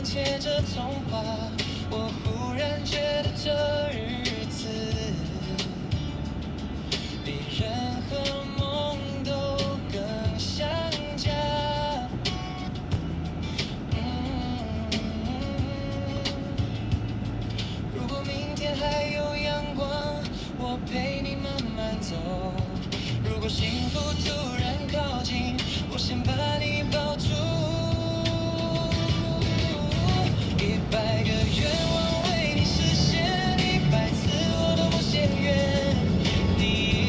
切着童话，我忽然觉得这日子比任何梦都更像家。如果明天还有阳光，我陪你慢慢走。如果幸福突然靠近，我先把你抱住。100个愿望为你实现，100次我都不嫌远。你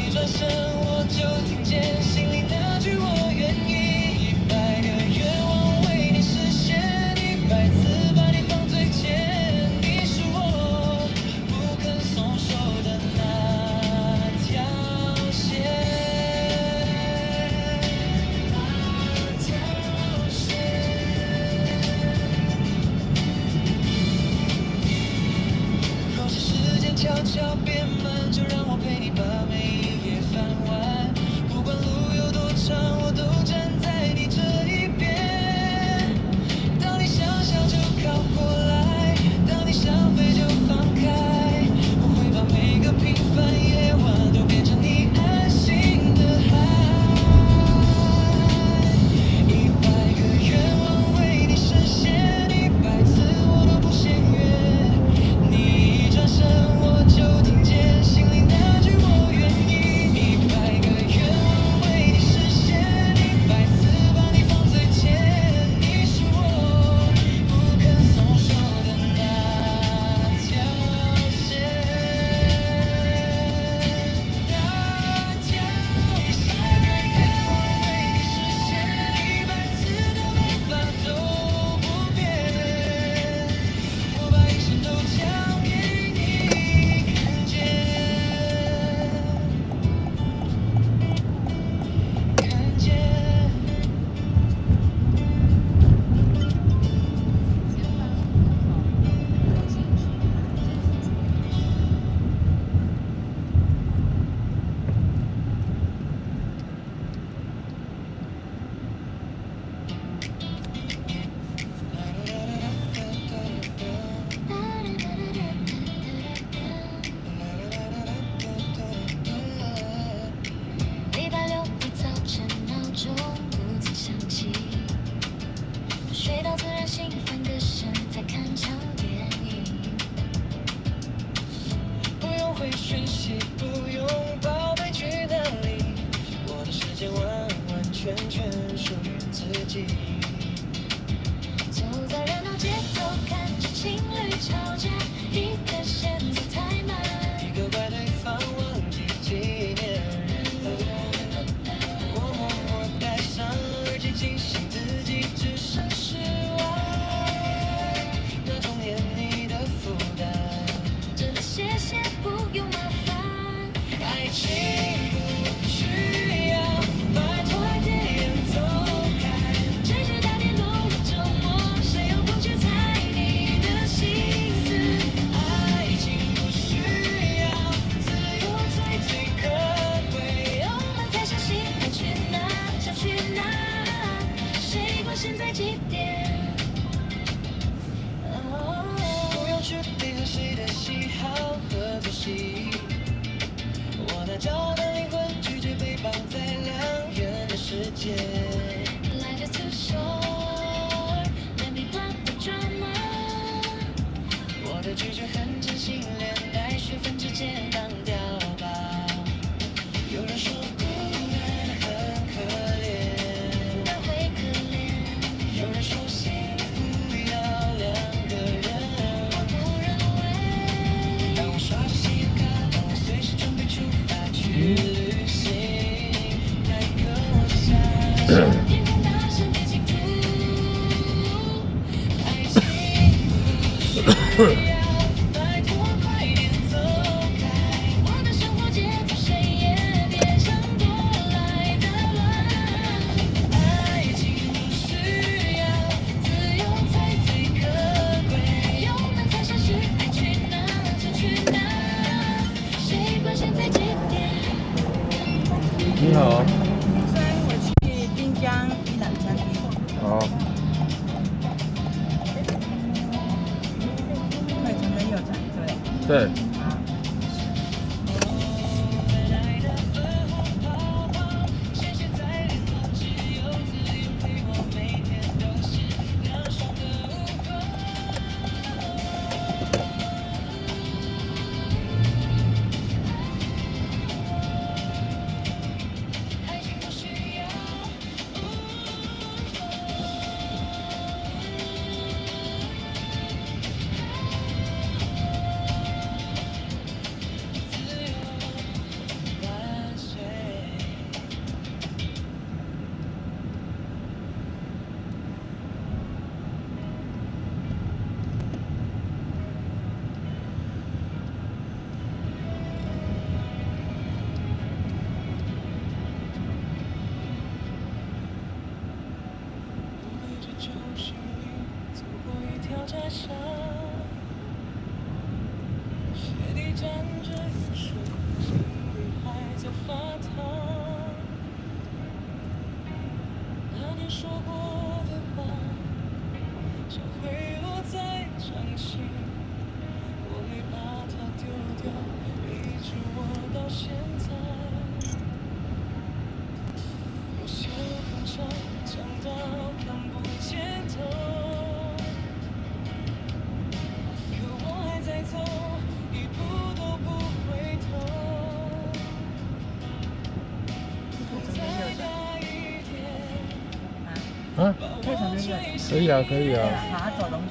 一转身，我就听见心里那句我愿意。100个愿望为你实现，100次把你放最前。你是我不肯松手的那条线。若是时间悄悄变慢，就让我陪你把每一页翻完。不管路有多长，我都站在你这一边。当你想笑就靠过来，当你想飞就放开。我会把每个平凡夜晚都变成你安心的海。100个愿望为你实现，100次我都不嫌远。你一转身，我就听见心里那句我愿意。100个愿望为你实现，100次把你放最前。你是我不肯松手的那条线，那条线。愿望为你实现，100次的办法都不变。我把一生都交给你看见，看见。礼拜六的早晨，闹钟不曾响起，睡到自然醒，翻个身，再看场电影。不用回讯息，不用报备去哪里，我的世界完完全全属于自己。走在热闹街头，看着情侣吵架，一个线走太慢。一个怪对方忘记纪念日，我默默戴上耳机，提醒自己只剩失望。那种黏你的负担，真的谢谢，不用麻烦。爱情不需要拜托点走开。追着打电动的周末，谁又不去猜你的心思？爱情不需要自由才最可贵。我们才相信爱去哪就去哪，谁管现在几点？不用去配合谁的喜好和作息，我那找的灵魂拒绝被绑在两人的世界。Life is too short, let me block the drama。我的拒绝很真心，连带学分直接当掉吧。有人说孤单很可怜，但会可怜，有人说幸福要两个人。我不认为。当我刷着信用卡，当我随时准备出发去旅行，那一刻我就想，天空大声地庆祝，爱情不需要拜托快点走开。我的生活节奏谁也别想过来打乱。爱情不需要自由才最可贵，有门才相信爱去哪就去哪，谁管现在几点？你好，医生，我去滨江伊朗餐厅。好，对。啊，可以从这边。可以啊，可以啊。好，走东西。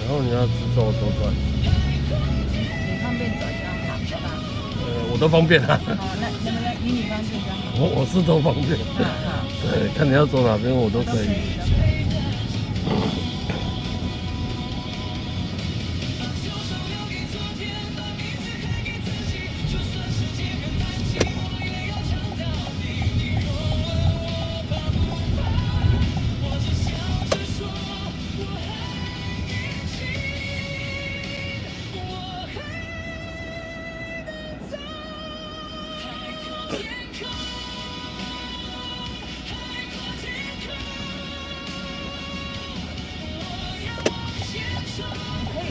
然后你要直走左转。你方便走就好，好吧？我都方便啊。好，那以你方便就好。我是都方便。好。对，看你要走哪边我都可以。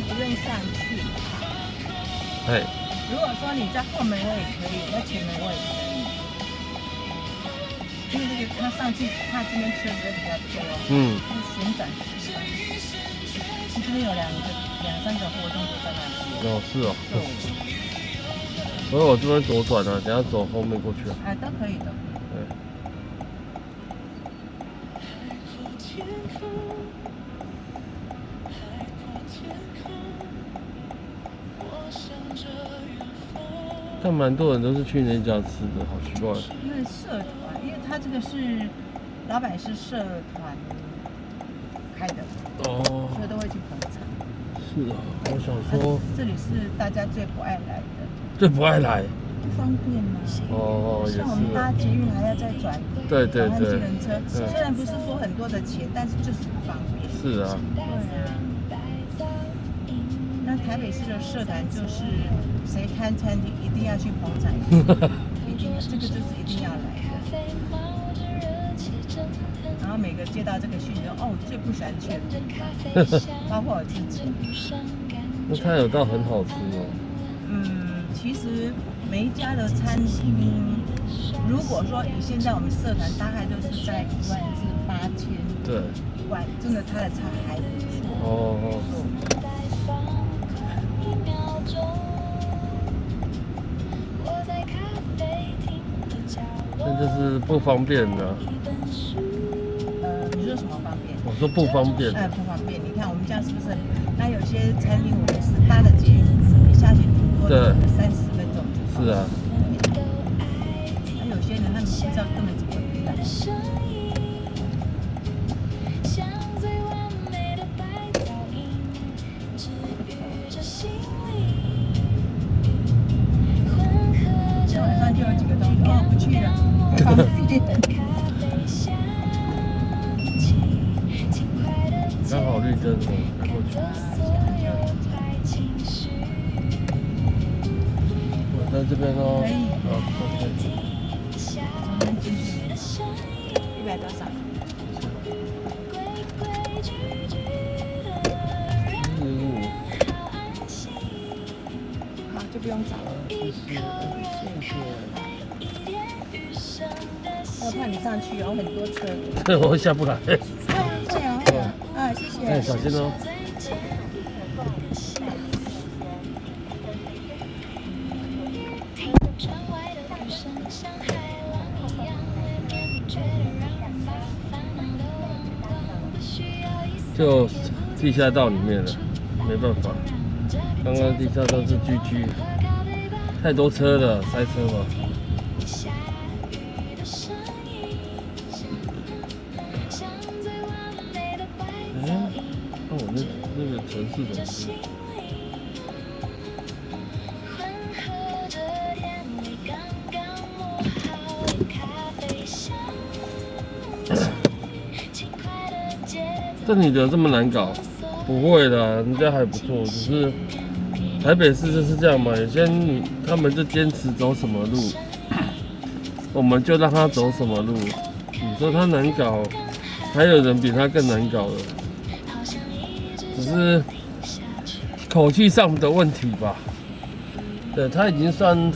不用上去哎，如果说你在后门我也可以，在前门我也可以，因为那个他上去，他这边车子比较多，旋转，这边有两三个活动都在那里。哦，是哦。所以我这边左转啊，等下走后面过去啊。都可以的。对。但蛮多人都是去那家吃的，好奇怪。因为社团，因为他这个是老板是社团开的，哦，所以都会去捧场。是啊，我想说这里是大家最不爱来的，最不爱来。不方便嘛。哦，也是像我们搭捷运还要再转，对对转换对计程车，虽然不是说很多的钱，但是就是不方便。是啊，对啊。那台北市的社团就是谁开餐厅一定要去捧场一次，一定这个就是一定要来的。然后每个接到这个讯息，哦，最不喜欢去的，包括我自己。那它有到很好吃吗？其实每一家的餐厅，如果说以现在我们社团大概都是在1万至8000，对，1万，真的它的茶还不错。哦，那就是不方便的。你说什么方便？我说不方便。不方便。你看我们这样是不是？那有些餐厅我们是搭的捷运，你下去顶多走3-4分钟。是啊。那有些人他们不知道根本怎么回来。今晚上就有几个东西，不去了，方便。刚好绿灯哦，开过去。我在这边哦。可以。好 ，OK。我们继续。100多少？15。好，就不用找了。谢谢。我怕你上去有很多车。对，我下不来。会啊，谢谢。哎，小心哦。就地下道里面了，没办法。刚刚地下道是GG，太多车了，塞车嘛。那我那个城市怎么是？这里的这么难搞？不会的，人家还不错，只是台北市就是这样嘛。有些他们就坚持走什么路，我们就让他走什么路。你说他难搞，还有人比他更难搞的，只是口气上的问题吧。对，他已经算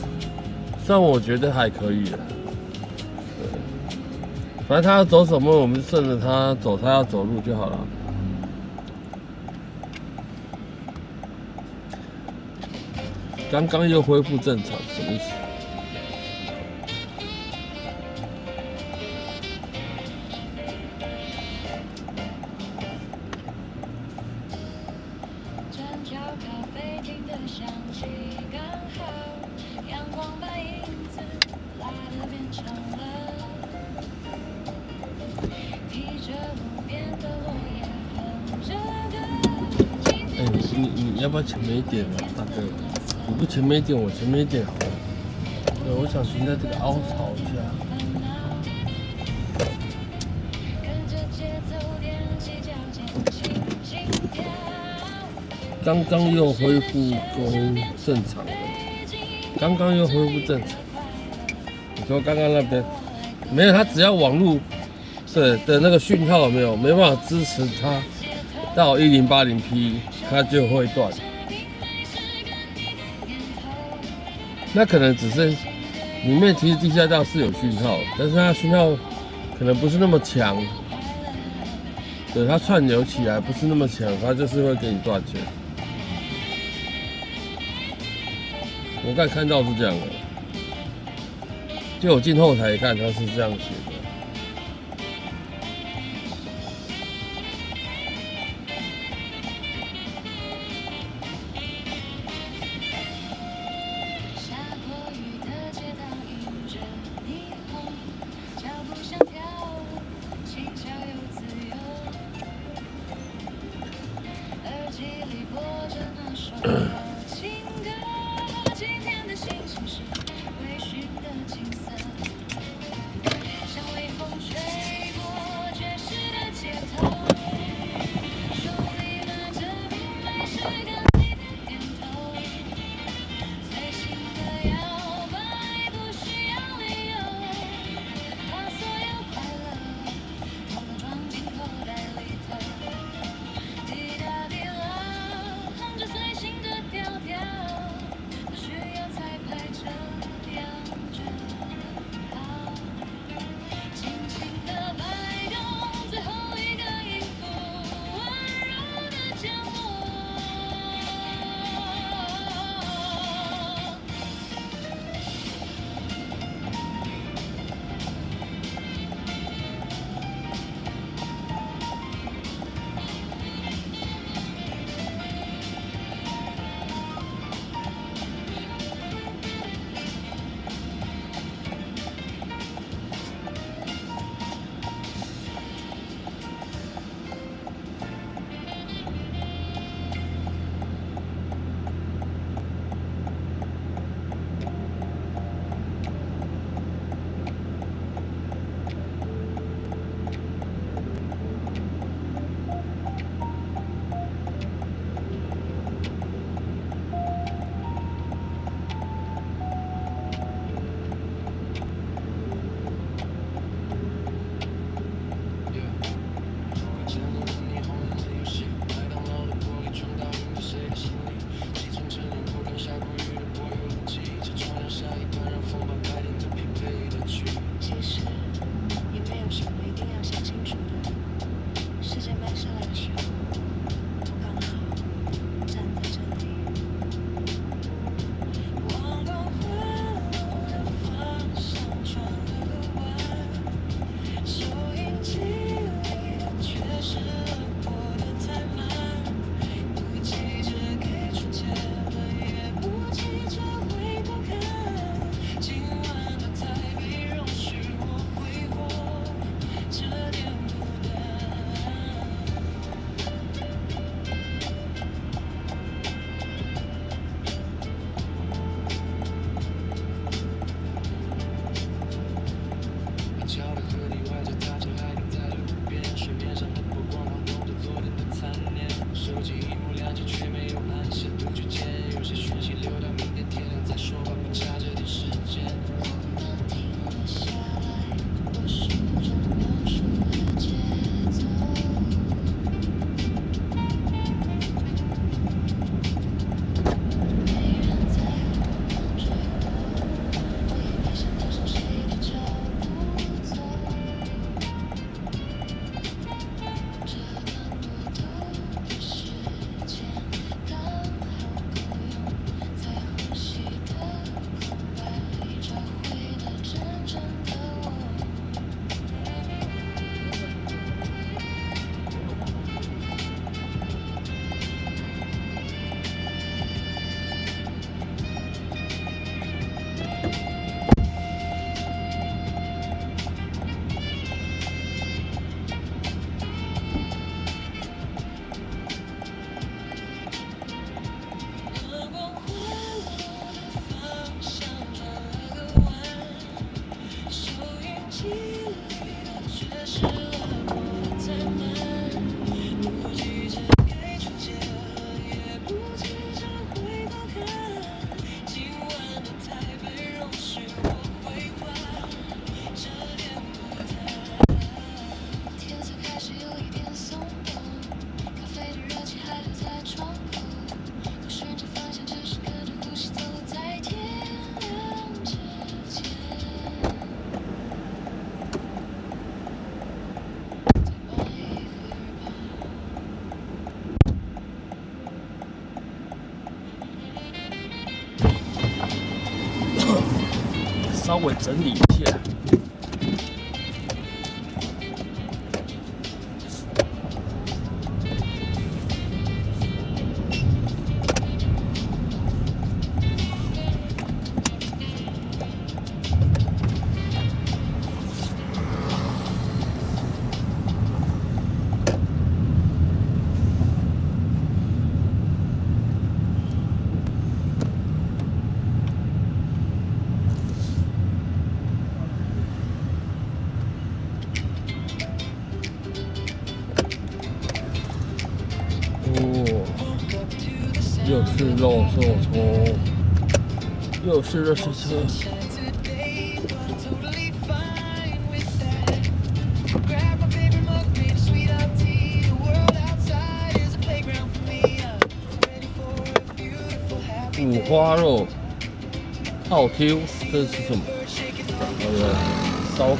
我觉得还可以了。反正他要走什么，我们顺着他走，他要走路就好了。刚刚又恢复正常，什么意思？你要不要前面一点啊，大哥？你不前面一点，我前面一点好了。对，我想停在这个凹槽一下。刚刚又恢复正常了，刚刚又恢复正常。你说刚刚那边没有，他只要网络的那个讯号没办法支持它到1080p， 它就会断。那可能只是里面其实地下道是有讯号，但是它讯号可能不是那么强，对，它串流起来不是那么强，它就是会给你断线。我刚才看到是这样的，就我进后台看，它是这样写的。稍微整理一下。又是肉兽虫，又是热水车。五花肉，套 Q， 这是什么？烧烤。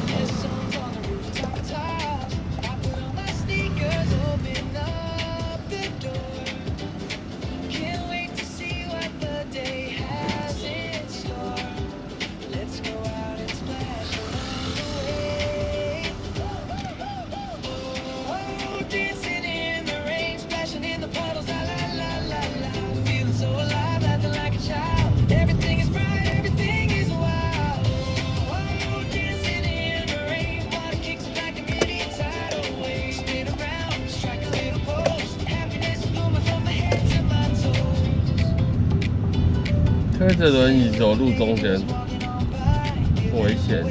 推着轮椅走路中间，危险。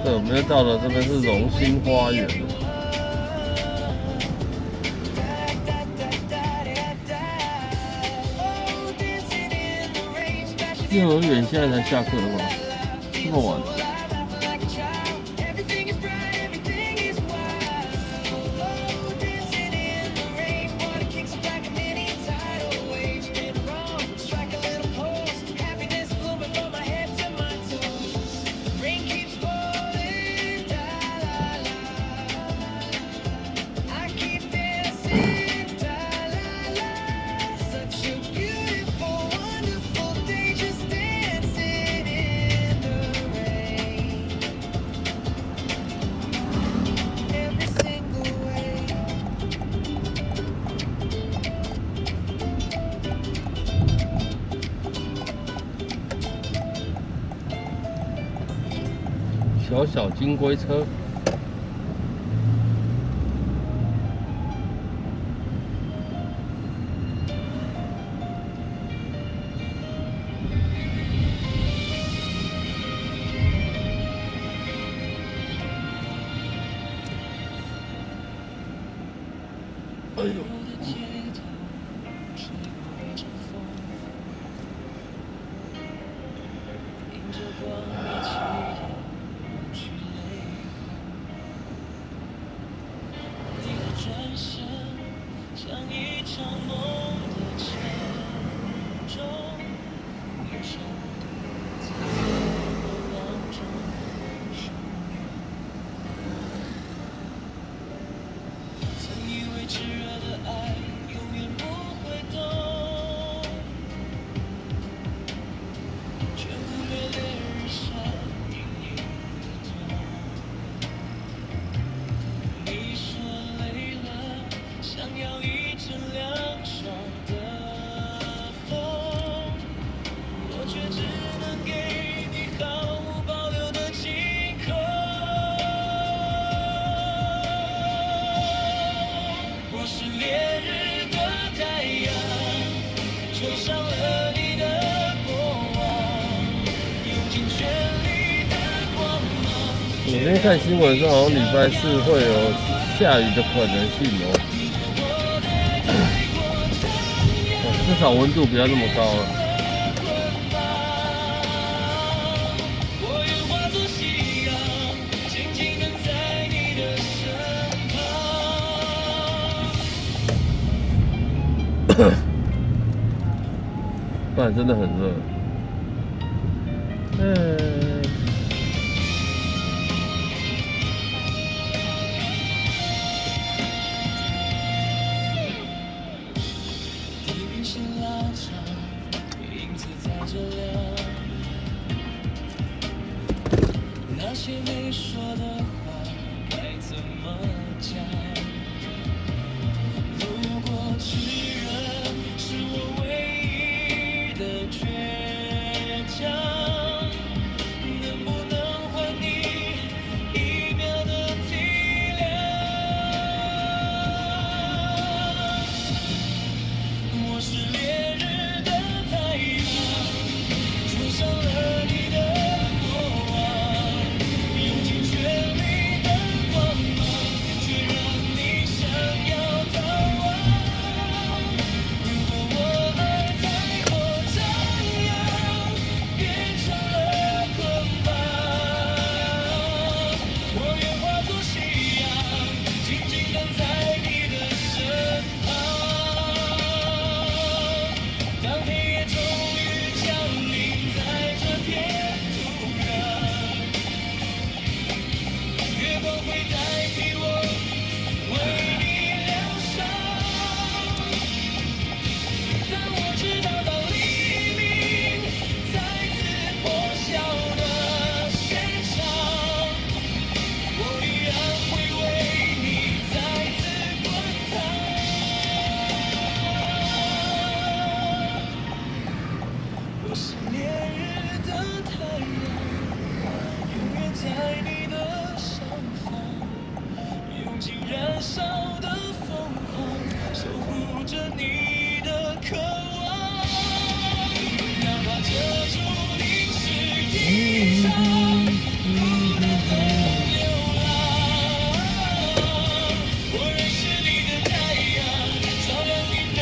对，我们又到了这边是荣兴花园。幼儿园现在才下课吗？这么晚？小小金龟车，哎呦！今天看新闻说，好像礼拜四会有下雨的可能性哦。至少温度不要那么高了。不然真的很热。那些没说的话该怎么讲？如果炙热是我唯一的倔强，能不能换你一秒的体谅？我是烈日的太阳，吹上了你的过往。用尽全力的光芒，却让你想要逃亡。如果我爱太过张扬，变成了捆绑，我愿化作夕阳，静静等在你的身旁。当黑夜终于降临在这片土壤，月光会代替我为你疗伤。当我知道到黎明再次破晓的现场，我依然会为你再次滚烫。我是烈日的太阳，永远在你的上方，用尽燃烧的疯狂，守护着你的渴望。哪怕这注定是一场孤单的流浪，我仍是你的太阳，照亮你每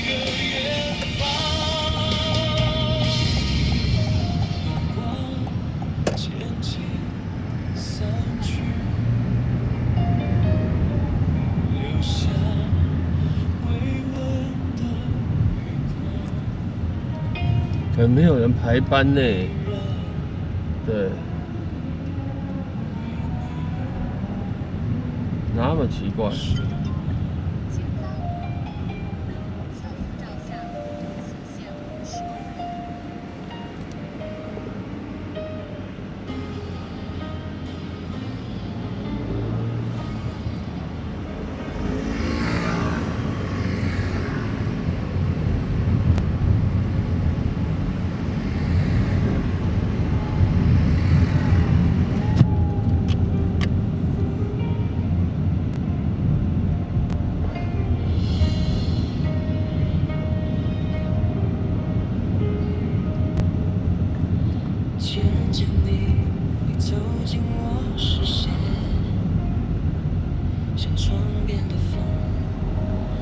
个远方。光渐渐散去，留下微温的余光。可能没有人排班呢。对，那么奇怪。前方侧幅照相，请限50公里。牵着你，你走进我视线，像窗边的风，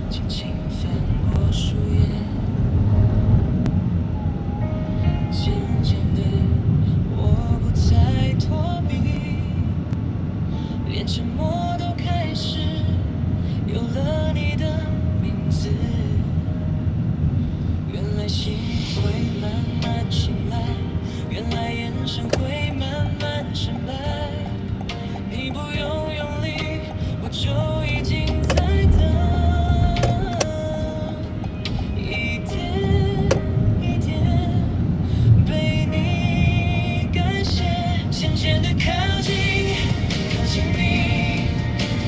轻轻翻过树叶。渐渐的，我不再躲避，连沉默都开始有了你的名字。原来心会慢慢醒来，原来眼神会慢慢深白。你不用用力，我就已经在等，一点一点被你感谢，渐渐地靠近，靠近你，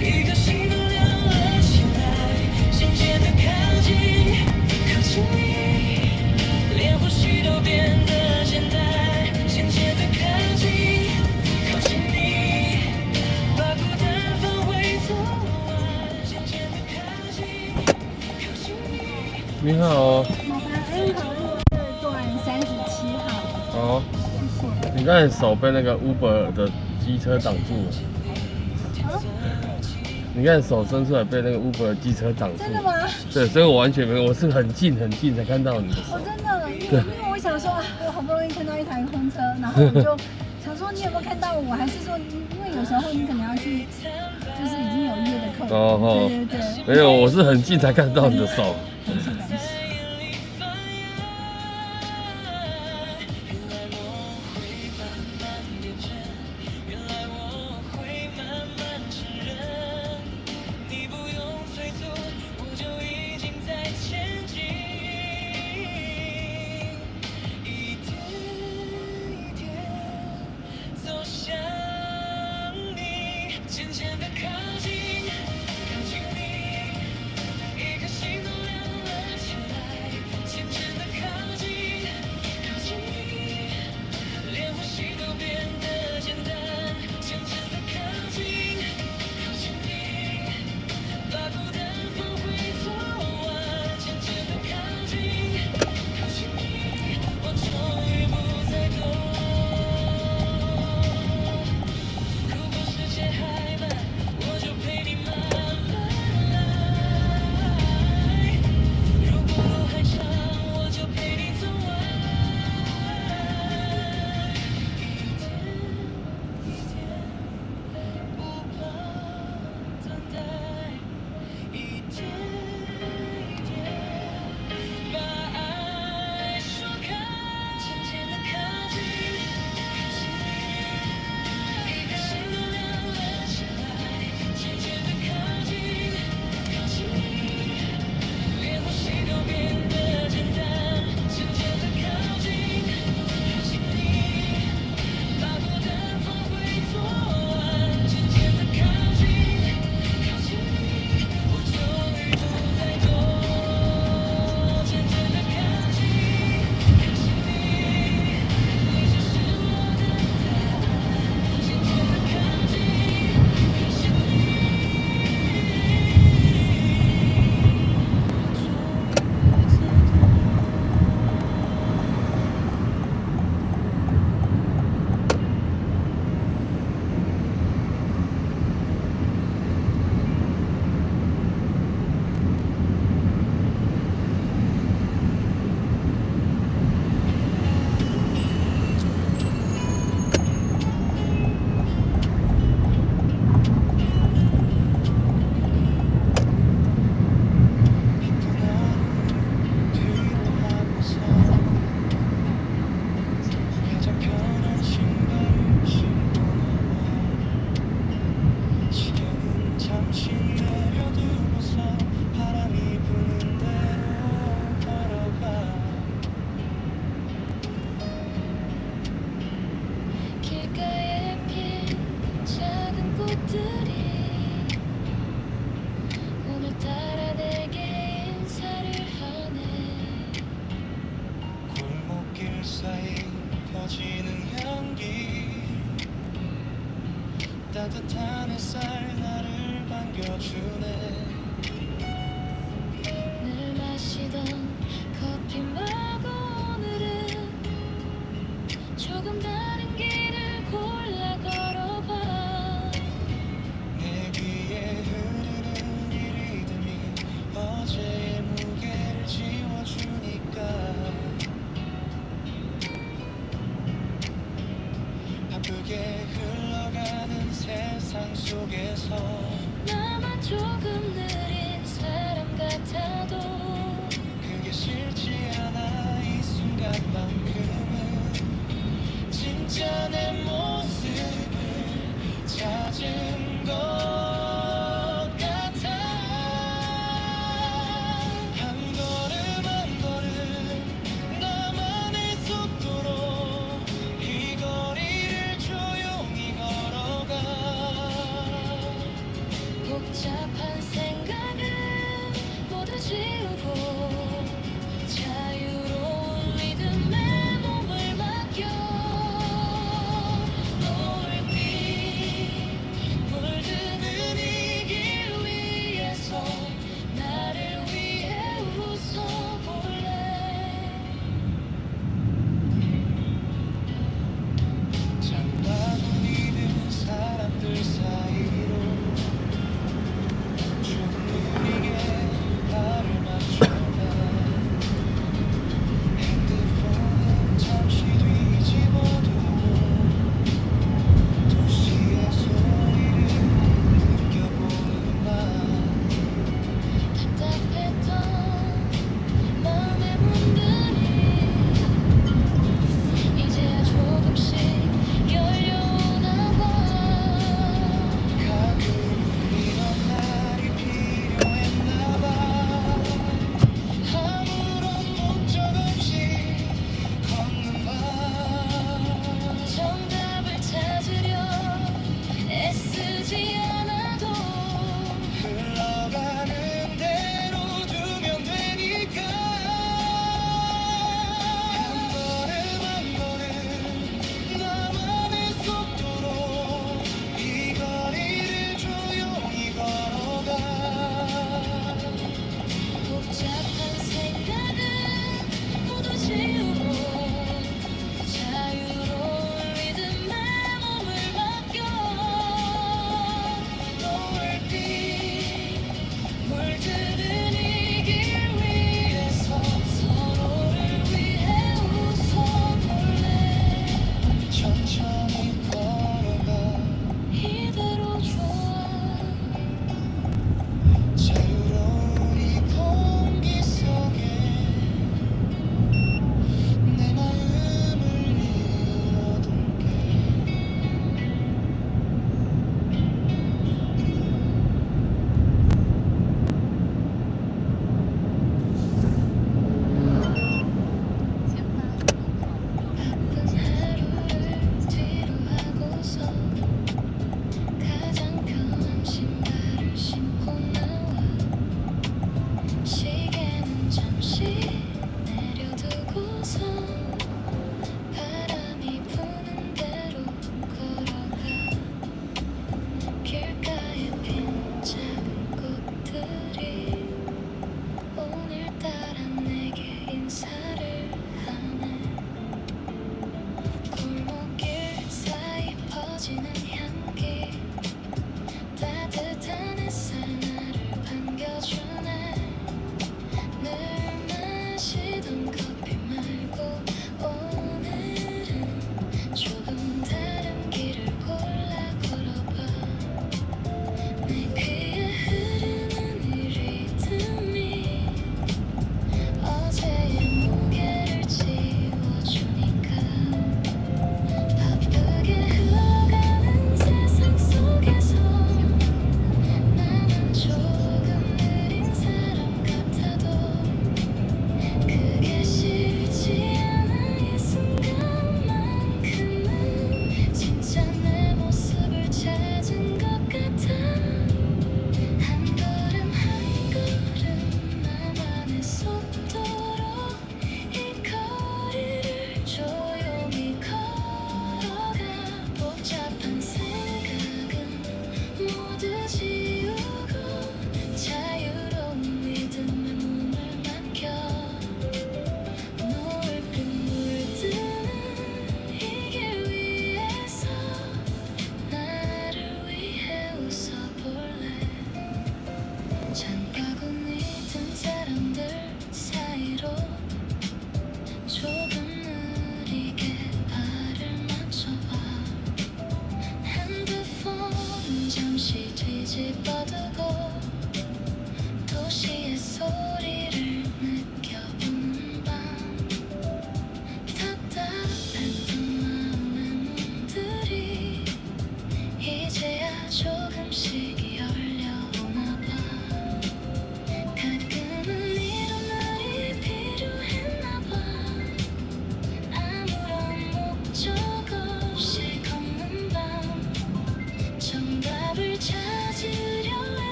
一颗心都亮了起来，渐渐地靠近，靠近你，连呼吸都变得简单，渐渐地靠近，靠近你，把孤单放回昨晚，渐渐地靠近，靠近你。你好，麻烦 A 号2段37号，好，谢谢。你刚才手被那个 Uber 的机车挡住了。啊，你看手伸出来被那个 Uber 的机车挡住。真的吗？对，所以我完全没有，我是很近才看到你的手。哦，真的，因为我想说，我好不容易看到一台空车，然后我就想说，你有没有看到我？还是说，因为有时候你可能要去，就是已经有约的客人。哦，对对对。没有，我是很近才看到你的手。感谢感谢。따뜻한 햇살 나를 반겨주네 늘 마시던 커피 말고 오늘은 조금 다른 길을 골라 걸어봐 내 귀에 흐르는 이 리듬이 어제의 무게를 지워주니까 바쁘게 흘러가는 세상 속에서 나만 조금 느린 사람 같아도 그게 싫지 않아 이 순간만큼은 진짜 내 모습을 찾은 것 같아 한 걸음 한 걸음 나만의 속도로 이 거리를 조용히 걸어가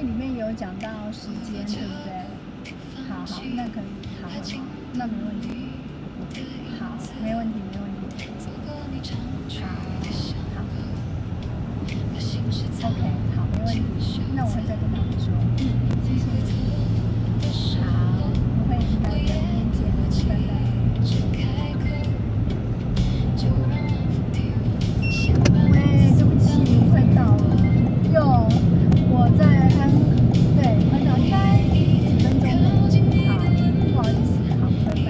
里面有讲到时间，对不对？好，那可以，好，那没问题。好，没问题。好 ，OK， 好，没问题。那我会再跟他们说。谢谢你。好，不会，应该明天见，拜拜。喂，对不起，快到了。我在对，快到，应该几分钟了。好，不好意思，好，拜拜。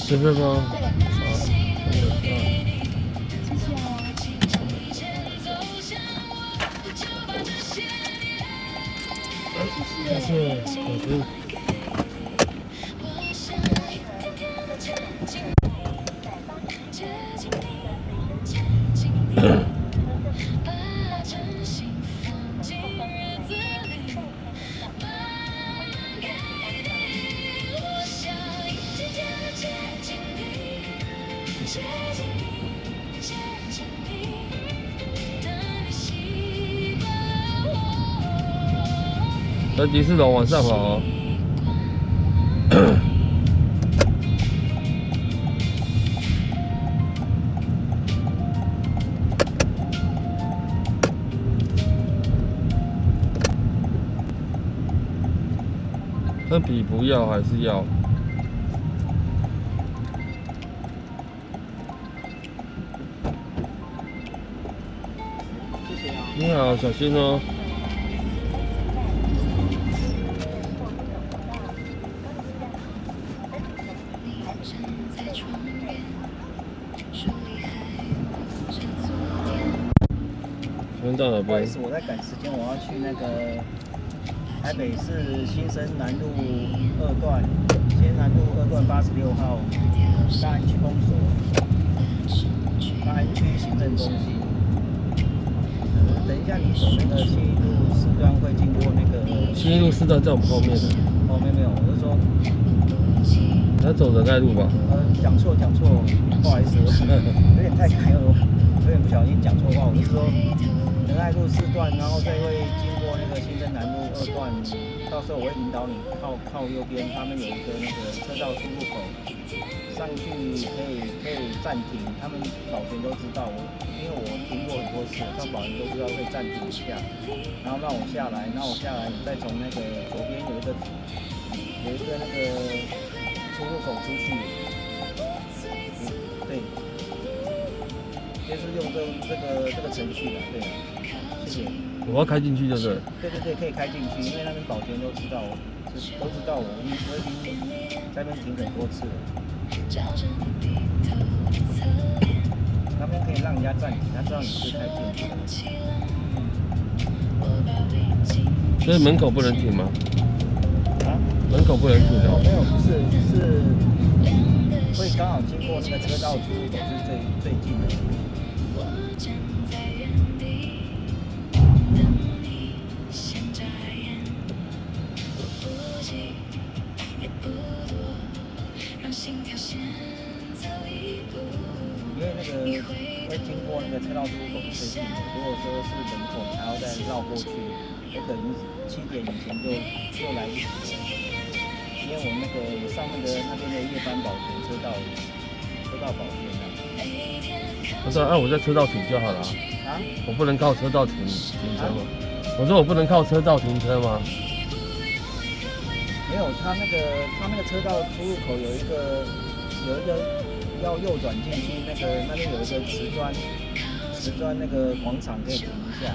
这边吗？谢谢，小心。在迪士龙往上跑哦。那笔不要还是要？谢谢啊。你好，小心哦。到哪边？不好意思，我在赶时间，我要去那个台北市新生南路2段，新生南路2段86号大安区公所，大安区行政中心。等一下你走那个新一路4段会经过那个。新一路4段在我们后面的。哦，没有，我是说。他走仁爱路吧？讲错，不好意思，有点太赶，有点不小心讲错话。我是说。仁爱路4段，然后再会经过那个新生南路2段，到时候我会引导你靠右边，他们有一个那个车道出入口，上去可以暂停，他们保全都知道，因为我停过很多次，他保全都知道会暂停一下，然后让我下来，你再从那个左边有一个那个出入口出去，对。就是用这个程序的，对啊，谢谢。我要开进去就是了。对，可以开进去，因为那边保全都知道我，都知道我已经在那边停很多次了。那边可以让人家暂停，他知道你是开进去的。所以门口不能停吗？啊？门口不能停的。没有，不是，是会刚好经过那个车道出入口是最近的。因为那个会经过那个车道出入口是最近的，如果说是门口，还要再绕过去，有可能7点以前就来不及了。因为我那个上面的那边的夜班保全车道保全啊。我说，我在车道停就好了啊。我不能靠车道停车吗？我说我不能靠车道停车吗？没有，他那个车道出入口有一个要右转进去，那边有一个瓷砖那个广场可以停一下。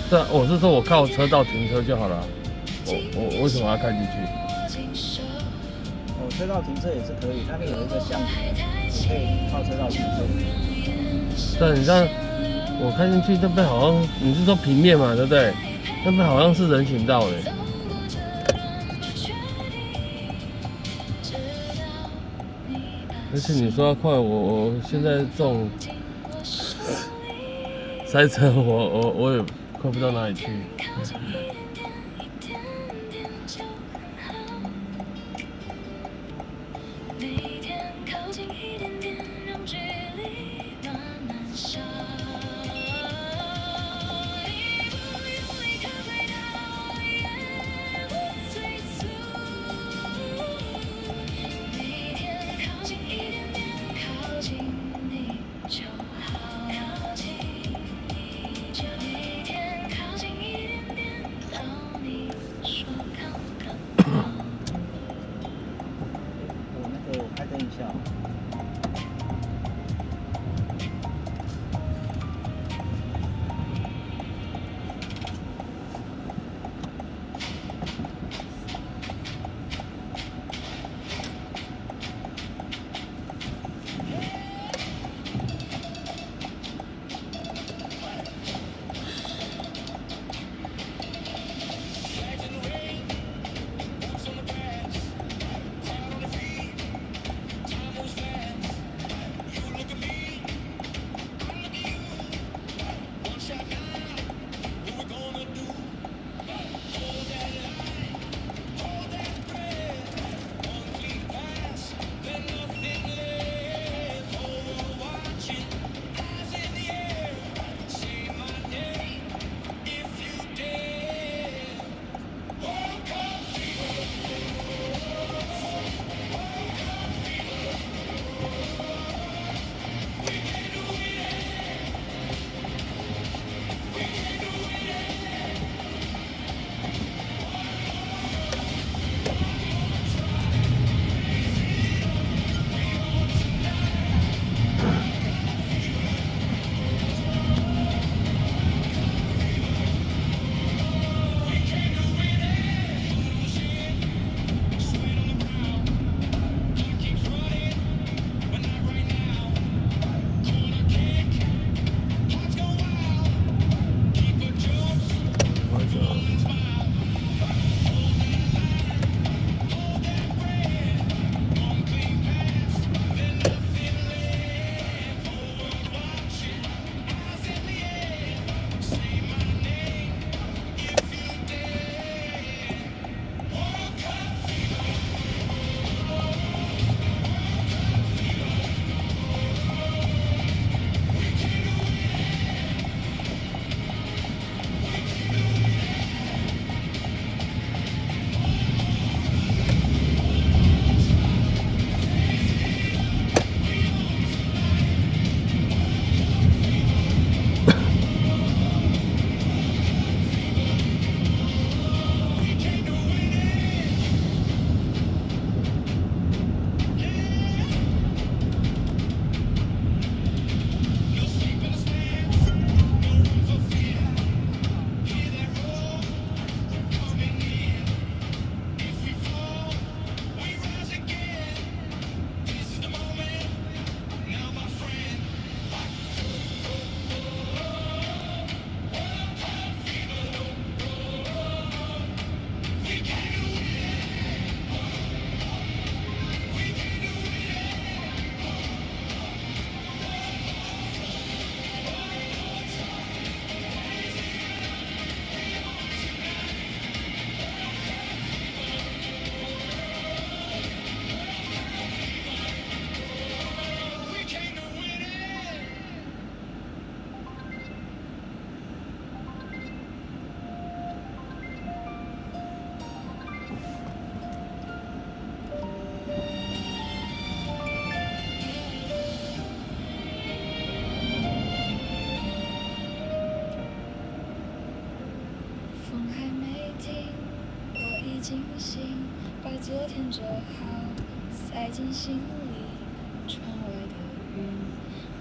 对啊，我是说我靠车道停车就好了。我为什么要开进去？车道停车也是可以，那边有一个巷子，你可以靠车道停车。对，你看我开进去那边好像你是说平面嘛，对不对？那边好像是人行道嘞。而且你说要快，我现在这种塞车，我也快不到哪里去。惊醒，把昨天折好，塞进行李。窗外的云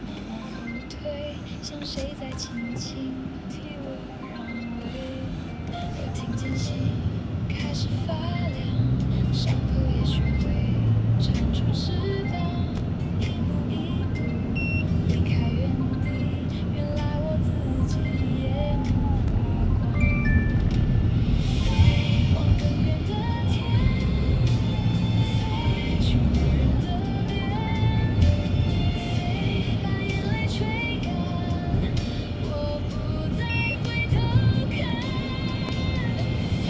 慢慢后退，像谁在轻轻替我让位。又听见心开始发凉，伤口也学会长出翅膀，一步一步离开原地，原来我自己也能发光。飞往更远的天，飞去无人的边，飞把眼泪吹干，我不再回头看。飞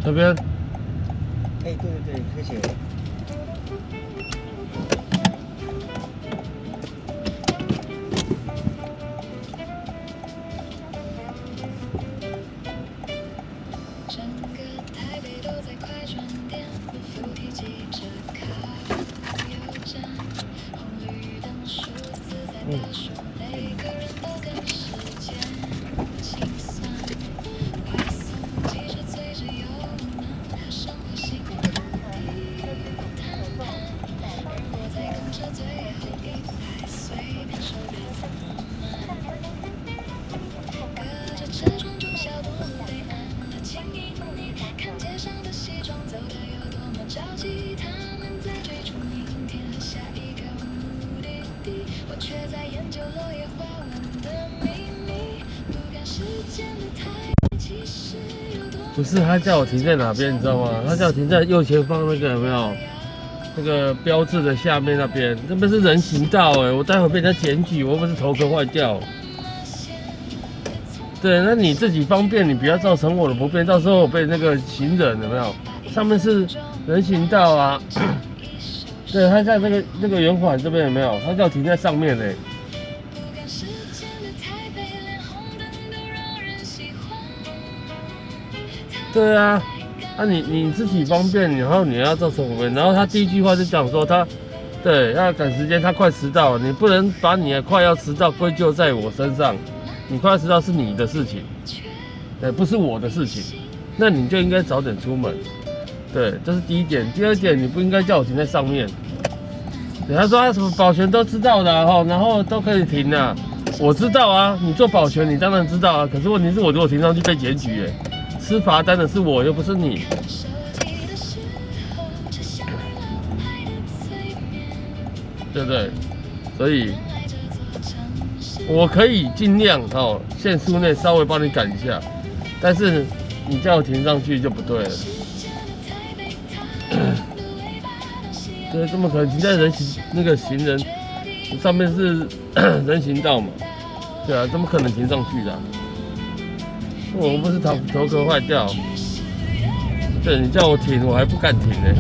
这边。哎，对对对，谢谢。整个台北都在快转店，扶梯挤着靠右站，红绿灯数字在倒数，每个人都赶时间，心酸，外送机车催着油门，和生活幸福的谈判，而我在公车最后一排，随便手别这么慢，隔着车窗中小多悲哀。轻盈你看街上的西装走的有多么着急，他们在追逐明天和下一个目的地，我却在研究落叶花纹的秘密，不赶时间的台北其实有多不是，他叫我停在哪边，你知道吗？他叫我停在右前方那个有没有？那个标志的下面那边，那边是人行道哎，我待会被人家检举，我又不是头壳坏掉。对，那你自己方便，你不要造成我的不便，到时候我被那个行人有没有？上面是人行道啊，对，他在那个圆环这边有没有？他叫我停在上面嘞。对啊，你自己方便，然后你要造成我们，然后他第一句话就讲说他，对，要赶时间，他快迟到了，你不能把你的快要迟到归咎在我身上。你快要迟到是你的事情，对，不是我的事情，那你就应该早点出门，对，这是第一点。第二点，你不应该叫我停在上面。对，他说他什么保全都知道的然后都可以停啊，我知道啊，你做保全你当然知道啊，可是问题是我如果停上去被检举，吃罚单的是我又不是你，对不对？所以。我可以尽量限速内稍微帮你赶一下，但是你叫我停上去就不对了。对，怎么可能停在那个行人上面是人行道嘛？对啊，怎么可能停上去的我们不是头壳坏掉。对，你叫我停，我还不敢停呢。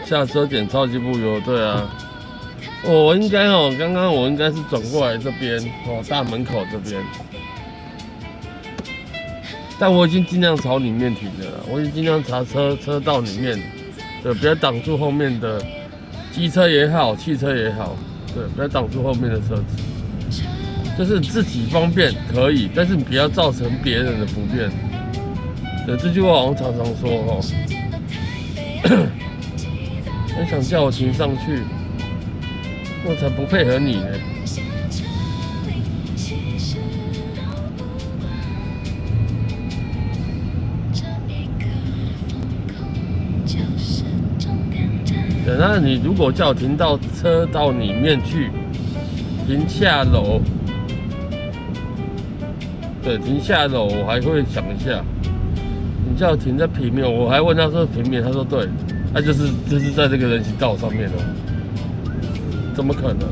下车点超级不油，对啊，我应该刚刚我应该是转过来这边大门口这边，但我已经尽量朝里面停了啦，我已经尽量朝车道里面，对，不要挡住后面的机车也好，汽车也好，对，不要挡住后面的车子，就是自己方便可以，但是你不要造成别人的不便。对，这句话我常常说很想叫我停上去，我才不配合你呢。对，那你如果叫我停到车道里面去，停下楼，对，停下楼我还会想一下。你叫我停在平面，我还问他说平面，他说对。他就是在这个人行道上面怎么可能？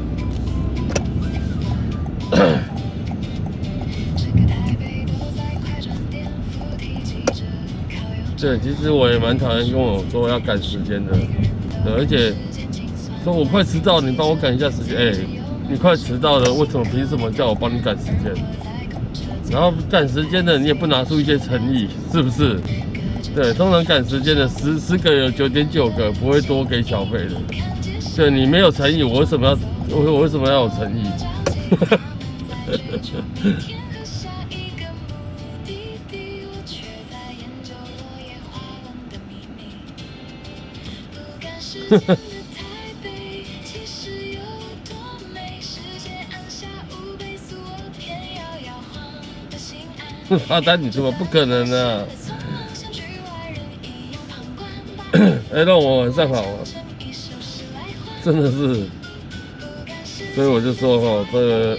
对，其实我也蛮讨厌跟我说要赶时间的，对，而且说我快迟到，你帮我赶一下时间。你快迟到了，为什么凭什么叫我帮你赶时间？然后赶时间的你也不拿出一些诚意，是不是？对，通常赶时间的10个有9.9个不会多给小费的。对，你没有诚意，我为什么要有诚意？罚单你出吗？不可能啊！让我晚上好啊，真的是，所以我就说这个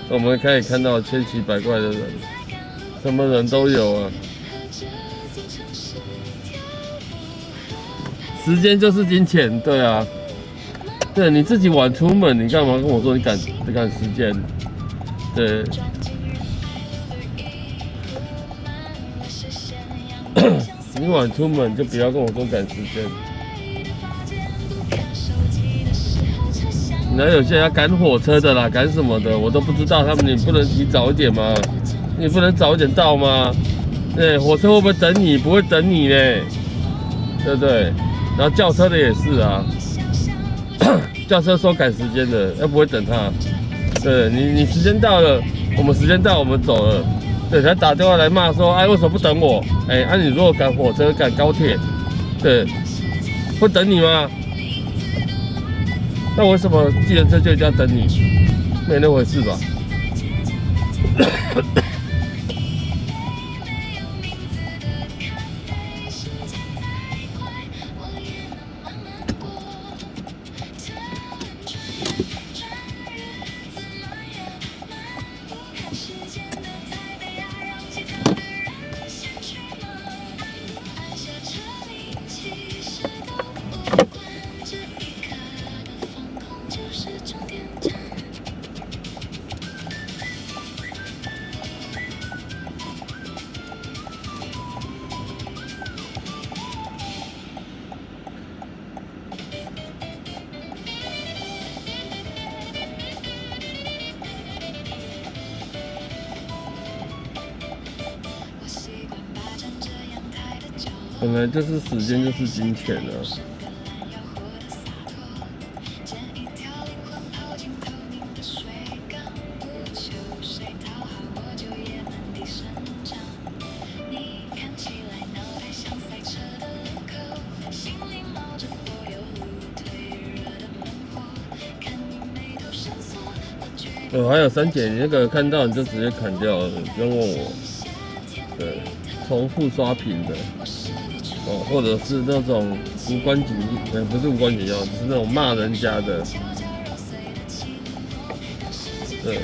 我们可以看到千奇百怪的人，什么人都有啊。时间就是金钱，对啊，对，你自己晚出门，你干嘛跟我说你赶时间？对，你晚出门就不要跟我说赶时间。那有些人要赶火车的啦，赶什么的，我都不知道。他们你不能提早一点吗？你不能早一点到吗？对，火车会不会等你？不会等你呢，对不对？然后轿车的也是啊，轿车说赶时间的，又不会等他。对你时间到了，我们时间到，我们走了。对，他打电话来骂说，哎，为什么不等我？哎，你如果赶火车、赶高铁，对，会等你吗？那为什么计程车就一定要等你？没那回事吧？本来就是时间就是金钱啊。还有3姐，你那个看到你就直接砍掉了，不用问我。对，重复刷屏的，或者是那种无关紧要，不是无关紧要，就是那种骂人家的。对，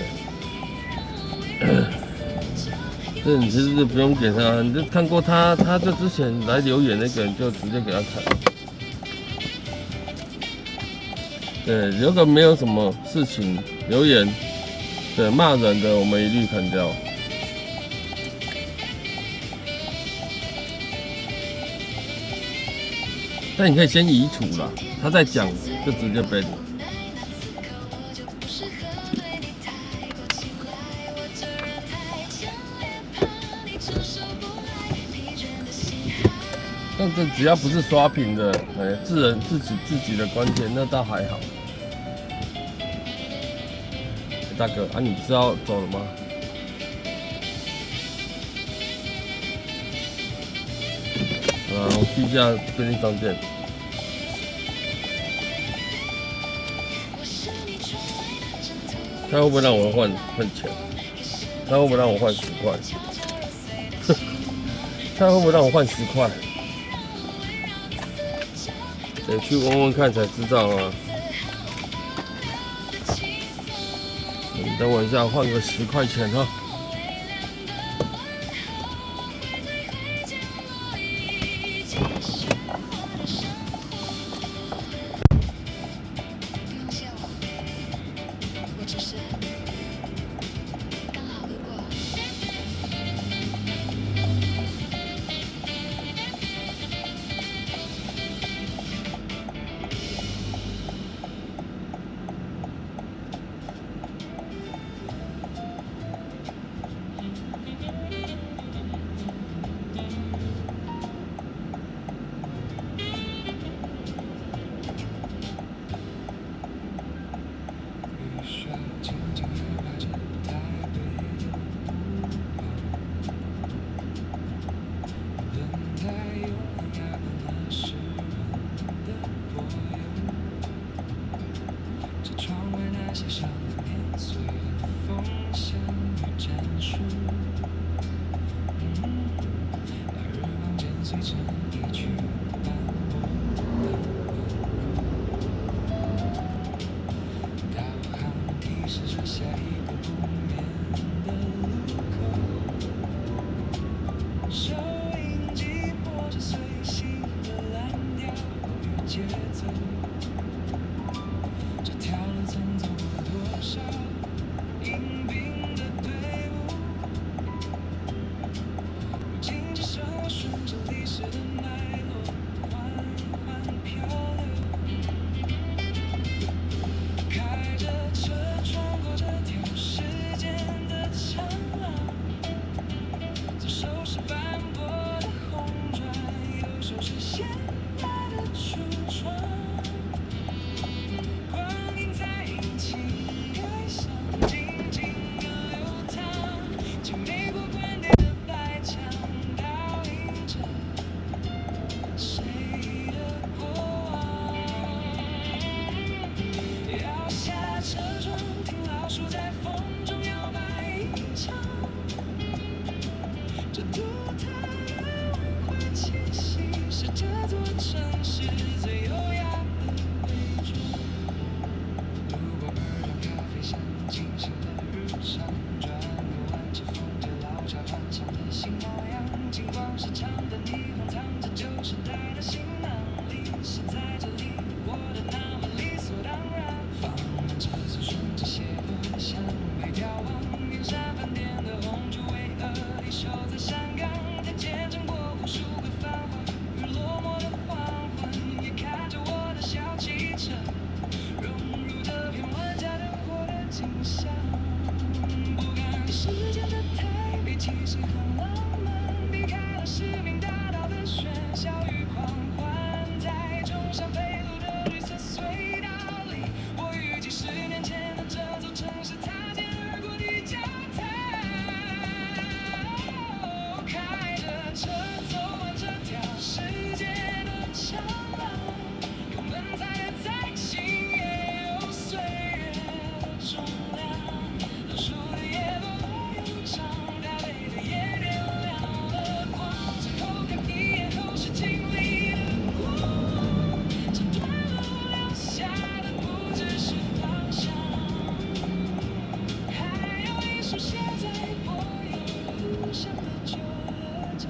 这你其实不用点他，你就看过他就之前来留言那个人就直接给他砍。对，如果没有什么事情留言，对骂人的我们一律砍掉。但你可以先移除啦，他在讲就直接被。但这只要不是刷屏的，自己的观点，那倒还好。大哥啊，你不是要走了吗？我去一下便利商店。他会不会让我换钱？他会不会让我换10块？他会不会让我换10块？得去问问看才知道啊。你等我一下，换个10块钱哈。城市最优雅的伪装。路过尔阳咖啡香，清醒的日常，转个弯，接风街老茶盘上的新模样。金光市场的霓虹，藏着旧时代的行囊。历史在这里活得那么理所当然。放慢车速，顺着斜坡向北眺望，远山饭店的红烛巍峨地守在山岗，再见证过无数个繁华与落寞的黄昏，也看着我的小汽车融入这片万家灯火的景象。不赶时间的台北，气息很浪漫，避开了市民大道的喧嚣与狂欢，在中山北路的绿色隧道里，我遇见10年前的这座城市擦肩而过的交谈。开着车走完这条世界的长廊，油门踩得再轻也有岁月的重量。老树的夜风悠长，台北的夜点亮了光，最后看一眼后视镜里的过往，这段路留下的不只是方向，还有一首写在柏油路上的旧乐章。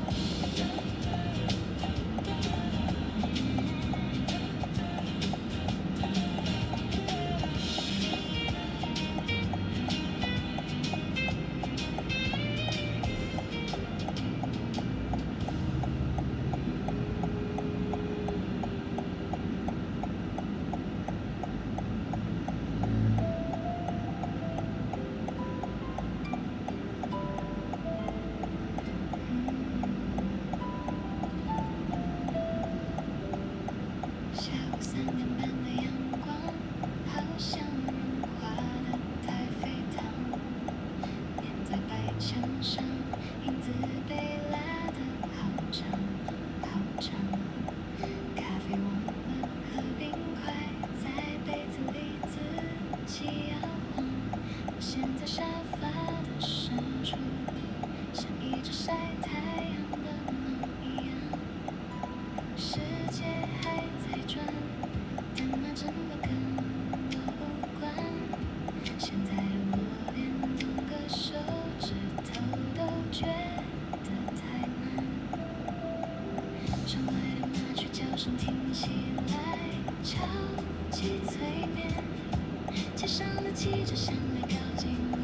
下午3点半的阳光，好像融化的太妃糖，粘在白墙上，影子被拉得好长好长。咖啡忘了喝冰块，在杯子里自己摇晃。我陷在沙发的深处，像一只晒太阳的猫一样。世界还在转，但那真的跟我无关。现在的我连动个手指头都觉得太难。窗外的麻雀叫声听起来超级催眠，街上的汽车向来靠近路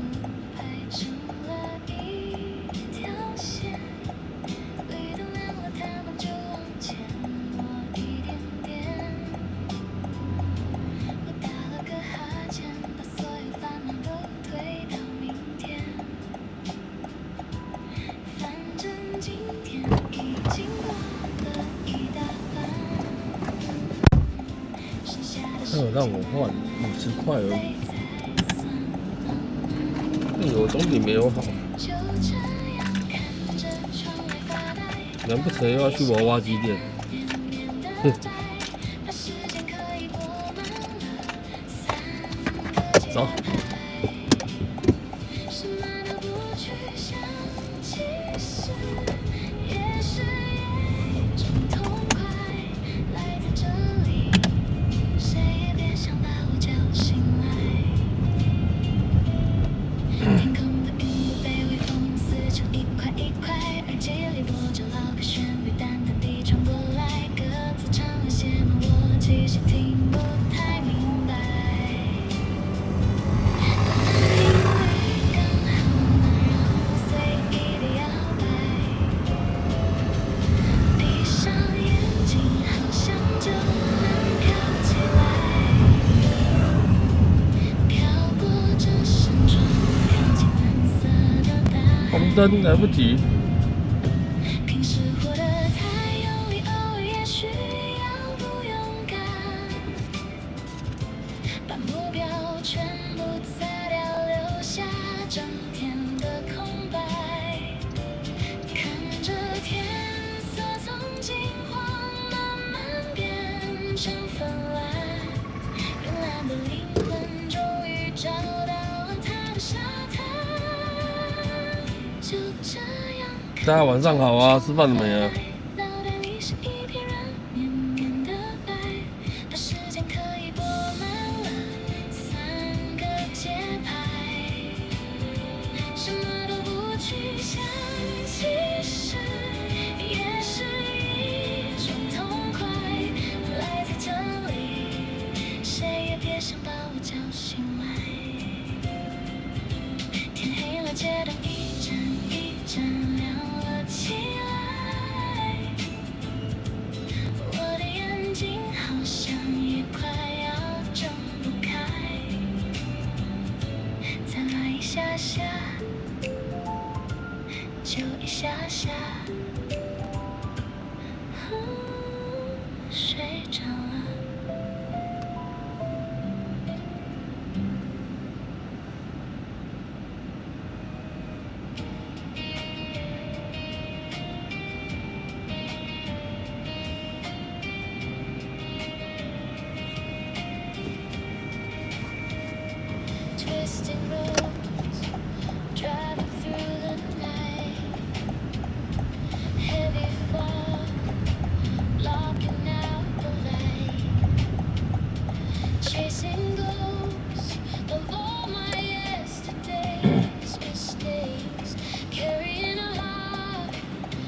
排成了一条线，绿灯亮了，他们就往前挪一点点。我打了个哈欠，把所有烦恼都推到明天。反正今天已经过了一大半，剩下的他有让我换50块而已，才算有总比没有好。就这样看着窗外发呆。难不成又要去娃娃机店？哼，走。天空的云雾被微风撕成一块一块，耳机里播着老歌旋律，淡淡地传过来，歌词唱了些么我其实听不太明白。但那频率刚好能让我随意的摇摆，闭上眼睛好像就能飘起来，飘过这扇窗。红灯来不及。平时活得太用力，偶尔也需要不勇敢，把目标全部擦掉，留下整天的空白。看着天色从金黄慢慢变成粉蓝，慵懒的灵魂终于找到了它的沙滩。就这样，大家晚上好啊，吃饭了没啊？脑袋里是一片软绵绵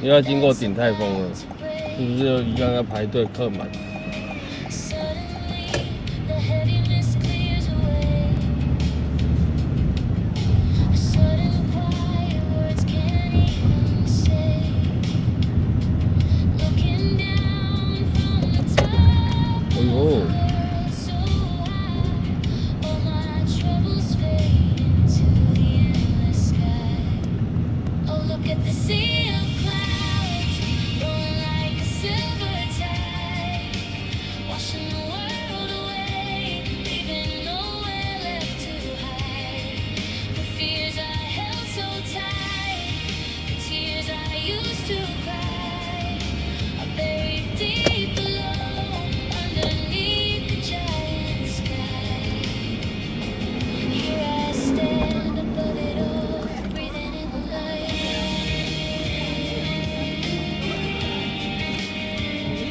又要经过鼎泰丰了，是不是又一样要排队客满？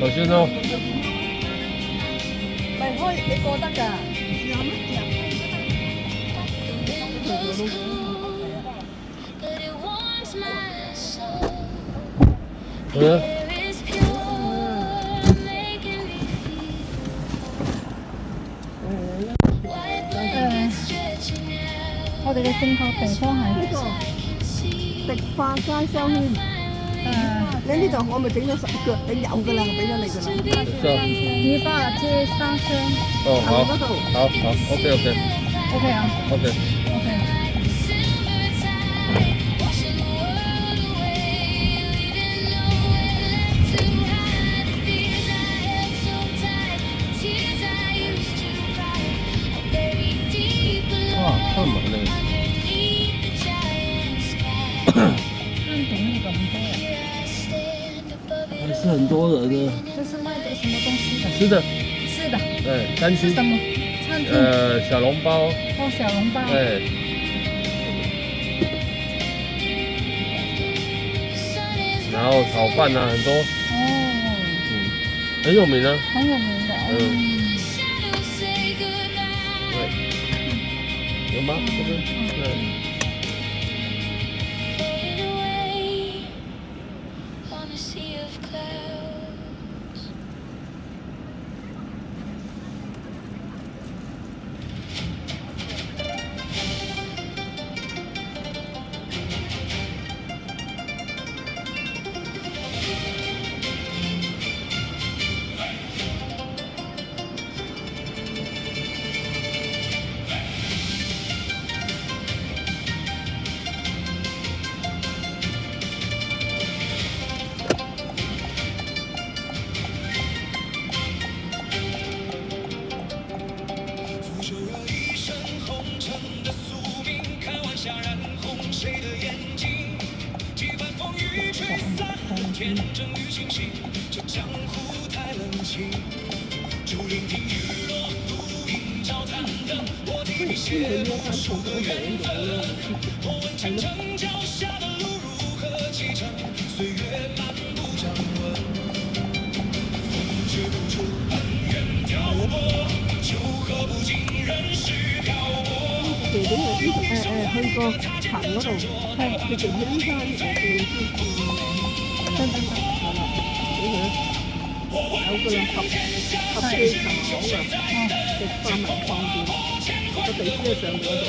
小心哦！咪開你過得㗎。我哋嘅正確地方係呢個迪化街商圈。你呢度我咪整咗10腳，你有㗎啦，我俾咗你㗎啦。迪化街商圈。哦，好，好 ，OK 啊 ，OK。 哇，看满了。还是很多人呢。这是卖的什么东西的？吃的。是的。对，单吃。什么？餐厅。小笼包。哦，小笼包。对。然后炒饭啊，很多。哦。很有名啊。很有名的。对。有吗？这边。对。 天真与清醒，这江湖太冷清。就聆听日落，独饮照残灯。我替你写无数个缘分。我问前程脚下的路如何启程，岁月漫步掌纹。风雪不出，恩怨挑拨，酒喝不尽，人世漂泊。去過潭嗰度，係佢做起依家呢個叫有個啦合記茶行啊，食化文創店，個地址喺上面嗰度，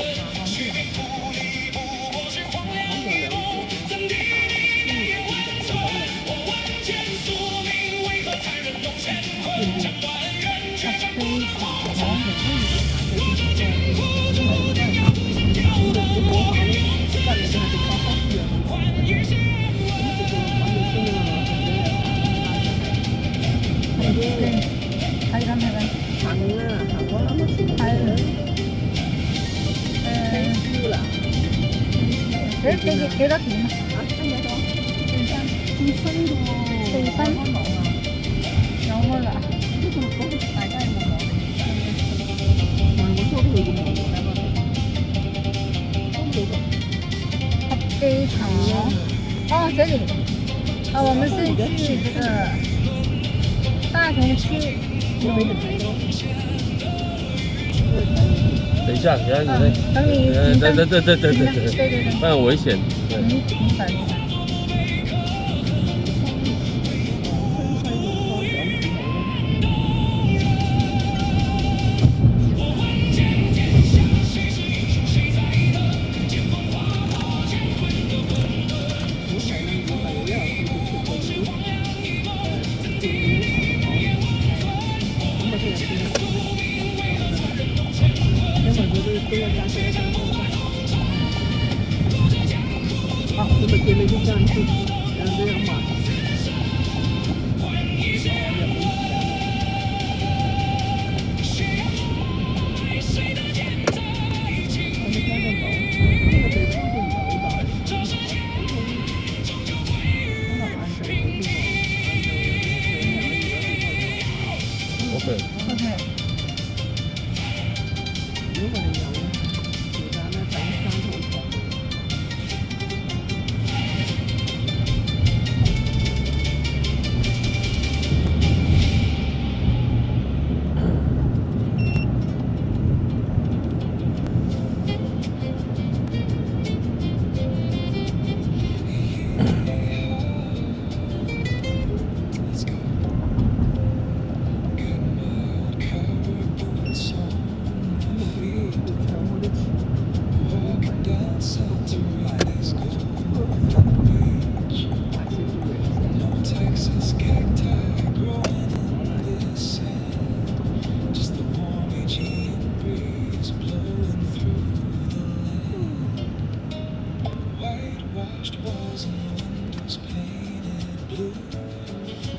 幾多錢啊？最新嘅喎，最新有開啦。呢個嗰個大家有冇攞？我收到有冇合記茶哦，這裡啊，我們是去這個大同區。等一下，你在。等你。对，那很危险。对。跟我讲起来讲好，那么姐妹就这样子，然后这样嘛。OK。如果你有其他那等三桶。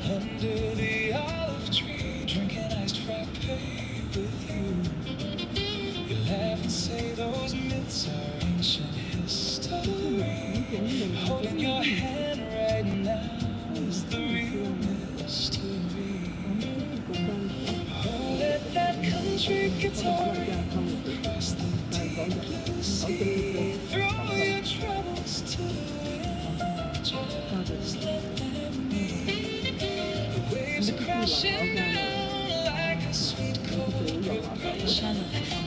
Under the olive tree, drinking iced frappe with you. You laugh and say those myths are ancient history. Holding your hand right now is the real mystery. Oh, let that country guitar ring across the deep blue sea. Throw your troubles to the wind, just let them be. The waves are crashing down like a sweet cold progression.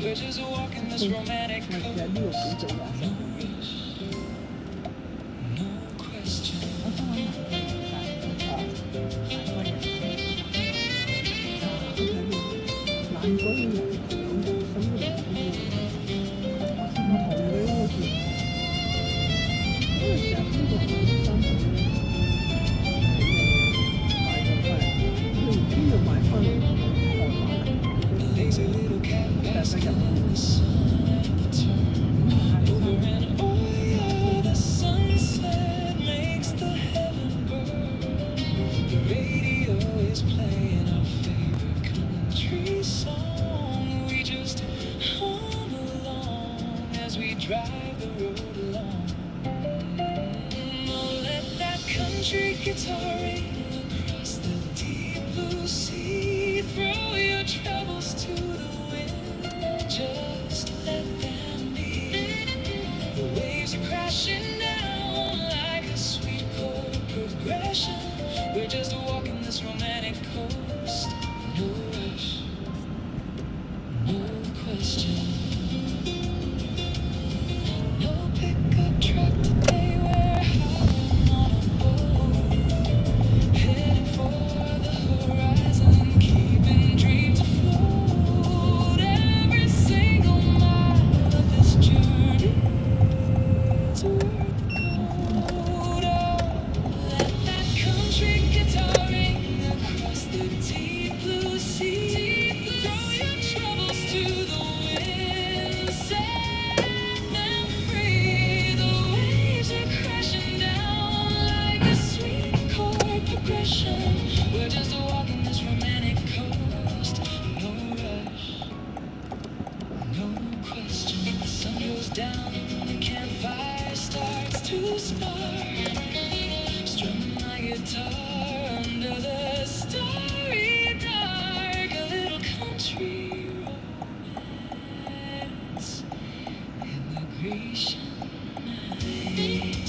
We're just walking this romantic coast. No rush, no question. 南國人有生活嘅唔同嘅好似，因為成日呢個生活咧，買咗翻嚟，邊度買翻嚟？ Lazy little cat basking in the sun at the turn. Over and over, the sunset makes the heaven burn. The radio is playing our favorite country song. We just hum along as we drive the road along. Oh, let that country guitar ring across the deep blue sea. Throw your troubles to the wind, just let them be. The waves are crashing down like a sweet chord progression. We're just walking this romantic coast. No rush, no question. No pickup truck today, we're hauling on a boat. Heading for the horizon, keeping dreams afloat. Every single mile of this journey is worth the gold. Oh, let that country guitar ring across the deep blue sea. Throw your troubles to the wind, set them free. The waves are crashing down like a sweet chord progression. We're just walking this romantic coast. No rush, no question. The sun goes down, the campfire starts to spark. Strumming my guitar under the starry dark. A little country romance in the Grecian night.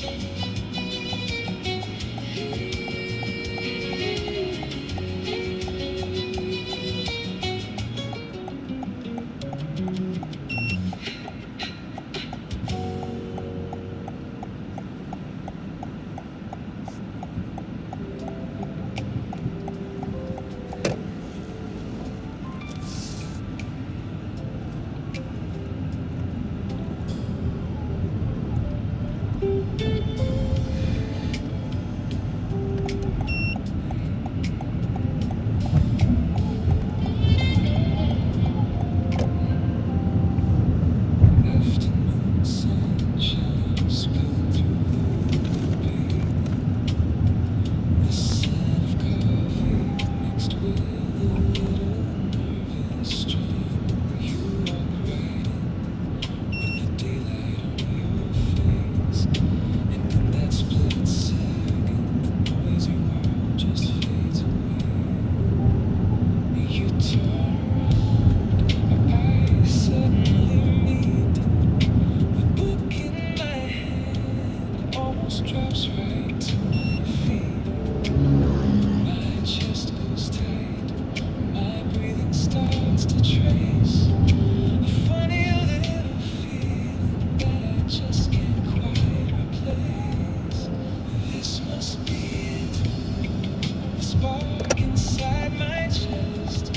spark inside my chest,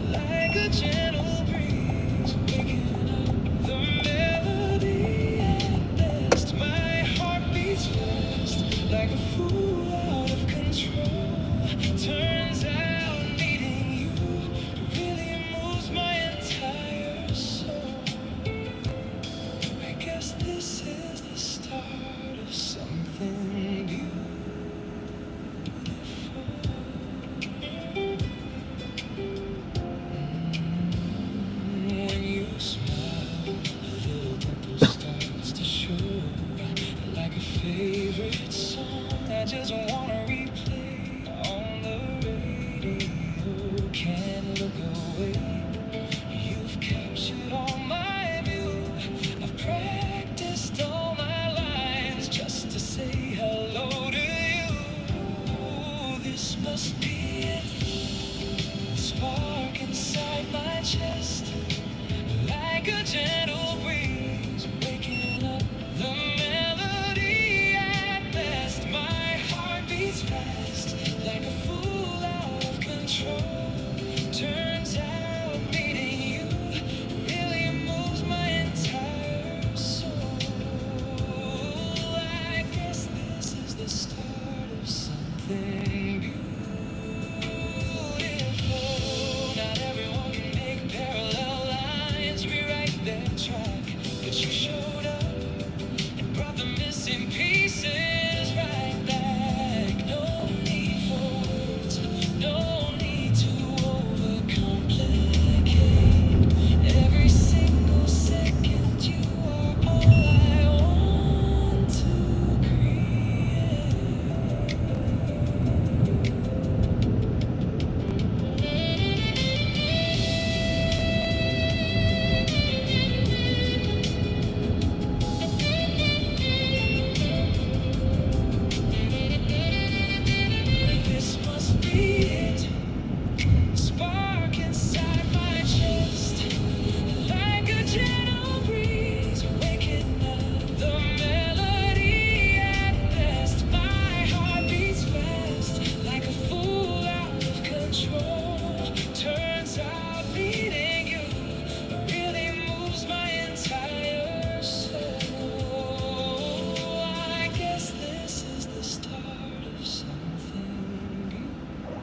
like a gentle breeze waking up the melody at best. My heart beats fast, like a fool out of control. Turns out needing you really moves my entire soul. I guess this is the start of something beautiful. When you smile, a little dimple starts to show, like a favorite song I just wanna replay on the radio. Can't look away. You've captured all my view. I've practiced all my lines just to say hello to you. This must be it. The spark inside my chest, like a gentle breeze waking up the melody at best. My heart beats fast, like a fool out of control. Turns out meeting you really moves my entire soul. I guess this is the start of something beautiful. Not everyone can make parallel lines rewrite their track, but you showed up and brought the missing pieces right back. No need for words, no need to overcomplicate. Every single second you are all I want to create. This must be it. Spark inside my chest, like a gentle breeze waking up the melody at best. My heart beats fast, like a fool out of control. Turns out meeting you really moves my entire soul. I guess this is the start of something beautiful.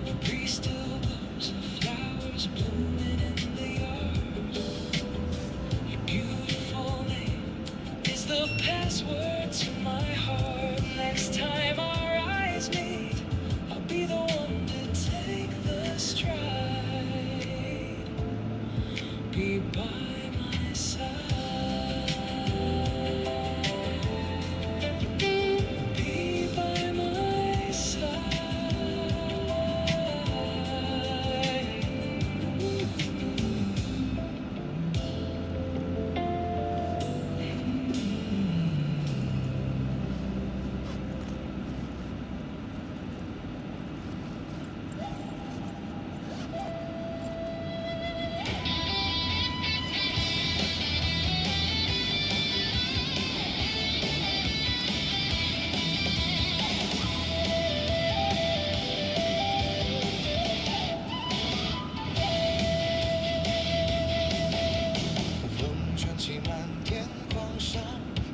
The breeze still blows and flowers blooming in the yard. Your beautiful name is the password to my heart. Next time our eyes meet, I'll be the one to take the stride. Be by my side. Be by my side.风卷起漫天黄沙，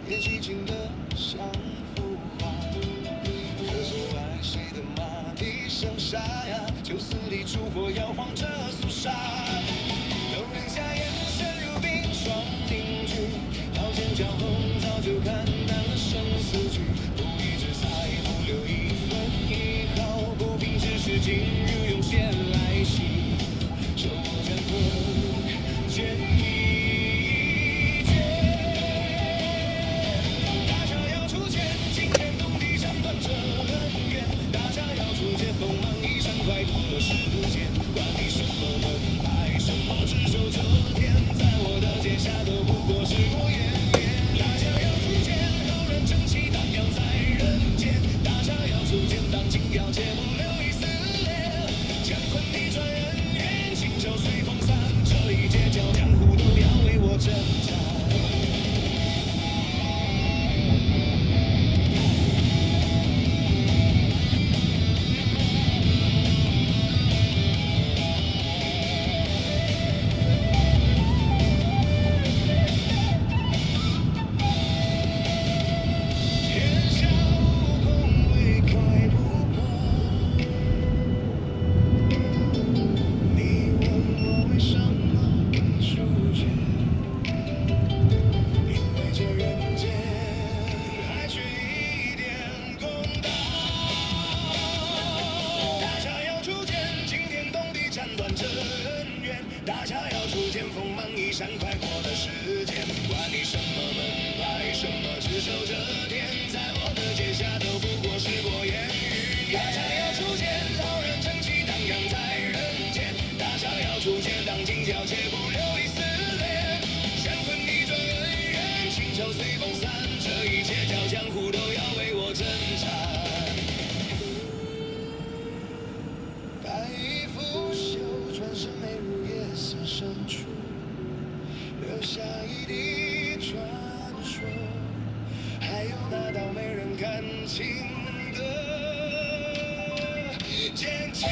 也寂静的像幅画。可是爱谁的马蹄声沙哑，就死里烛火摇晃着肃杀。等人下眼神如冰霜凝聚，刀剑交锋早就看淡了生死局。不义之财，不留一分一毫，不凭只是今日用剑来袭。手握剑锋，剑一绝。大家要出剑，惊天动地斩断这恩怨。大家要出剑，锋芒一闪，快渡了时间。管你什么门派，什么只手遮天，在我的剑下都不过是过眼烟。大家要出剑，浩然正气荡漾在人间。大家要出剑，当紧要切不留一丝恋。乾坤逆转人缘，星球随风散，这一截叫江湖都要为我征战。上快活的时间，管你什么门派，什么只手遮天，在我的脚下都不过是过眼云烟。大侠要出现，好人正气荡漾在人间。大侠要出现，当今小且不留一丝恋。乾坤一转恩怨，情仇随风散，这一切叫江湖都要为我征战。白衣拂袖，转身没入夜色深处，留下一地传说，还有那道没人看清的剑气。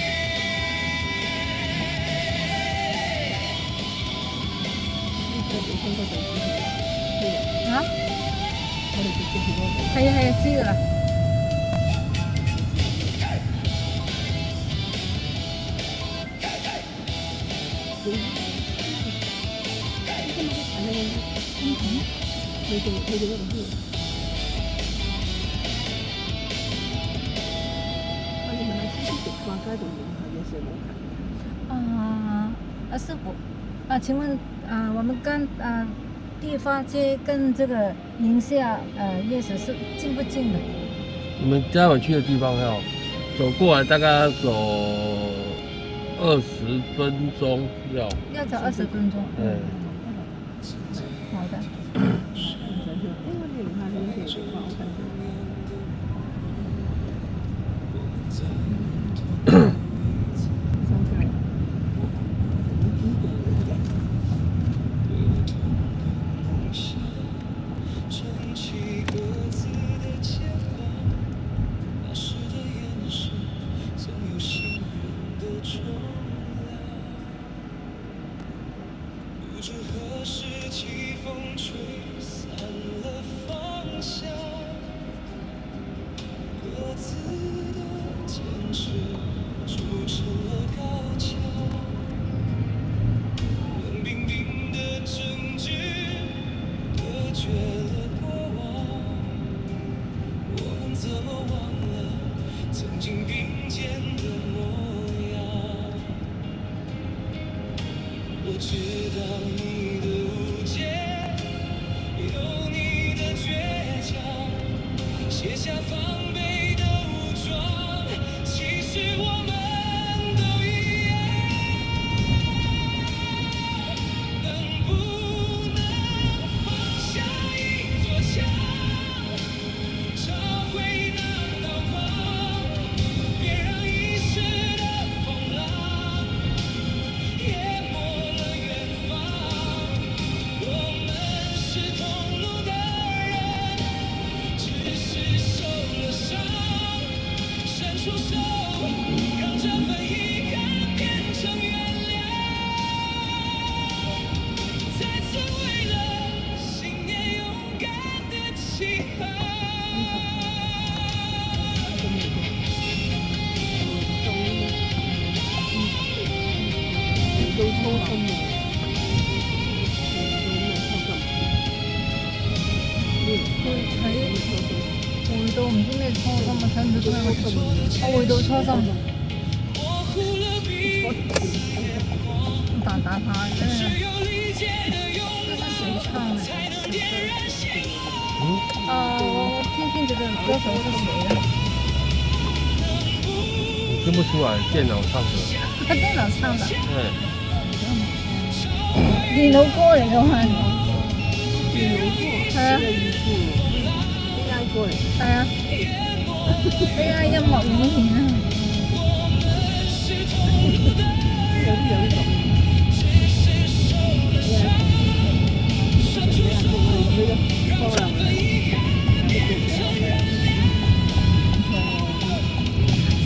啊？係啊，知㗎啦。是我请问我们跟地发街跟这个宁夏夜市是近不近的？你们待会去的地方要走过来，大概要走20分钟要走20分钟。好的。不知何时起风吹散了方向，各自的坚持筑成了高墙，冷冰冰的政治隔绝了过往，我们怎么忘了曾经并肩的模样？我知道你的无解，有你的倔强，卸下防备的武装，其实我们都一样。能不能放下一座墙，找回那道光，别让一时的风浪淹没了远方。我们是同路的人，只是受了伤，伸出手，让这份遗憾变成原谅。再次为了信念勇敢的起航。回到唔知咩初心啊，睇唔到咩個初心。我回到初心，模糊了彼此打下啫。只有理解的拥这是谁唱的？才能点燃希望。我听听这个歌手是谁的？听不出来，电脑唱的。电脑唱的，对，電腦歌嚟㗎嘛？係啊，係啊，AI 音樂軟件啊。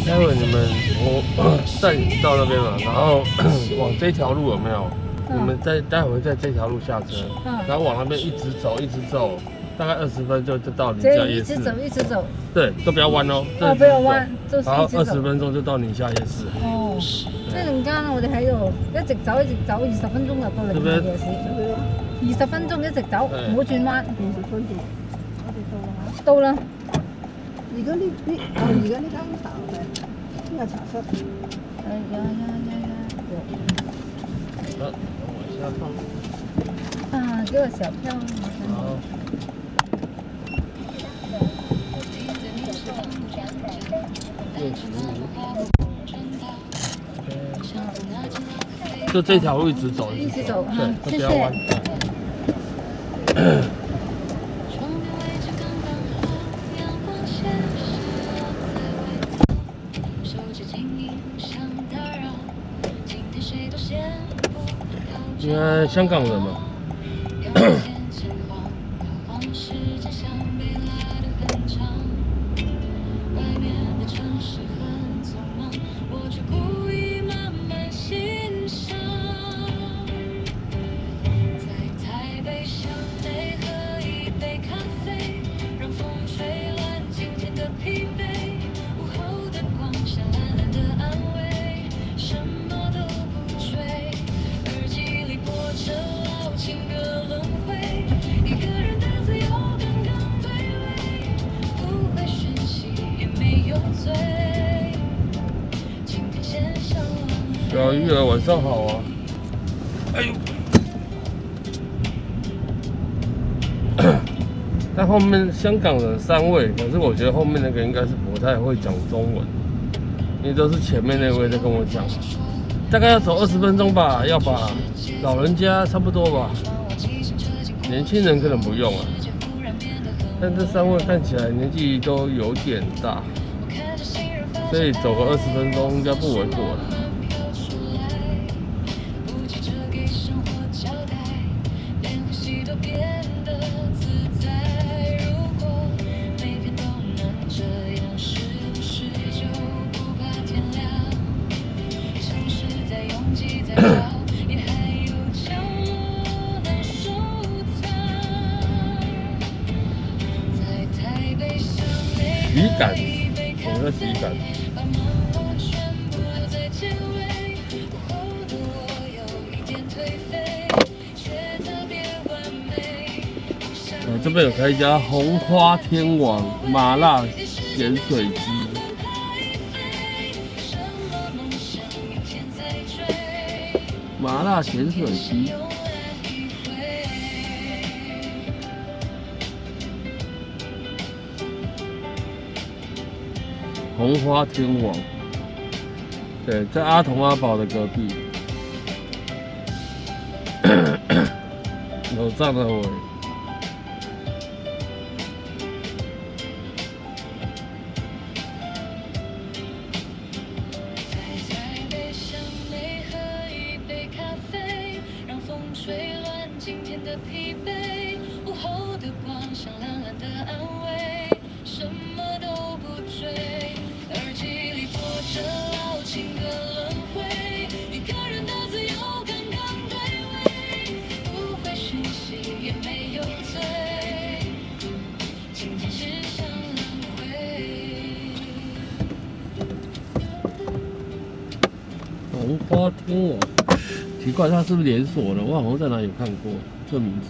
待会你们我带你到那边嘛，然后往这条路有没有？你们待会在这条路下车，然后往那边一直走，一直走，大概20分钟就到宁夏這夜市。一直走，一直走。对，都不要弯哦。哦，不要彎，就是然後一直走。 20分鐘就到寧夏夜市。哦，一陣間我哋喺度一直走，一直走，20分鐘就到寧夏夜市。20分鐘一直走，唔好轉彎。20分鐘，我哋到啦。而家呢間茶嘅呢個茶室，好，等我一下放。啊，给我小票，麻烦你。好。就这条路一直走，一直走对，哈，谢都不要弯。谢。应该香港人嘛。小鱼儿晚上好啊！哎呦，但后面香港人3位，可是我觉得后面那个应该是不太会讲中文，因为都是前面那位在跟我讲，大概要走20分钟吧，要吧？老人家差不多吧，年轻人可能不用啊。但这3位看起来年纪都有点大，所以走个20分钟应该不为过了。体感，什么叫体感？这边有开一家红花天王麻辣咸水鸡。麻辣咸水鸡。红花天王，对，在阿童阿宝的隔壁，楼上的我。红花天王，奇怪，它是不是连锁的？我好像在哪里有看过这名字。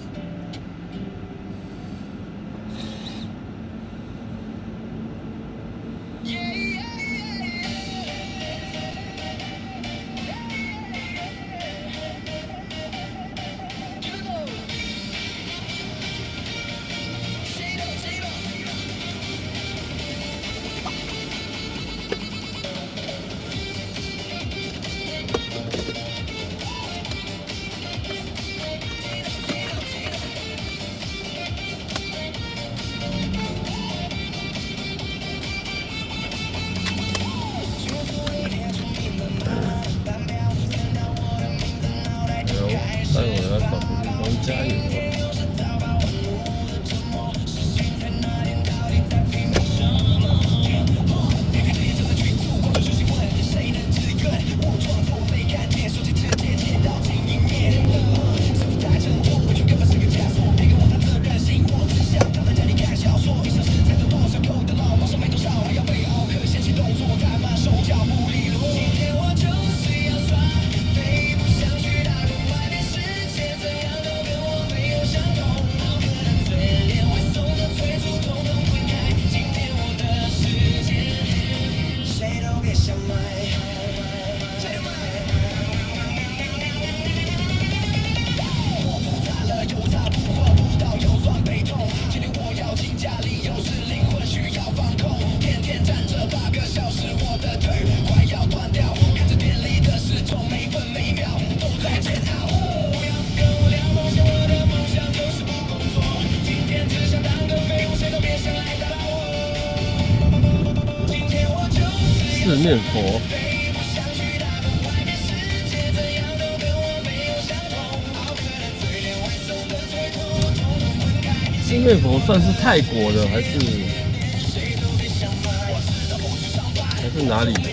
四面佛。四面佛算是泰国的还是哪里的？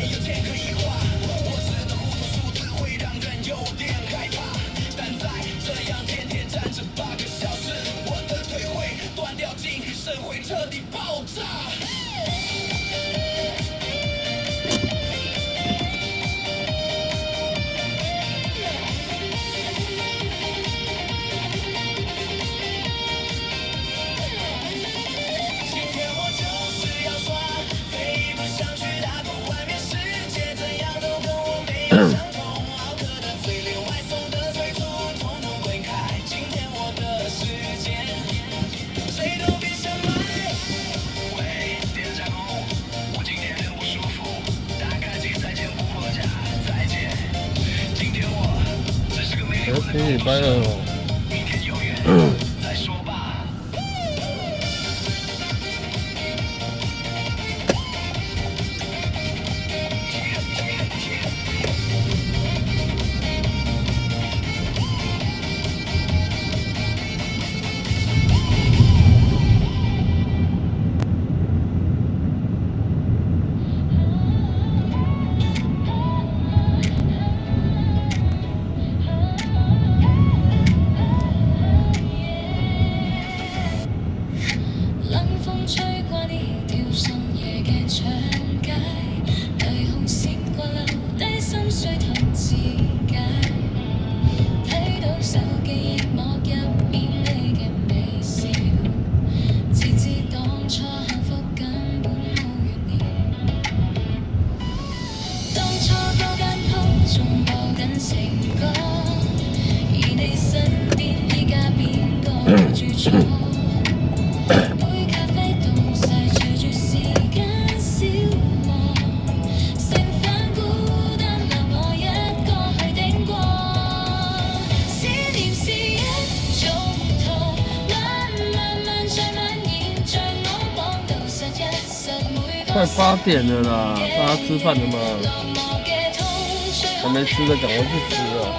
今天礼拜二哦。快8点了啦，大家吃饭了吗？还没吃的赶快去吃啊！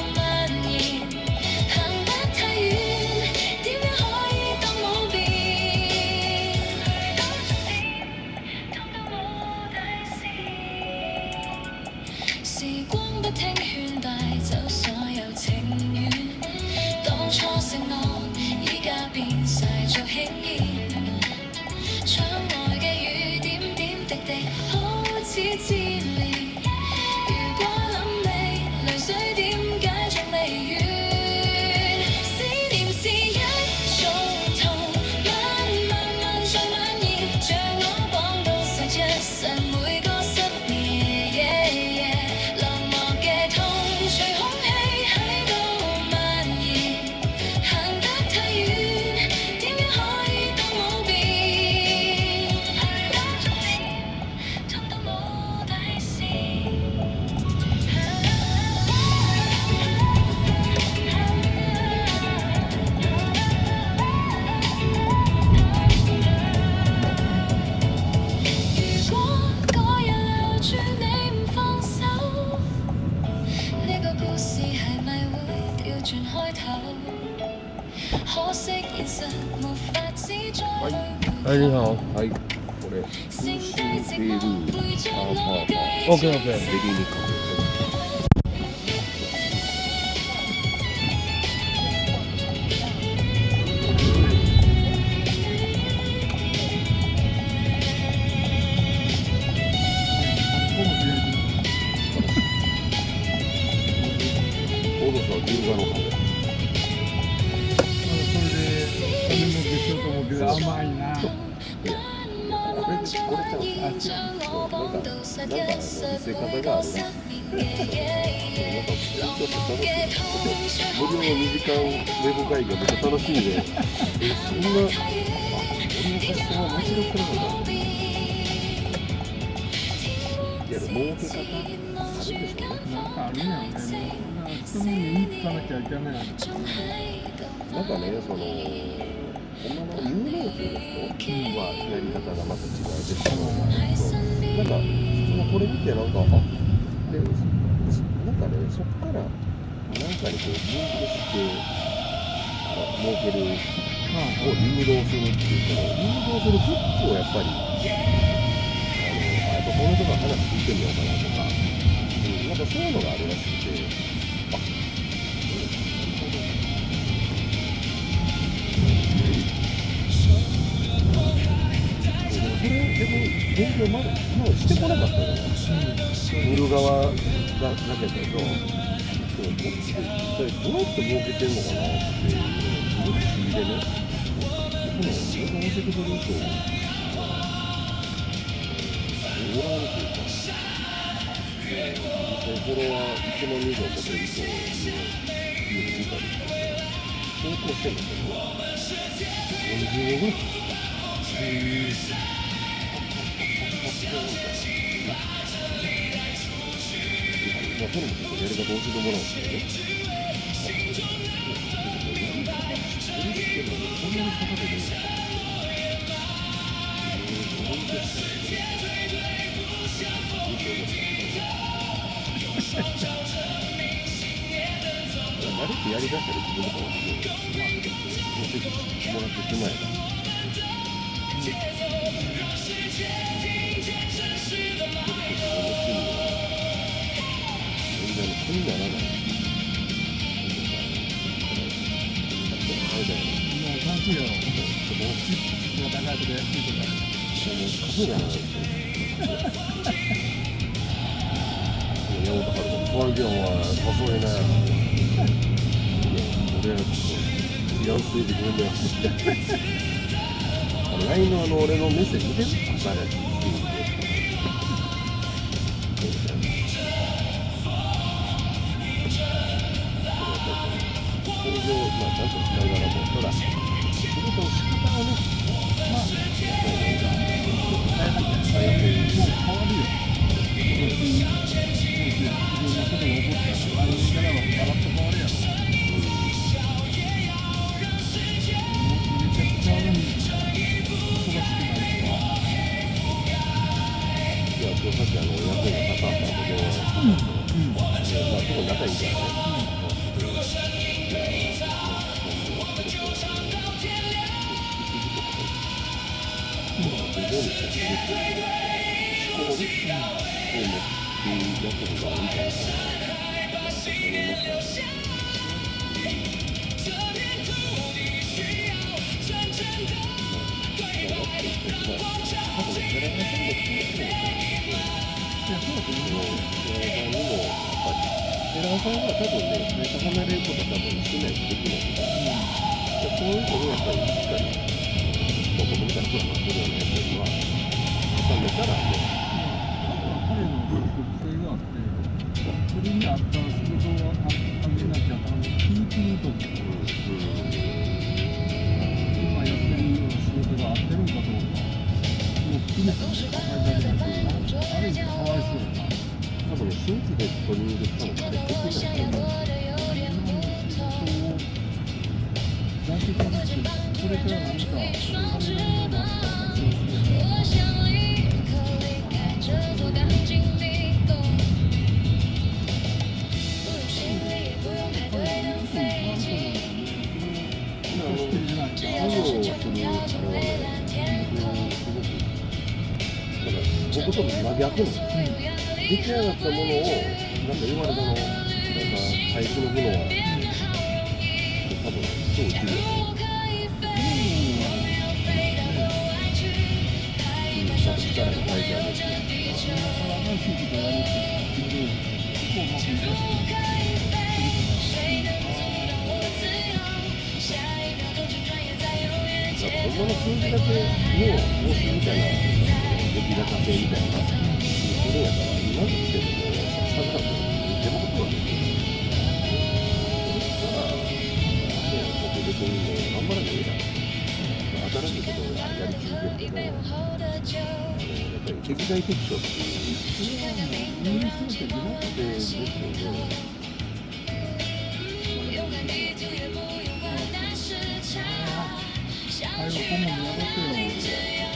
哎，你好。はい、これ空心ベールパーパーパー。OK。レディーにかけて。大野さん、銀座の方で。甘いな。これちゃう。なんか見せ方があるな。なんかちょっと楽しい。無料の2時間ウェブ会議がめっちゃ楽しいんで、そんな俺の発想は面白くなかった。いや、儲け方あるでしょうね。なんかあるんやろね。人に見につかなきゃいけない。なんかね、その有名人の人はやり方がまた違うでしょうが、なんか普通のこれ見てなんかでなんかねそっからなんかにこうリンクして儲けるを誘導するっていうその誘導するフックをやっぱりやっぱこの人が話聞いてみようかなとか、なんかそういうのがあるらしくて、あ、それでも全然まだしてこなかったじゃないですか。見る側だけだけど、実際どうやって儲けてんのかなっていうのがすごく不思議でね。その教えてくれる人おらんっていうか、実際フォロワー1万人以上持てる人を見たりして成功してるんだけど、40年ぐらいまあ、それもちょっとやり方教えてもらうんですけどね。そんなに差が出るんだ。慣れてやりだしたら自分の顔して教えてもらってしまえば。気にならない。もう楽しいよ。もう高いとこ安いとか。数がないですよ。山本春子、トワンギョンは誘えない。俺はちょっと違うステージ組んでます。LINE の俺のメッセージ見てる？バラエティーそれをまあちゃんと使いながらも、ただ仕事の仕方をね、まあやっぱりなんか変わるよ。さっき役員の高橋さんと電話してたんですけど、まあすごい仲いいからね。寺尾さんは多分ね、離れることは多分しないとできないから、そういうのをやっぱりしっかり、僕みたいな人がするようなやつよりは、固めたらね、彼の特性があって、それに合った仕事をあげなきゃ、PT とか、今やってるような仕事が合ってるんかどうか、もう含めて考えられないと、ある意味かわいそうだな。多分ね、新規で取り入れたのってできないと思う。これから何か金があったら僕と真逆の、出来上がったものをなんか言われたの、なんか最初のものは多分超一流だと思う。力が大事なんですよ。ほんまの数字だけの報酬みたいな、出来高制みたいな、それやから、今の時点でもう、下がって出まくってるわけですよ。だから、僕別にもう頑張らなきゃいいから、新しいことをやり続けるけど、やっぱり適材適所っていう、それはもう、人間するって自分ですよね。最後、顧問に雇ってよ。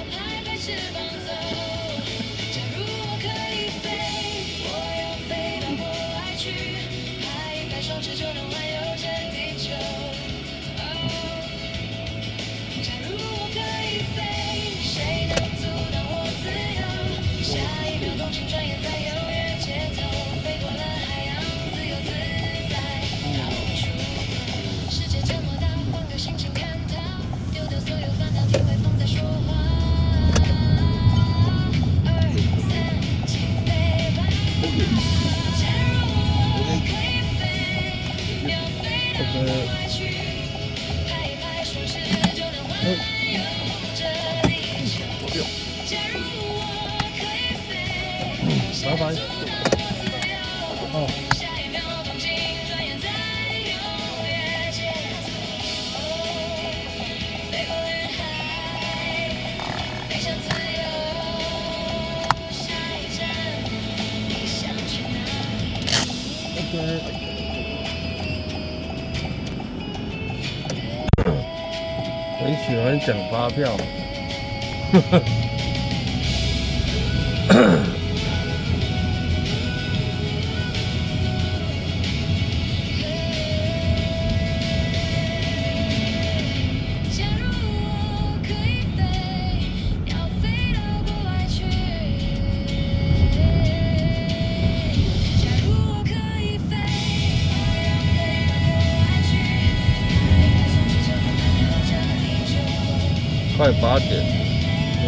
拜拜。哦。很喜欢讲发票。快8点，哇！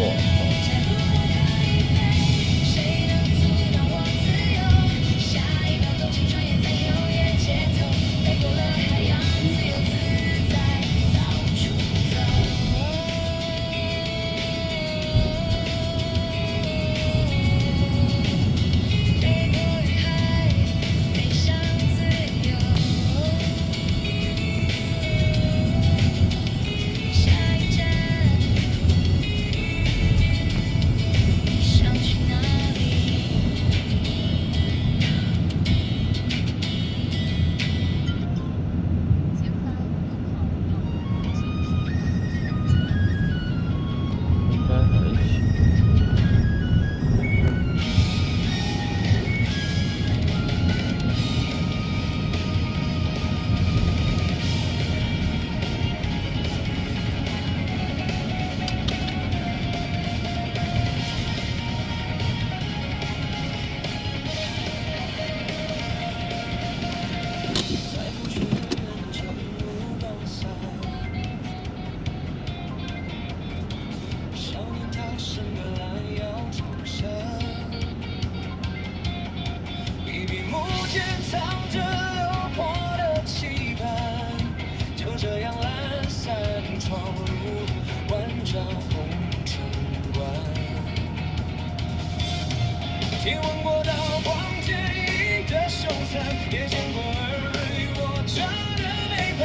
听闻过刀光剑影的凶残，也见过尔虞我诈的背叛，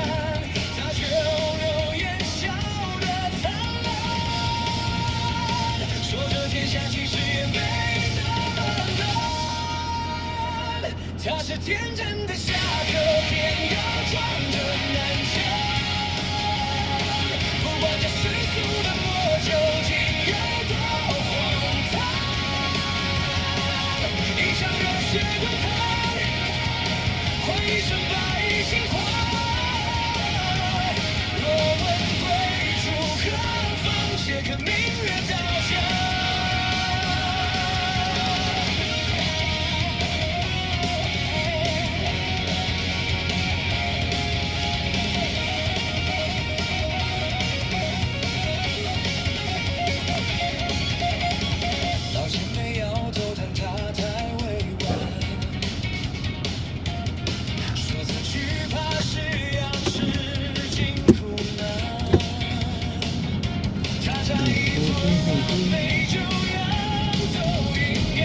他却偶有言笑的灿烂。说这天下其实也没那么难，他是天真的侠客，偏要装着南墙。不管这世俗的魔究竟有多荒唐。一场热血滚烫，换一身百姓花。若问归处何方，且看明月到家。老前辈摇头叹他太委婉，说自惧怕是要吃尽苦难。他差一座美就要走阴阳，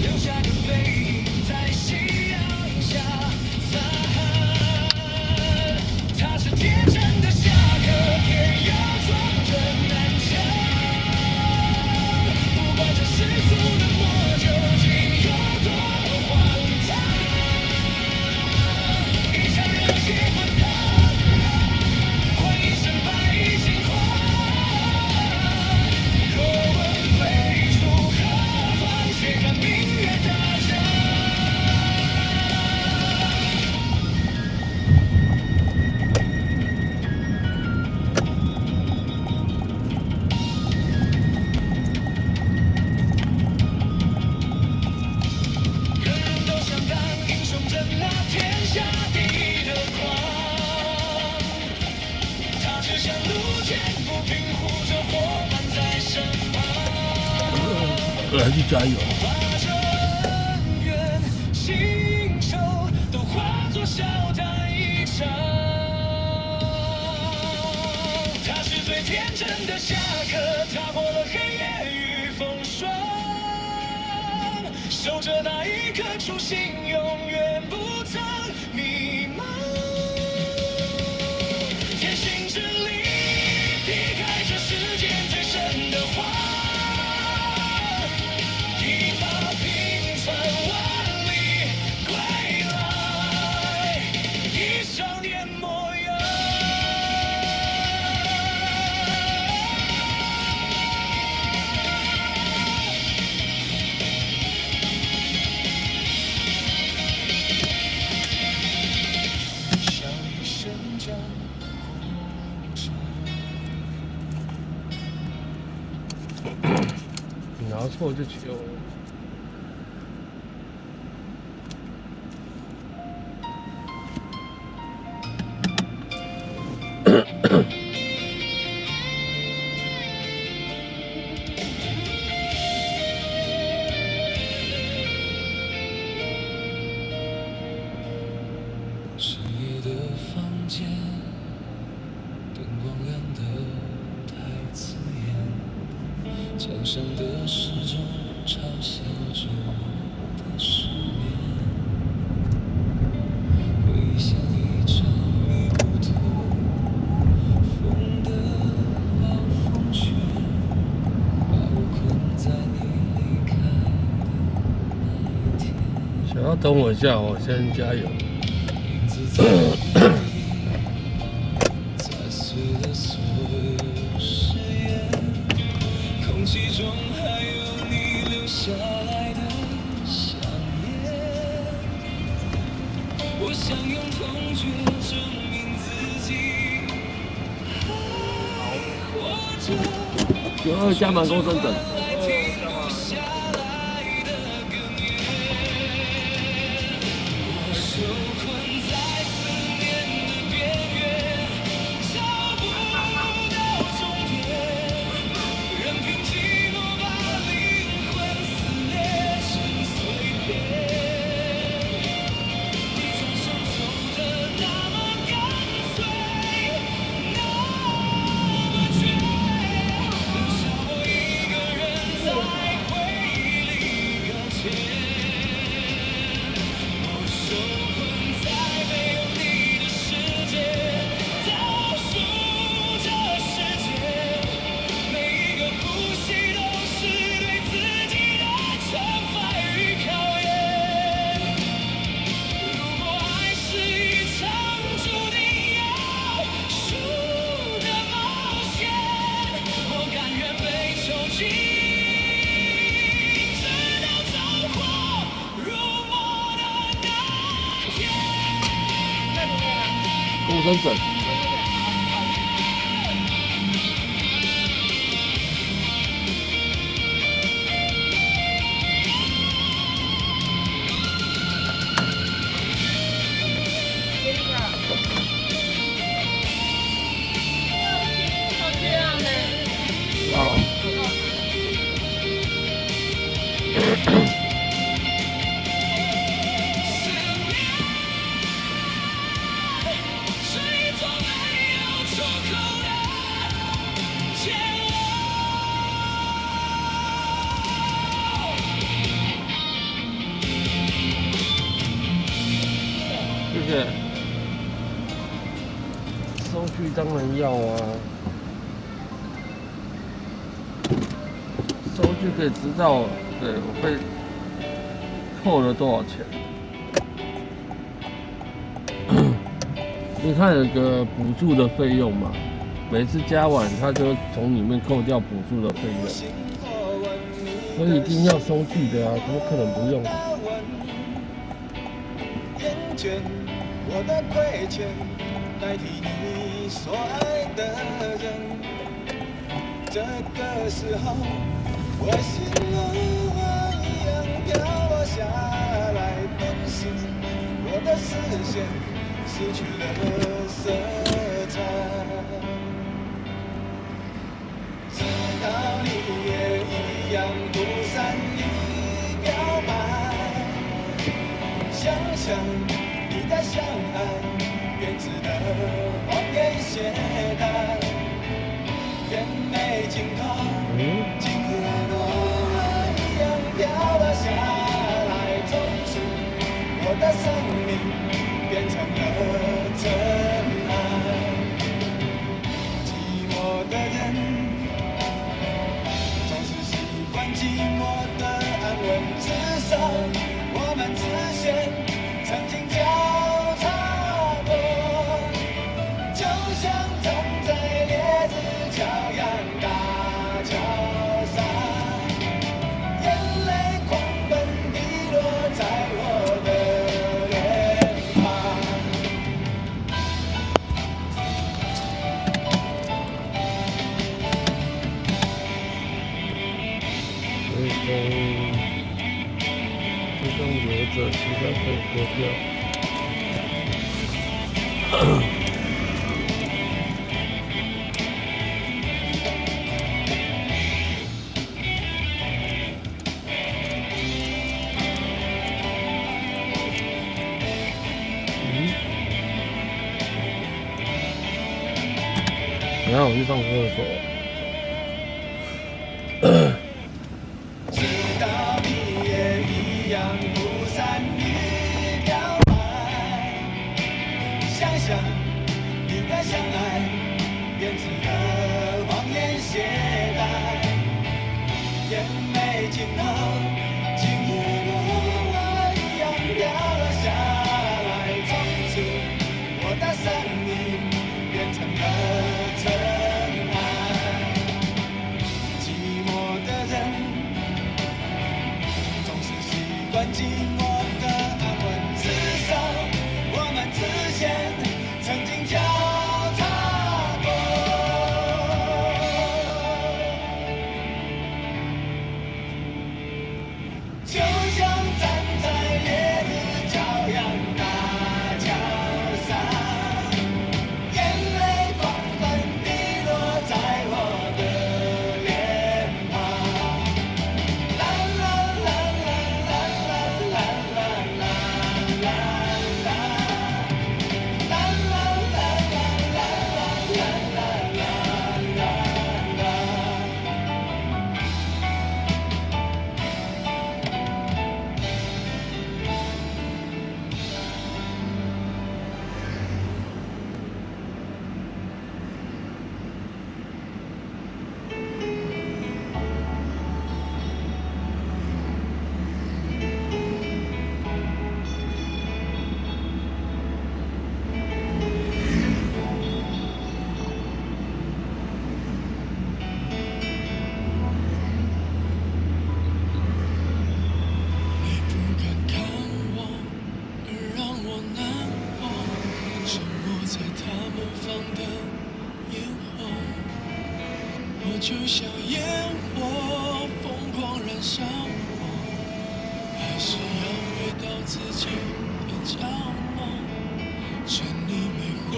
留下个背影在夕阳下擦汗。他是天真的侠客，偏要装着南墙。不管这世俗的魔究竟有多荒唐，一场热血滚烫，换一身百姓花。若问归处何方，且看明月大家。人人都想当英雄，争那天下第一的狂。他只想路见不平，护着伙伴在身旁。来去加油！把这恩怨情仇都化作笑谈一场。他是最天真的侠客，踏破了黑夜与风霜。守着那一颗初心，永远不曾迷茫。天行之力，劈开这世间最深的花，一马平川万里归来，以少年模样。像一生长红尘。你拿错就糗了。深夜的房间，灯光亮得太刺眼，墙上的时钟嘲笑着我的失眠，回忆像一场迷不透风的暴风圈，把我困在你离开的那一天。想要等我一下，我先加油。影子在回忆，踩碎了所有誓言，空气中还有你留下来的香烟。我想用痛觉证明自己还活着。92加满公升整。公升整。谢谢。收据当然要啊，收据可以知道，对我被扣了多少钱。因为它有个补助的费用嘛，每次加完，它就会从里面扣掉补助的费用，所以一定要收据的啊，怎么可能不用？厌倦我的亏欠，代替你所爱的人。这个时候，我心如花一样掉落下来，顿时我的视线失去了色彩。直到你也一样不善于表白，想象你的相爱，编织的谎言懈怠，眼眉尽头，今夜如花一样掉了下的生命变成了尘埃。寂寞的人总是习惯寂寞的安稳，至少我们之前曾经交叉过，就像站在烈日骄阳大桥上，眼泪狂奔滴落在我的脸庞。这种留着，其他可以割掉。然后我去上厕所。直到你也一样不散于表白，想想应该相爱，编织了谎言懈怠，眼没尽头，竟如我一样掉了下来。从此我的生命变成了尘埃，寂寞的人总是习惯寂寞的安稳，至少我们之前曾经交叉过，就像站在烈日骄阳大桥上，眼泪狂奔滴落在我的脸庞。啦啦啦啦啦啦啦啦啦啦，啦啦啦啦啦啦啦啦啦。你不敢看我，而让我难过，沉默在他们放的烟火，我就像烟火，疯狂燃烧我，还是要回到自己的角落，趁你没回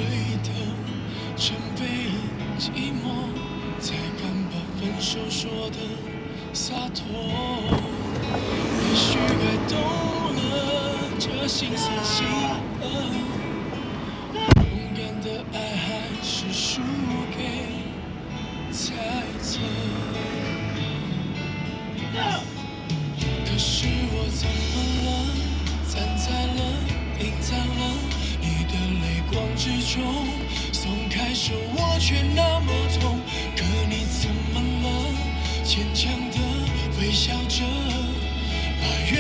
头，趁背影寂寞，才敢把分手说的洒脱。也许该懂了这心酸心疼，勇敢的爱还是输给猜测。可是我怎么了？站在了，隐藏了你的泪光之中，松开手我却那么痛。可你怎么了？坚强的微笑着，把原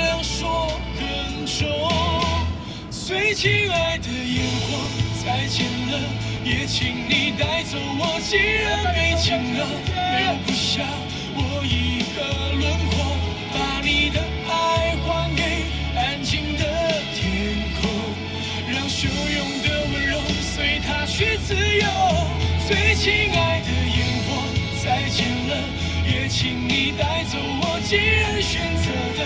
谅说很重。最亲爱的烟火，再见了，也请你带走我。既然被禁了，留不下我一个轮廓，把你的爱还给安静的天空，让汹涌的温柔随它去自由。最亲爱的烟火，再见了，也请你带走我。既然选择的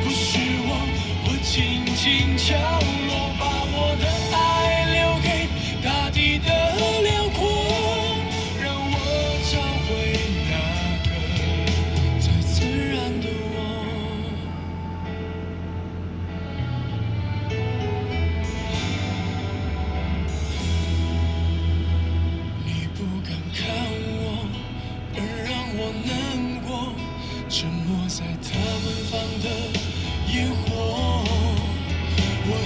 不是我，我静静角落，把我的爱留给大地的辽阔，让我找回那个最自然的我。你不敢看我，而让我难过，沉默在他们放的烟火，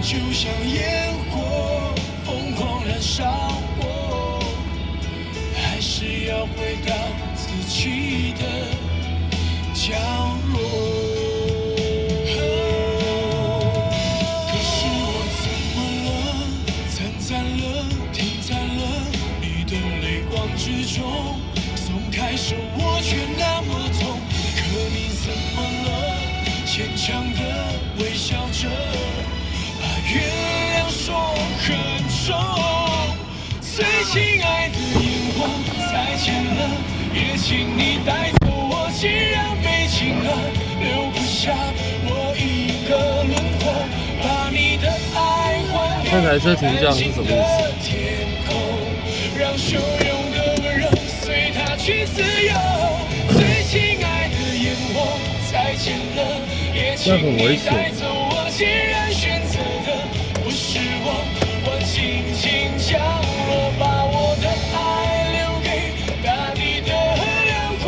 就像烟火，疯狂燃烧过，还是要回到自己的角落。可是我怎么了？站在了，停在了你的泪光之中，松开手我却那么痛。可你怎么了？牵强的微笑着，把原谅说很重。最亲爱的烟火，再见了，也请你带走我。既然没情了，留不下我一个轮廓，把你的爱还给这台车停这样是什么意思？天空，让汹涌的温柔随它去自由。最亲爱的烟火，再见了，也请你带走我。既然选择的不是我，我轻轻降落，把我的爱留给大地的辽阔，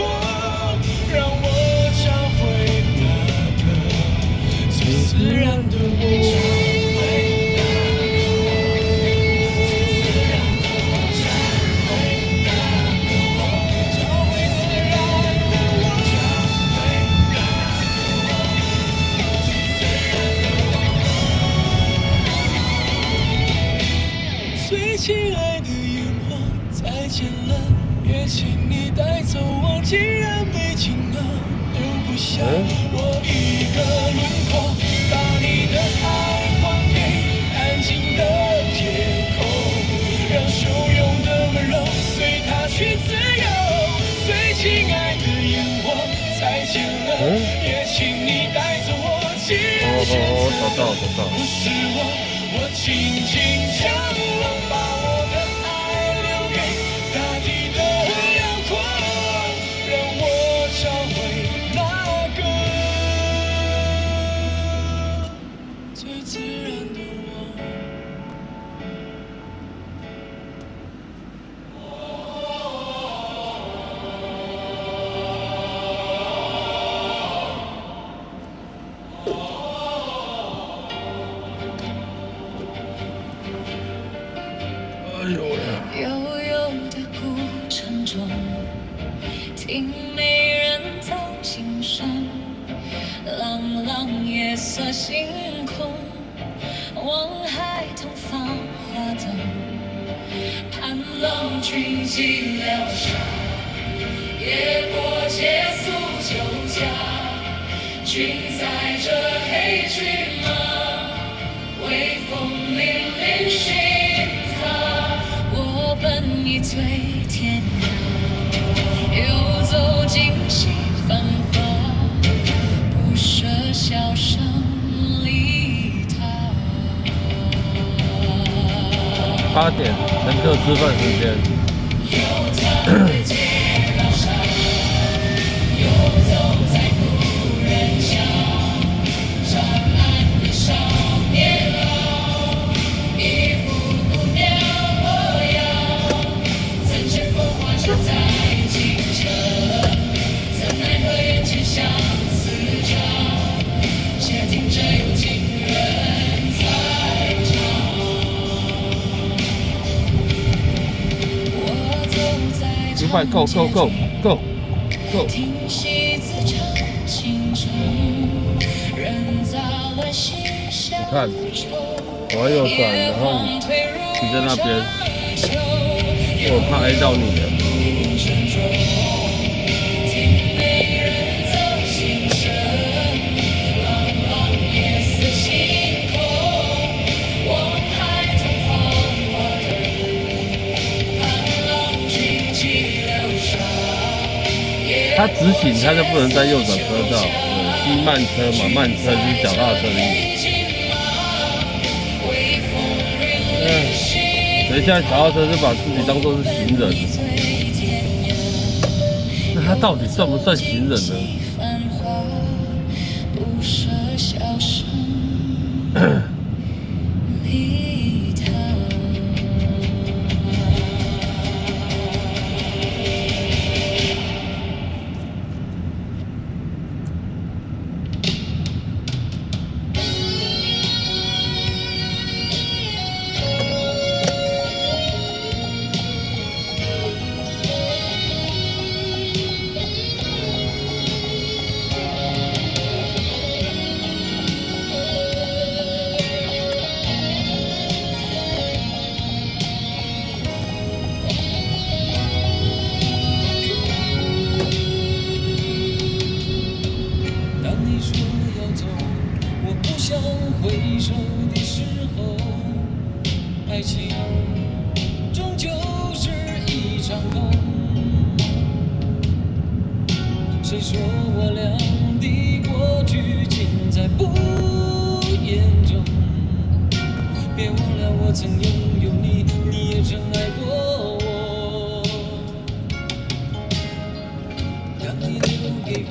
让我找回那个最自然的我。最亲爱的烟火，再见了，也请你带走我。既然没情了，留不下我一个轮廓，把你的爱还给安静的天空，让汹涌的温柔随它去自由。最亲爱的烟火，再见了，也请你带走我。既然选择的不是我轻轻降落，把我的爱留给大地的辽阔，让我找回那个最自然的我。哎呦呀！悠悠的古城中，听没人在轻声，朗朗夜色星空，望海棠放花灯，盼望君寂寥沙，夜过结束酒家，君载着黑骏马，微风凛凛寻他，我奔一醉天涯，游走尽西繁华，不舍笑声离他。8点，乘客吃饭时间。游荡的街道上，游走在故人乡，长安的少年郎，一副姑娘模样。曾知风华只在京城，怎奈何眼前相思长，且听着有情人在唱。我走在500 go go go go go。听戏自唱倾城，人杂乱心相看愁，我要右转，然后你在那边，我怕挨到你了。听美人奏心声，朗朗夜色星空，望海棠放花灯，盼望君寂寥沙。他直行，他就不能在右转车道。对，骑慢车嘛，慢车就是脚踏车的意思。所以现在脚踏车就把自己当作是行人，那他到底算不算行人呢？离他。说要走，我不想回首的时候，爱情终究是一场空。谁说我俩的过去尽在不言中？别忘了我曾拥有你，你也曾爱过我。当你留给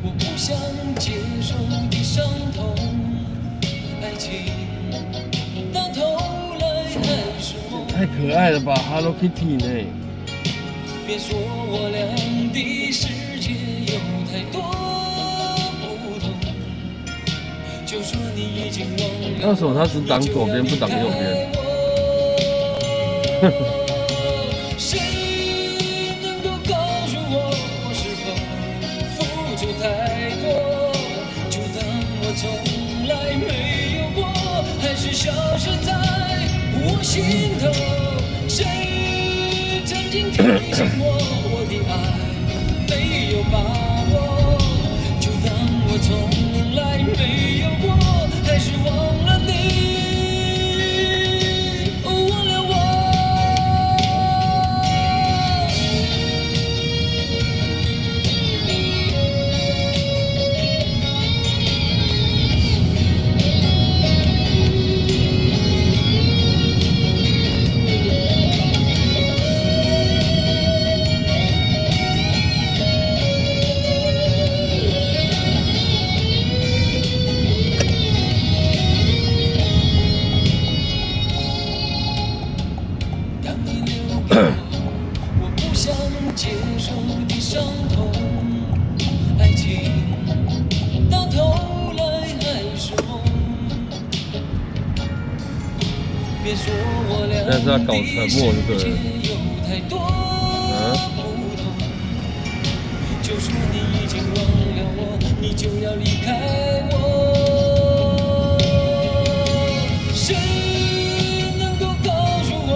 我不想接受的伤痛，爱情到头来还是梦。太可爱了吧 ，Hello Kitty 呢？别说我俩的世界有太多不同，就说你已经忘了。为什么他只挡左边不挡右边？谁能够告诉我，我是否付出太多？就当我从来没有过，还是消失在我心头。谁曾经提醒我，我的爱没有把握？就当我从来没有过，还是忘了你。我不想接受的伤痛，爱情到头来还是梦。别说我俩但是要搞沉默就对了。有太多不同，就说你已经忘了我，你就要离开我。谁能够告诉我，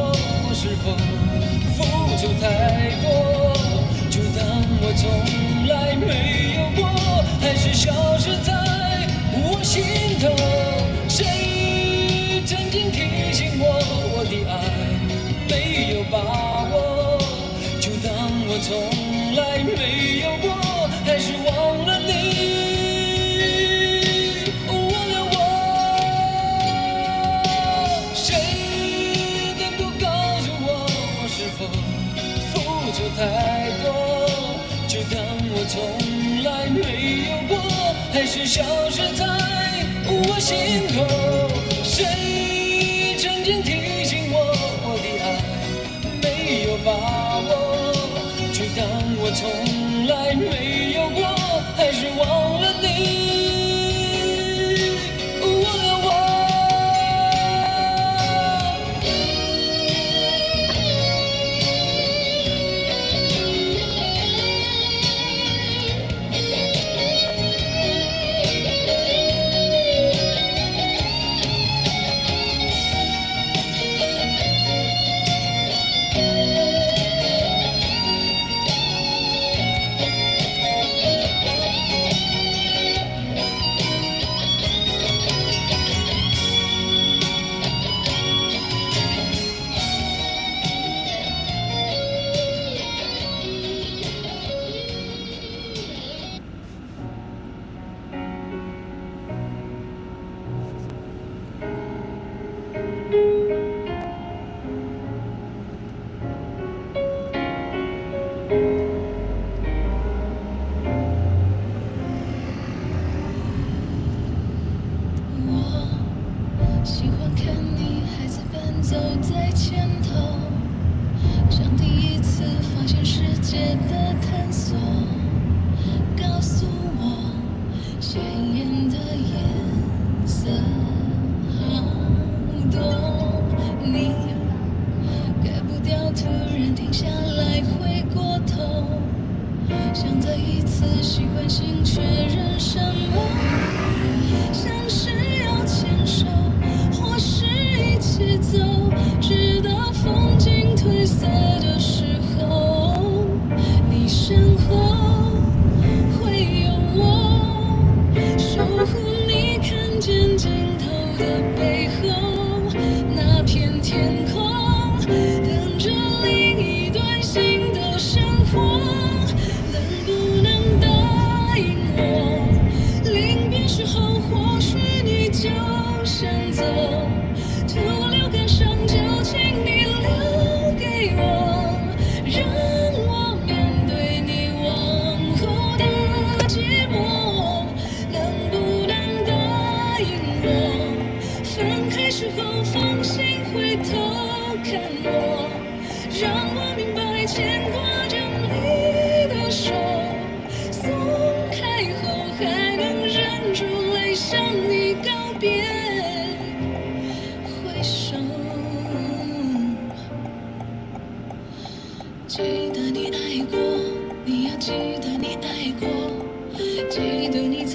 我是否付出太多？就当我从来没有过，还是消失在我心头。谁曾经提醒我，我的爱没有把握？就当我从来没有过，还是忘了你。太多，就当我从来没有过，还是消失在我心头。谁曾经提醒我，我的爱没有把握？就当我从来没有过，还是忘了你。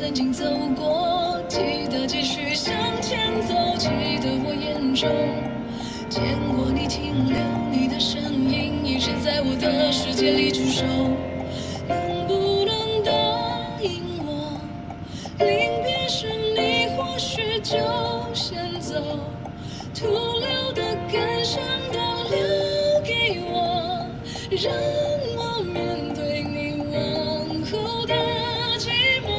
曾经走过，记得继续向前走，记得我眼中见过你停留，你的身影一直在我的世界里驻守。能不能答应我，临别时你或许就先走，徒留的感伤都留给我，让我面对你往后的寂寞。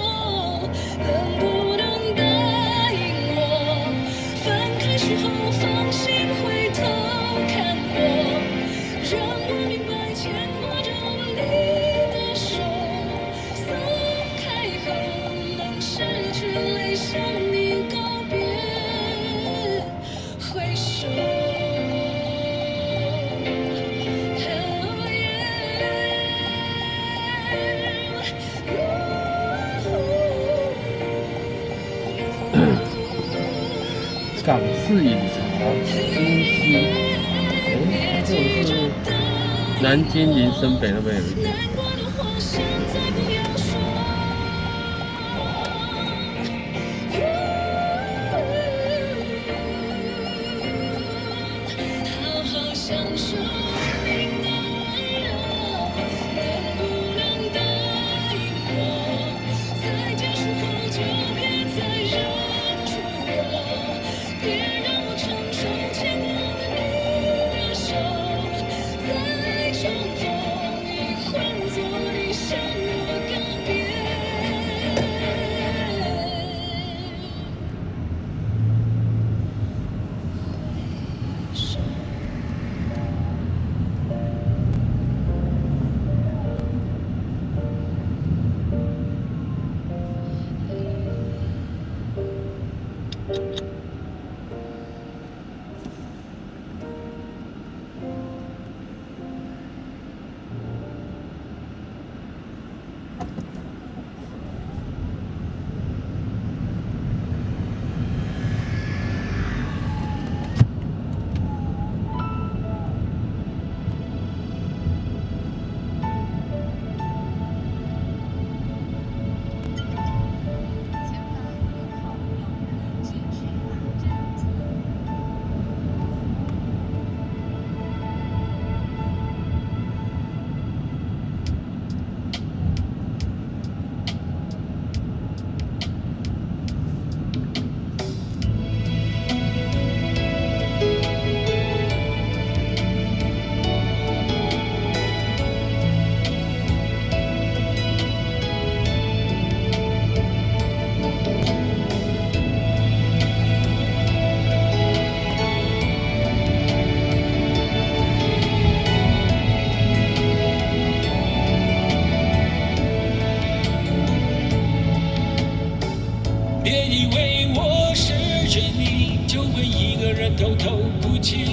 能不能答应我，分开时候放心回头看我，让我明白牵挂着你的手，松开后能失去泪向你告别，挥手。港式饮茶，金溪，这种是南京林森北那边有一间。难过的话现在不要说，好好享受你的温柔。能不能答应我，在结束后就别再认出我，别让我承受牵挂的你的手，再重逢已换作你向我告别。别以为我失去你就会一个人偷偷哭泣，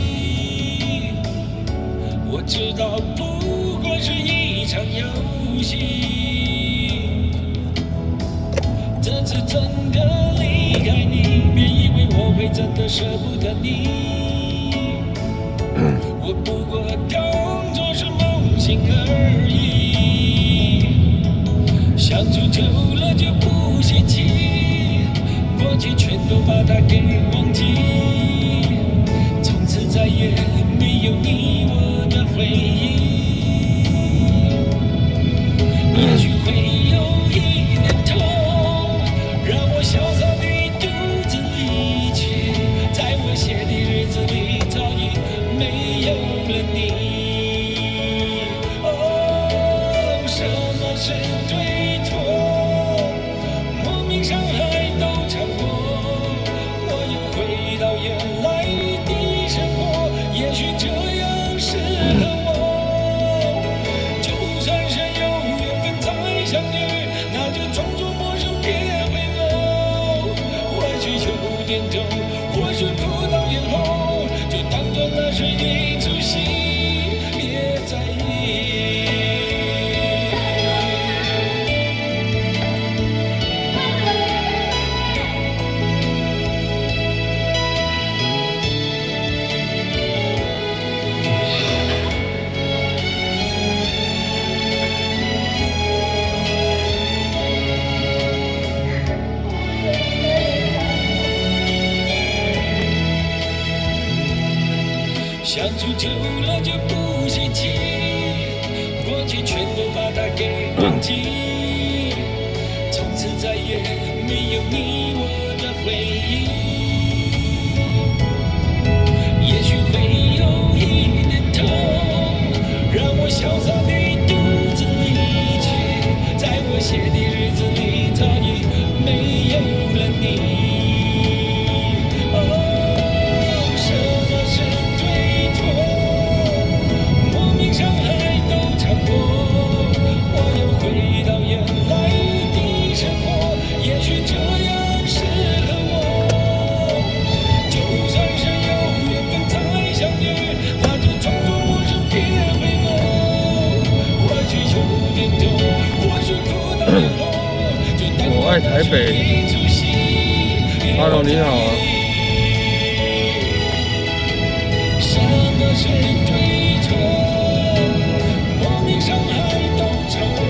我知道不过是一场游戏。这次真的离开你，别以为我会真的舍不得你，我不过当作是梦醒而已。相处久了就不稀奇，过去全都把它给忘记，从此再也没有你我的回忆。也许会有一点痛，让我潇洒地独自离去，在我写的日子里早已没有了你。哦，什么是对错？莫名伤害都尝过，我又回到原来的生活，也许这样适合我。就算是有缘分再相遇，那就装作陌生，别回眸。或许有点痛，或许不到眼红，就当作那是一出戏，别在意。相处久了就不稀奇，过去全都把它给忘记，从此再也没有你我的回忆。也许会有一点痛，让我潇洒地独自离去，在我写的日子里早已没有了你。我爱台北。Hello， 你好啊。什么是对错？莫名伤害都超过，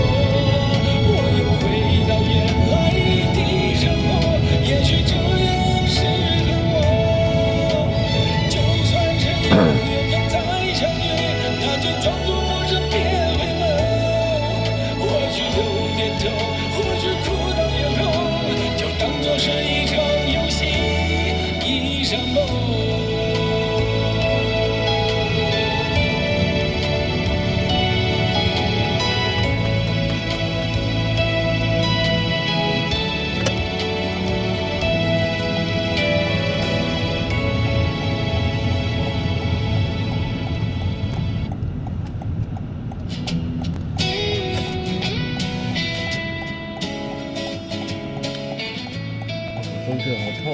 我又回到原来的生活。也许这样适合我，就算是有缘分再相遇，那就装作陌生别回眸。或许有点痛，或许哭到眼红，就当作是一场游戏，一场梦。中间好痛。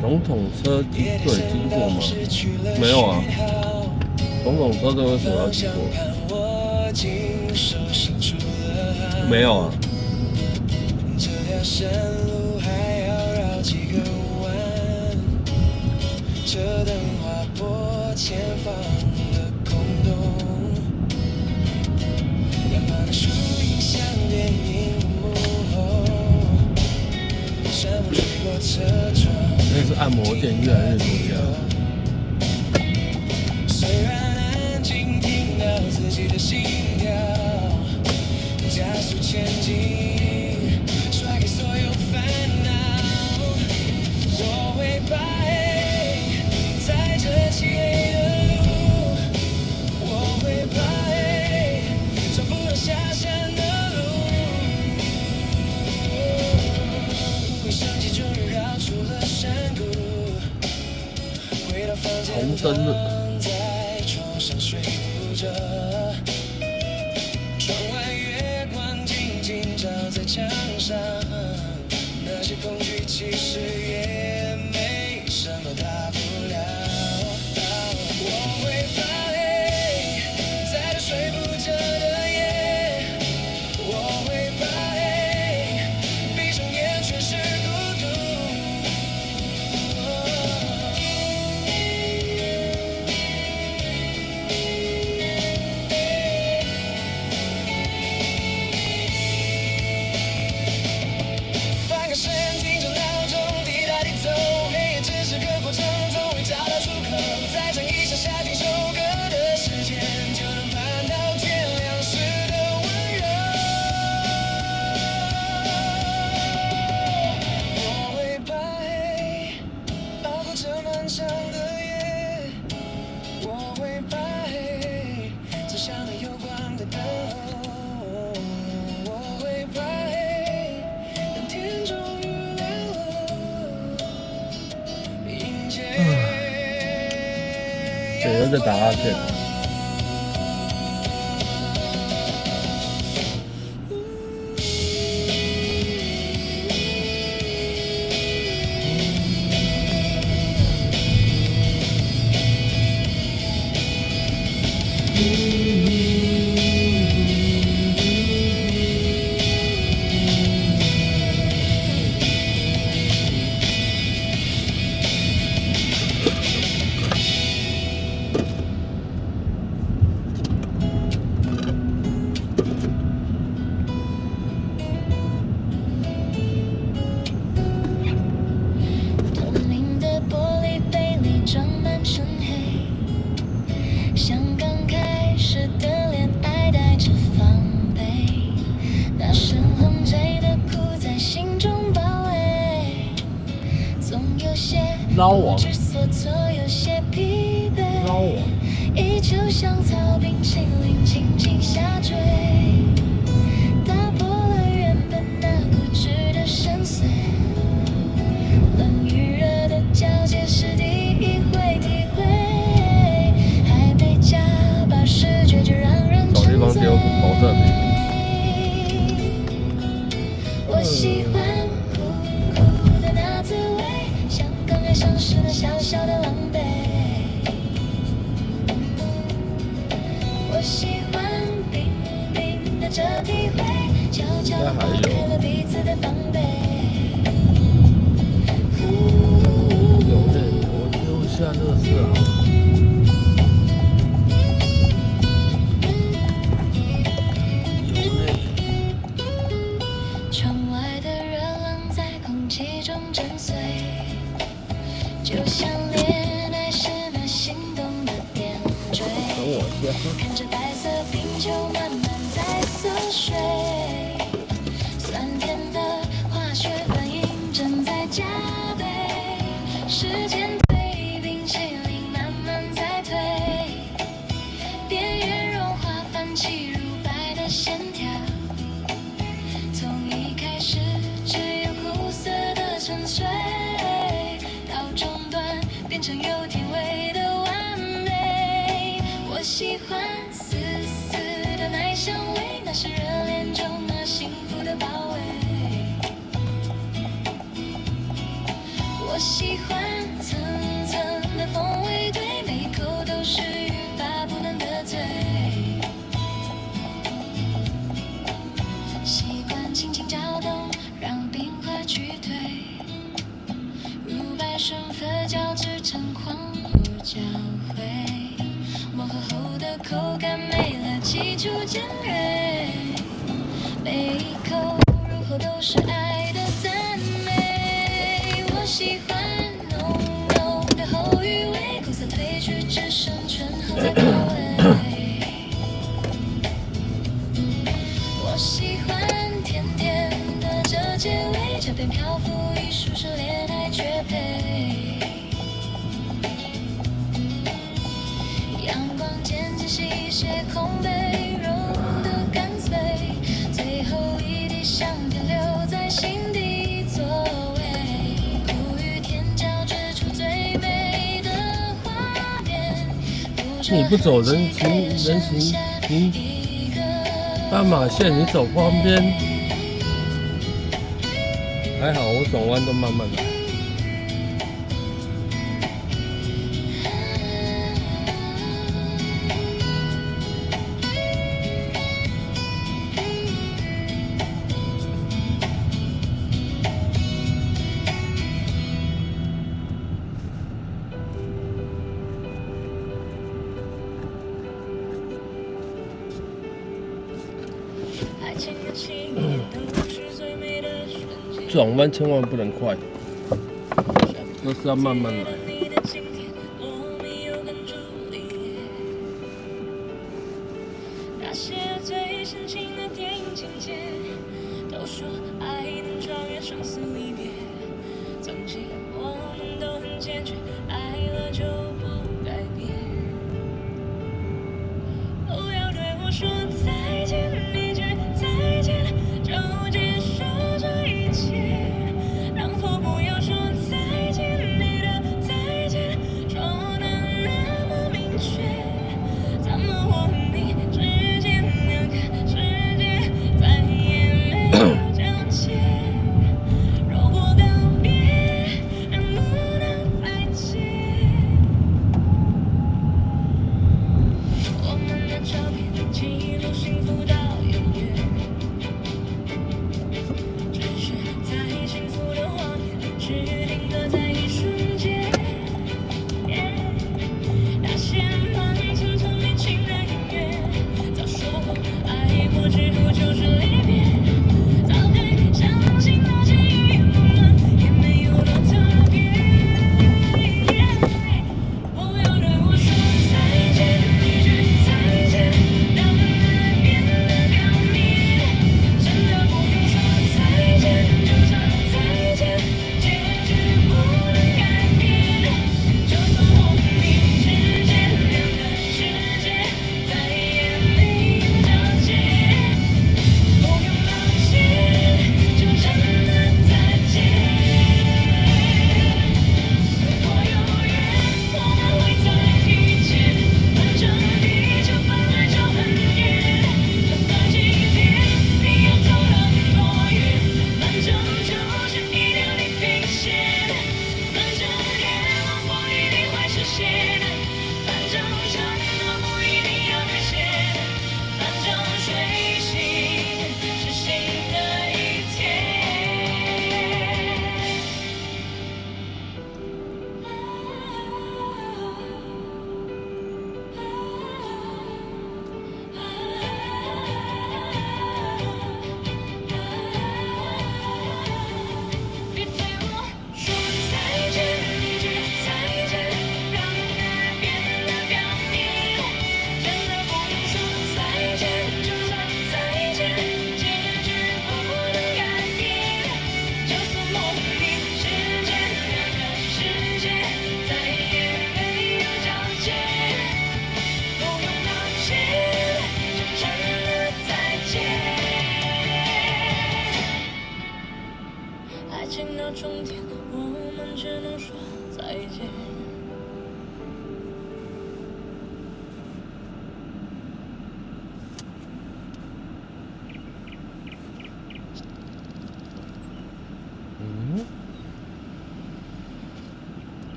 总统车队经过吗？没有啊。总统车队为什么要经过？没有啊。这条山路还要绕几个弯，车灯划破前方的空洞，两旁的树影像电影幕后，山风吹过车窗。那是按摩店越来越多家。虽然安静，听到自己的心跳，加速前进，甩开所有烦恼。我会把黑在这漆黑的路，我会把黑走不到下山的路。回想起终于绕出了山谷，回到房间红灯了。在床上睡不着，窗外月光静静照在墙上，那些恐惧其实也没什么大不了。我会把黑在这睡不着的夜，我会把黑闭上眼全是孤独。翻个身，听着闹钟滴答滴走，黑夜只是个过程，总会找到出口。再唱一下夏天首歌的时间，就能盼到天亮时的温柔。我会把黑熬过这漫长的夜，我会把黑走向那有光的灯后，我会把黑等天终于亮了，迎接谁又在打哈欠？总有些捞王不知所措，有些疲惫。捞王，依旧像草冰淇淋轻轻下坠，打破了原本那固执的深邃。冷与热的交界是第一回体会，还被假把视觉就让人沉醉。保特瓶。我喜欢苦苦的那滋味，像刚爱上时那小小的狼狈。我喜欢冰冰的这体会，悄悄打开了彼此的防备。有嘞，我丢下乐色好了。窗外的热浪在空气中震碎，就像恋爱时那心动的点缀。看着白色冰球慢慢在缩水，酸甜的化学反应正在加倍，时间对冰淇淋慢慢在退，边缘融化泛起如白的线条。从一开始只有苦涩的沉睡，到中段变成有甜味的完美。我喜欢丝丝的奶香味，那是热恋中那幸福的包围。我喜欢层层的风味对，每口都是欲罢不能的醉。习惯轻轻搅动，让冰河去退，如白顺和交织成狂火交汇，磨合后的口感没了基础尖锐，每一口入口都是爱的赞美。我喜欢浓浓的后余味，苦涩褪去只剩醇厚的口味。我喜欢甜甜的这结尾，这边漂浮艺术是恋爱绝配。阳光渐渐洗泻空杯，融得干脆，最后一滴香甜留在心底座位。苦与甜交织出最美的画面。你不走人行斑马线，你走旁边，还好我转弯都慢慢来。转弯千万不能快，都是要慢慢来。那些最深情的电影情节，都说爱能超越生死离别。曾经我们都很坚决，爱了就不改变。不要对我说再见，一句再见就结束这一切。能否不要说再见，你的再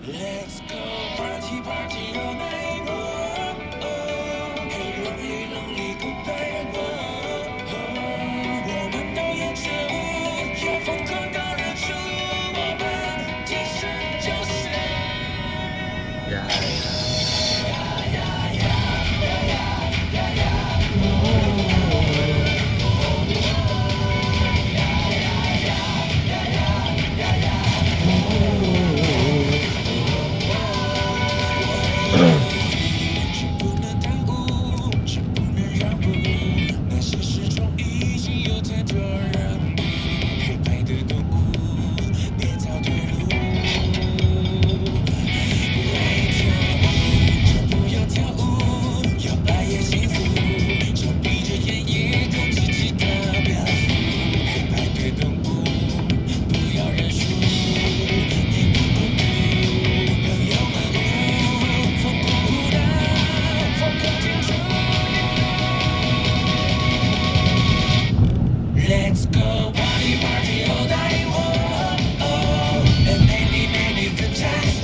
Let's go party party all night long. Hey lonely lonely goodbye. 我们都有觉悟，要疯狂到日出。我们天生就是。呀。Let's go party party all night. And many many good times.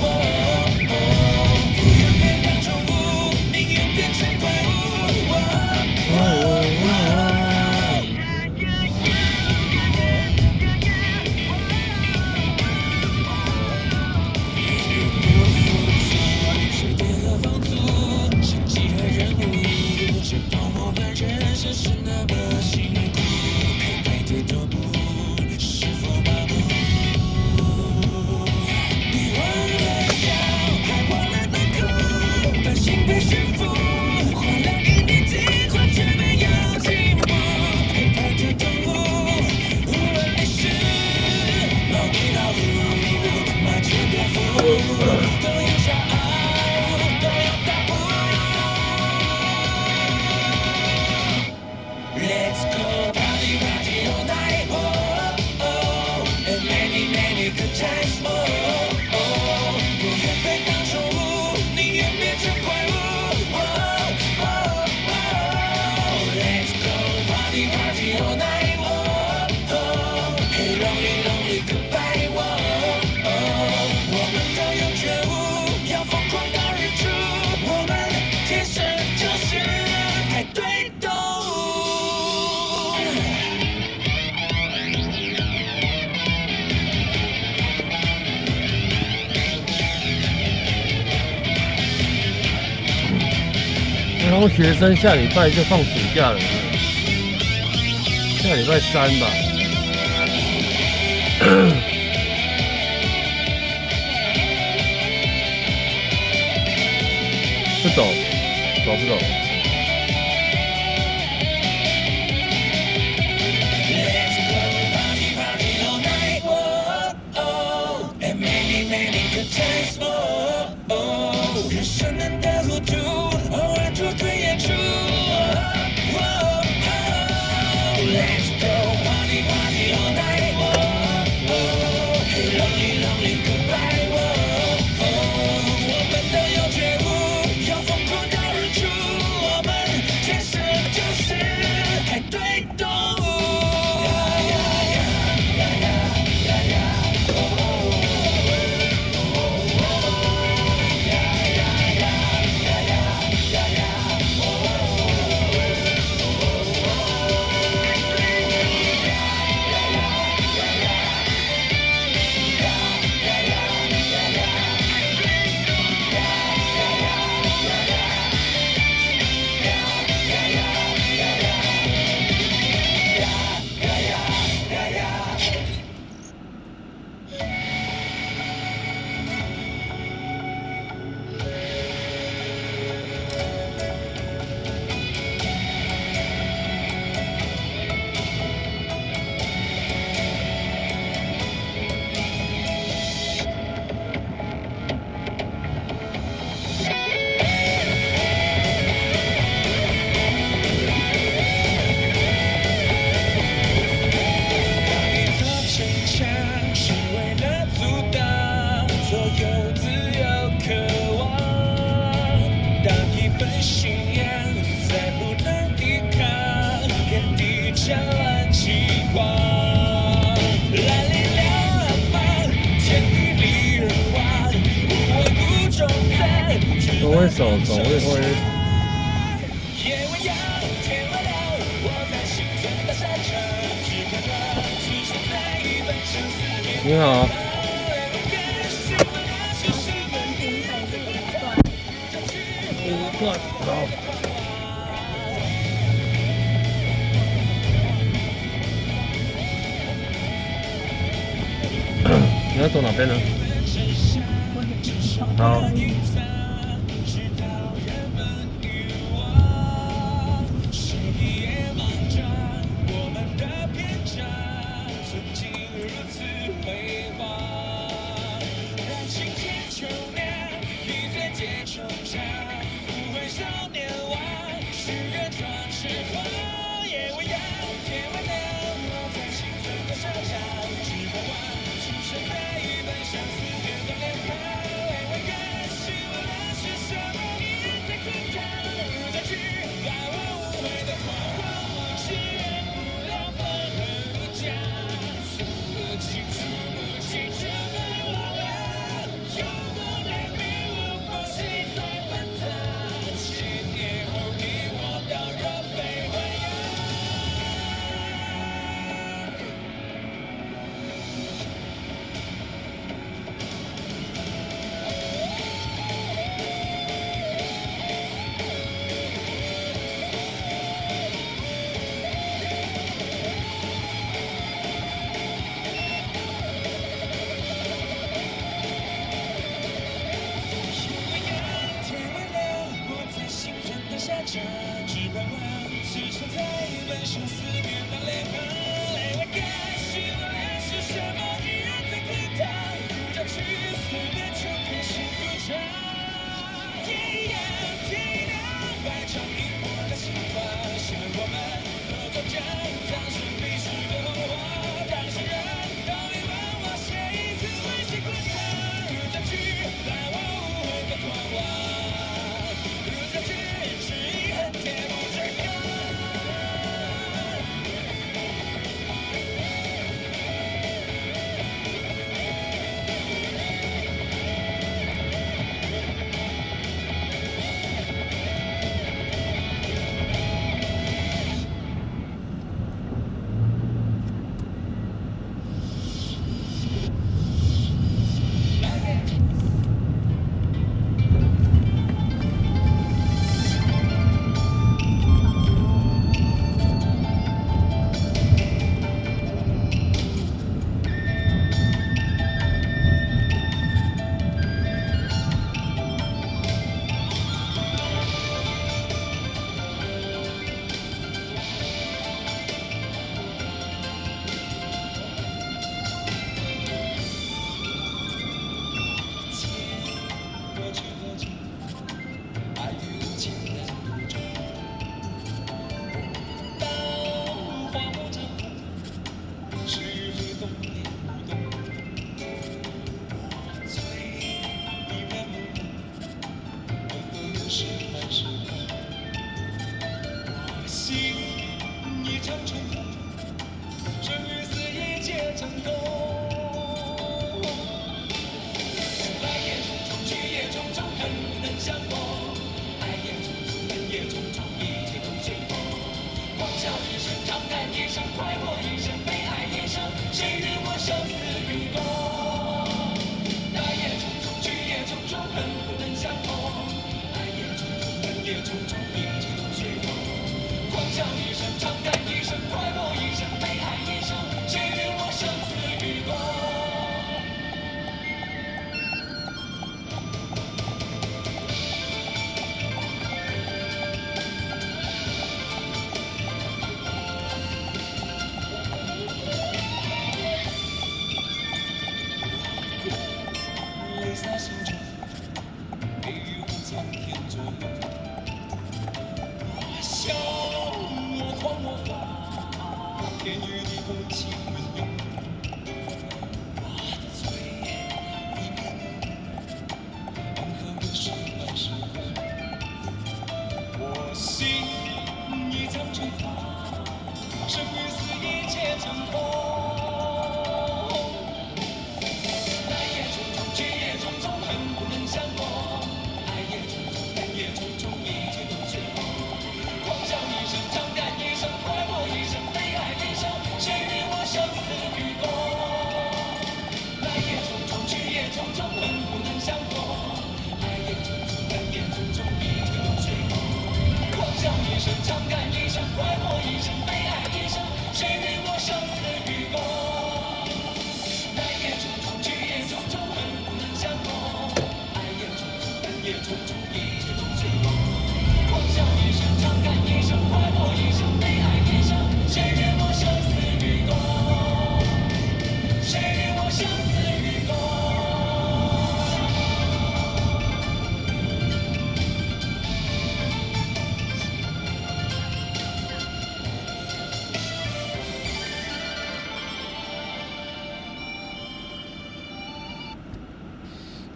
不愿被当宠物，宁愿变成怪物。水电和房租，生计和任务，直到我们人生是那么辛苦。排队都不是否麻木？你忘了笑，还忘了难哭，把心被驯服，换来一点机会，却没有寂寞。排队动物，无论你是猫咪老虎、麻雀蝙蝠，都有骄傲，都有大步。Let's go party party all night. And many many good times. 不愿被当宠物，宁愿变成怪物。Let's go party party all night. Hey lonely lonely goodbye. 我们都有觉悟，要疯狂到日出。我们天生就是排队动物。然后学生下礼拜就放暑假了，下礼拜3吧。不走，走不走？ Let's go party party all night. And many many good times. 人生难得糊涂，偶尔脱队演出。Let's go party party all night. Hey lonely lonely goodbye. 我们都有觉悟，要疯狂到日出。我们天生就是排队动物。我会手手会挥。你好。一段好。你要走哪边呢？好。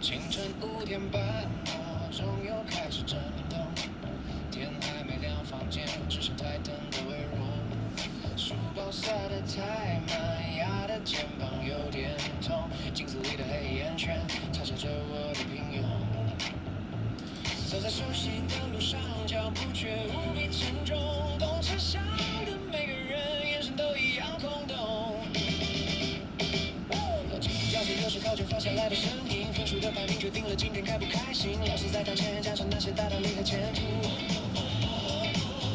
清晨5点半，闹钟又开始震动，天还没亮，房间只剩台灯的微弱，书包塞得太满，压的肩膀有点痛，镜子里的黑眼圈嘲笑着我的平庸。走在熟悉的路上，脚步却无比沉重，公车上的每个人眼神都一样空洞。教室又是考卷放下来的声音，分数的排名决定了今天开不开心。老师在台前讲述那些大道理和前途，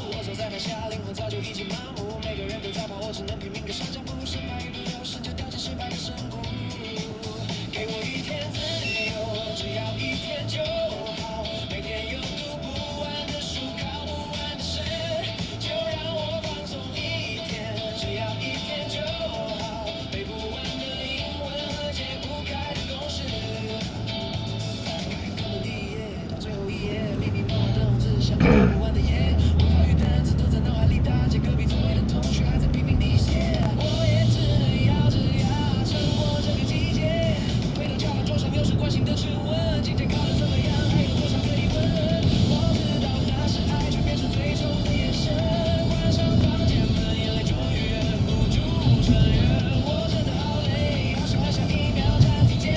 我走在台下，灵魂早就已经麻木。每个人都在跑，我只能拼命跟上脚步，生怕一不留神就掉进失败的深谷。给我1天自由，只要1天就好。每天有读不完的书，考不完的试，就让我放松1天，只要1天就好。背不完的英文和解不开的公式，翻开课本第1页到最后1页，密密麻麻的红字像读不完的夜，文法与单词都在脑海里打结，隔壁座位的同学还在拼命地写，我也只能咬着牙撑过这个季节。回到教堂桌上又是关心的质问，今天考得怎么样？还有多少个疑问？我知道那是爱，却变成最丑的眼神。关上房间门，眼泪终于忍不住承认，我真的好累，好想按下1秒暂停键。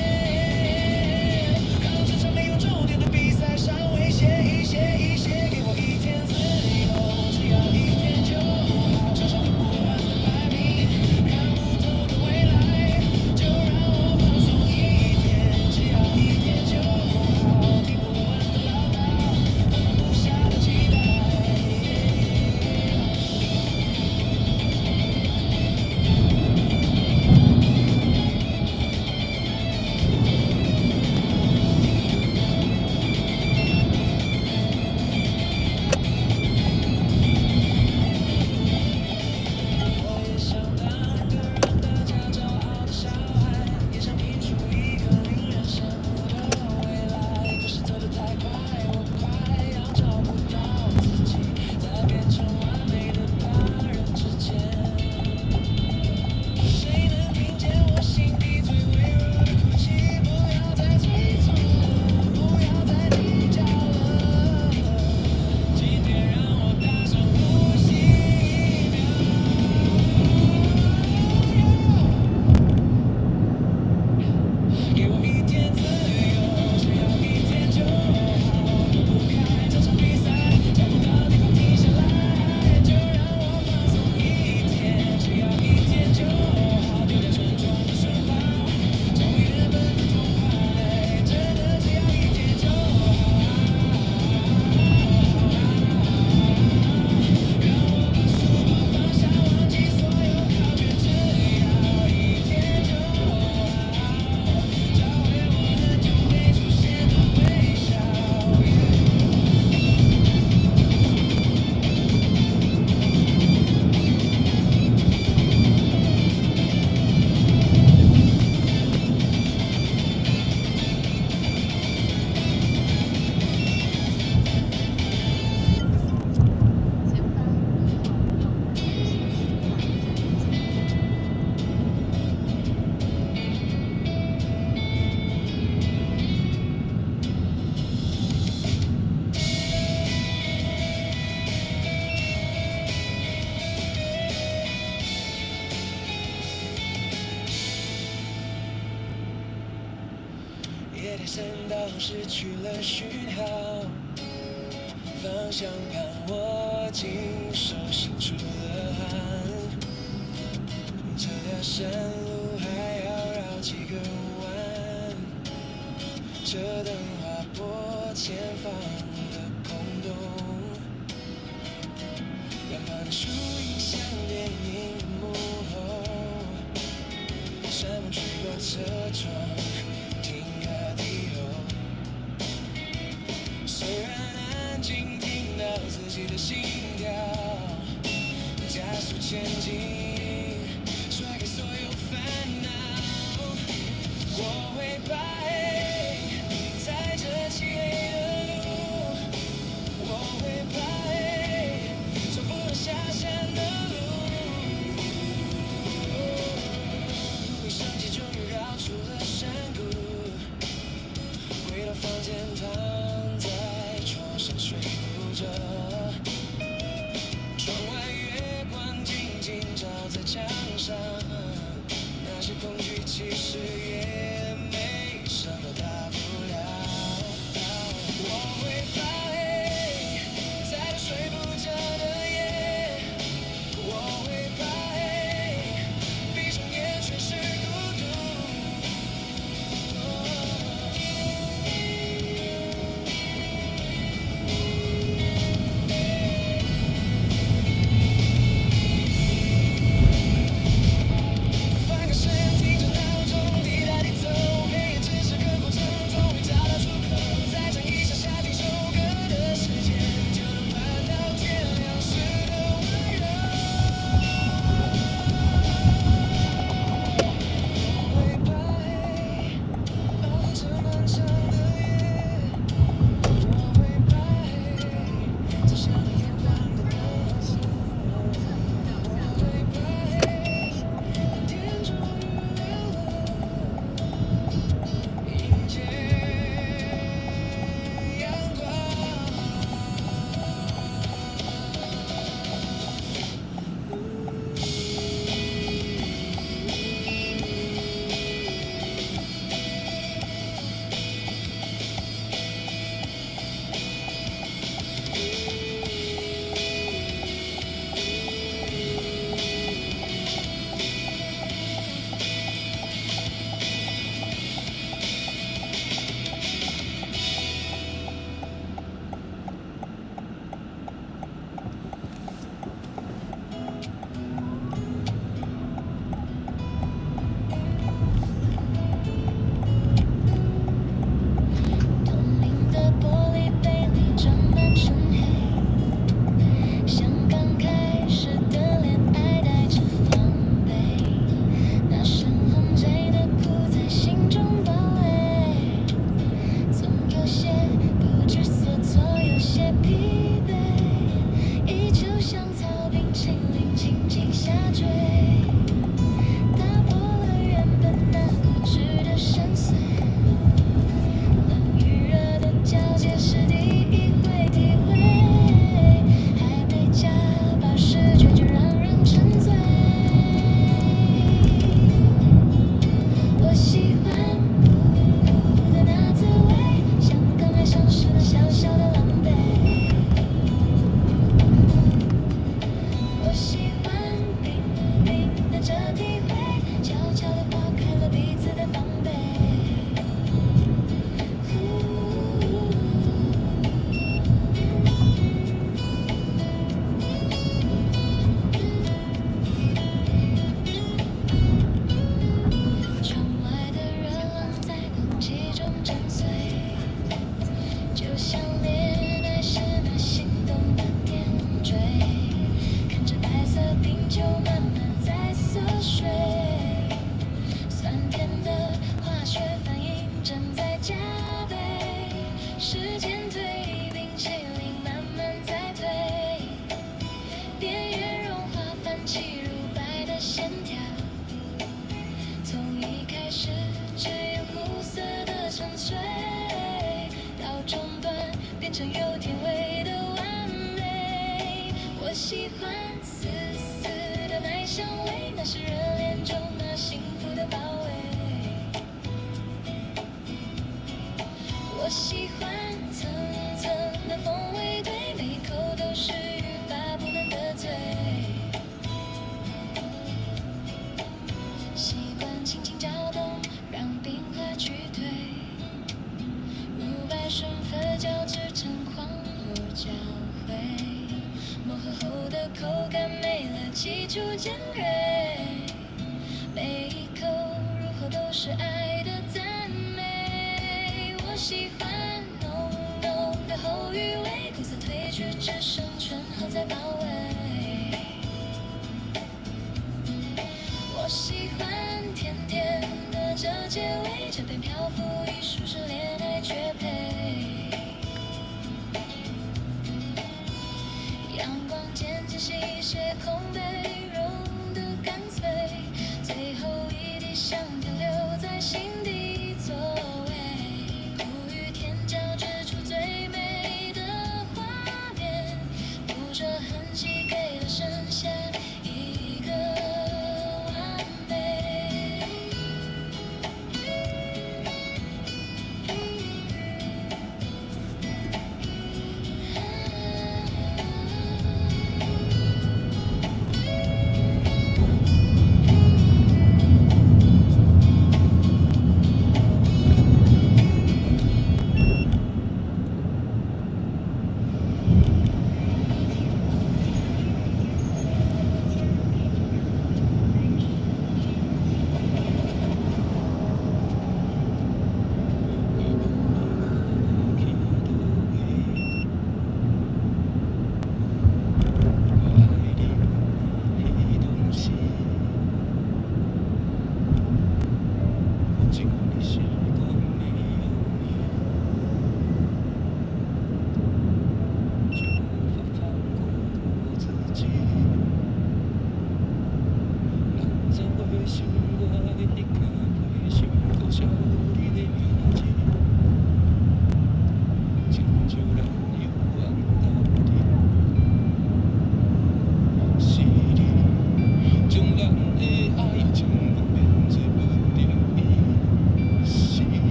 考这场没有终点的比赛，稍微歇一歇一歇，给我1天自由，只要1天就好。场上看不完的排名，看不透的未来，就让我放松1天，只要1天就好。听不完的唠叨，放不下的期待。我也想当个让大家骄傲的小孩，也想拼出一个令人羡慕的未来。可是走得太快，我快要找不到自己，在变成完美的大人之间。谁能听见我心底最微弱的哭泣？不要再催促了，不要再计较了，今天让我大声呼吸1秒。给我1天自由，只要1天就好。躲不开这场比赛，找不到地方停下来，就让我放松1天，只要1天就好。丢掉沉重的书包，从原本的痛快，真的只要1天就好。让我把书包放下，忘记所有考卷，只要1天就好。找回我很久没出现的微笑。夜太深，导航失去了讯号，方向盘握紧，手心出了汗。这条山路还要绕几个弯，这灯划破前方的空洞，两旁的树影像电影的幕后，山风吹过车窗，停格地后，虽然安静，听到自己的心跳，加速前进，甩开所有烦恼，我会把黑在这漆黑的路，我会把黑走不能下山的路，回声机终于绕出了山谷，肩躺在床上睡不着，窗外月光静静照在墙上，那些恐惧其实也没什么大不了。我会怕黑，在这睡不着的夜，我会怕黑，闭上眼全是孤独。翻个身，听着闹钟滴答滴走，黑夜只是个过程，总会找到出口。再唱一下下第首歌的时间，就能换到天亮时的温柔。我会怕黑，熬这漫长的夜。我会怕黑，走向那远方的灯。我会怕黑，天终于亮了，迎接阳光。透明的玻璃杯里装满纯黑，像刚开始的恋爱带着防备，那深红醉的苦在心中包围，总有些不知所措，有些疲惫，依旧像草冰淇淋轻轻下坠，打破了原本那固执的深邃。冷与热的交界是第一回体会，还没加把视觉就让人沉醉。我喜欢苦苦的那滋味，像刚爱上时的小小的狼狈。我喜欢冰冰的这体会，悄悄地划开了彼此的防备。窗外的热浪在空气中震碎，就像恋爱时那心动的点缀，看着白色冰球慢慢在缩水，酸甜的化学反应正在加倍，时间推移，冰淇淋慢慢在退，边缘融化泛起如白的线条，从一开始只有苦涩的沉睡，到中段变成有甜味的完美。我喜欢丝丝的奶香味，那是热恋中那幸福的包围。我喜欢层层的风味，对每口都是欲罢不能的醉。习惯轻轻搅动，让冰河去退，如白顺粉交织成狂热交汇，磨合后的口感没了基础尖锐，每一口入口都是爱的赞美。我喜欢浓浓的后余味，苦涩褪去，只剩醇厚在包围。我喜欢甜甜的这结尾，这杯漂浮艺术是恋爱绝配。阳光渐渐洗血空杯，融得干脆，最后一滴香甜留在心底座位。苦与甜加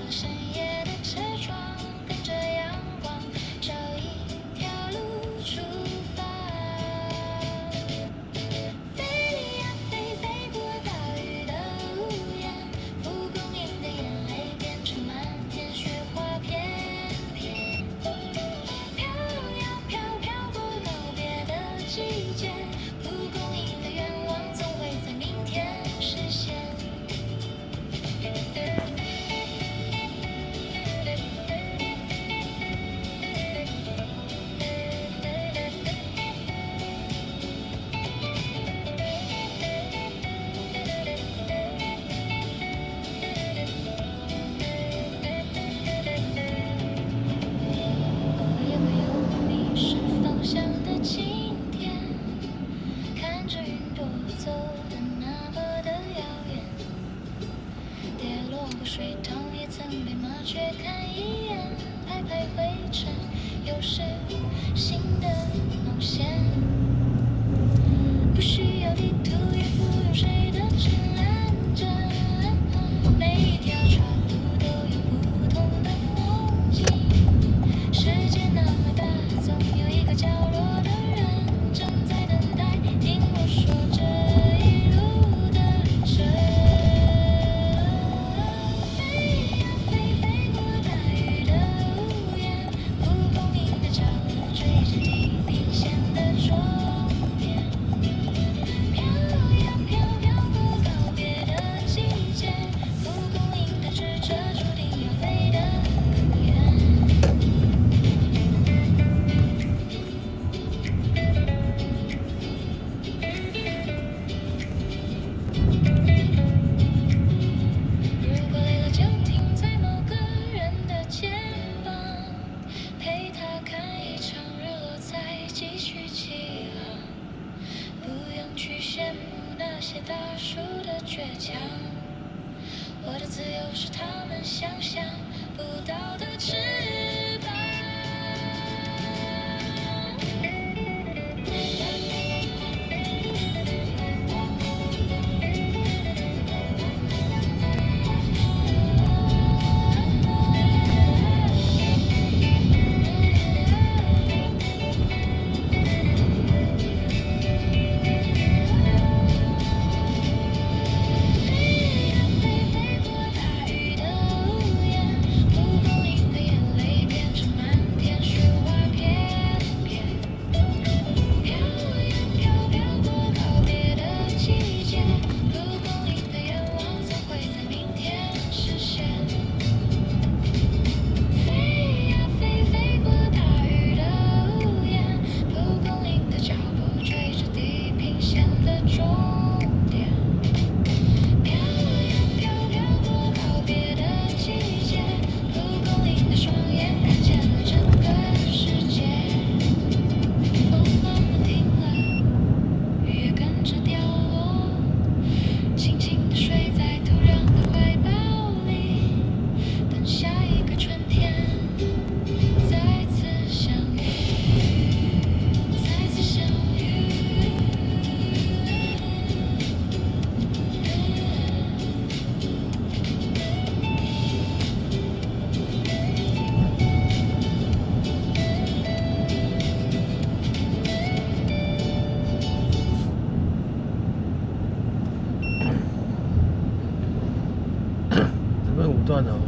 深夜的车窗，跟着阳光，找一条路出湖水桶也曾被麻雀看一眼，拍拍灰尘，又是新的梦线。不需要地图，也不用谁的指南针，每一条岔路都有不同的风景。世界那么大，总有一个角落的人正在等待听我说这一路的真。飞呀飞，飞过大雨的屋檐，蒲公英的脚步追着地平线的终点。飘呀飘，飘过告别的季节，蒲公英的直觉注定要飞得更远。如果累了就停在某个人的肩膀，陪他看一场日落，再继续起航。不用去羡慕那些大树的倔强，我的自由是他们想象不到的翅膀。飞呀飞，飞过大雨的屋檐，蒲公英的眼泪变成满天雪花片片。飘呀飘，飘过告别的季节，蒲公英的愿望总会在明天实现。飞呀飞，飞过大雨的屋檐，蒲公英的脚步追着地平线的终点。飘呀飘，飘过告别的季节，蒲公英的双眼看见了整个世界。风慢慢停了，雨也跟着掉落，轻轻地睡在土壤的怀抱里，等下一个春天再次相遇，再次相遇。这边五段哦。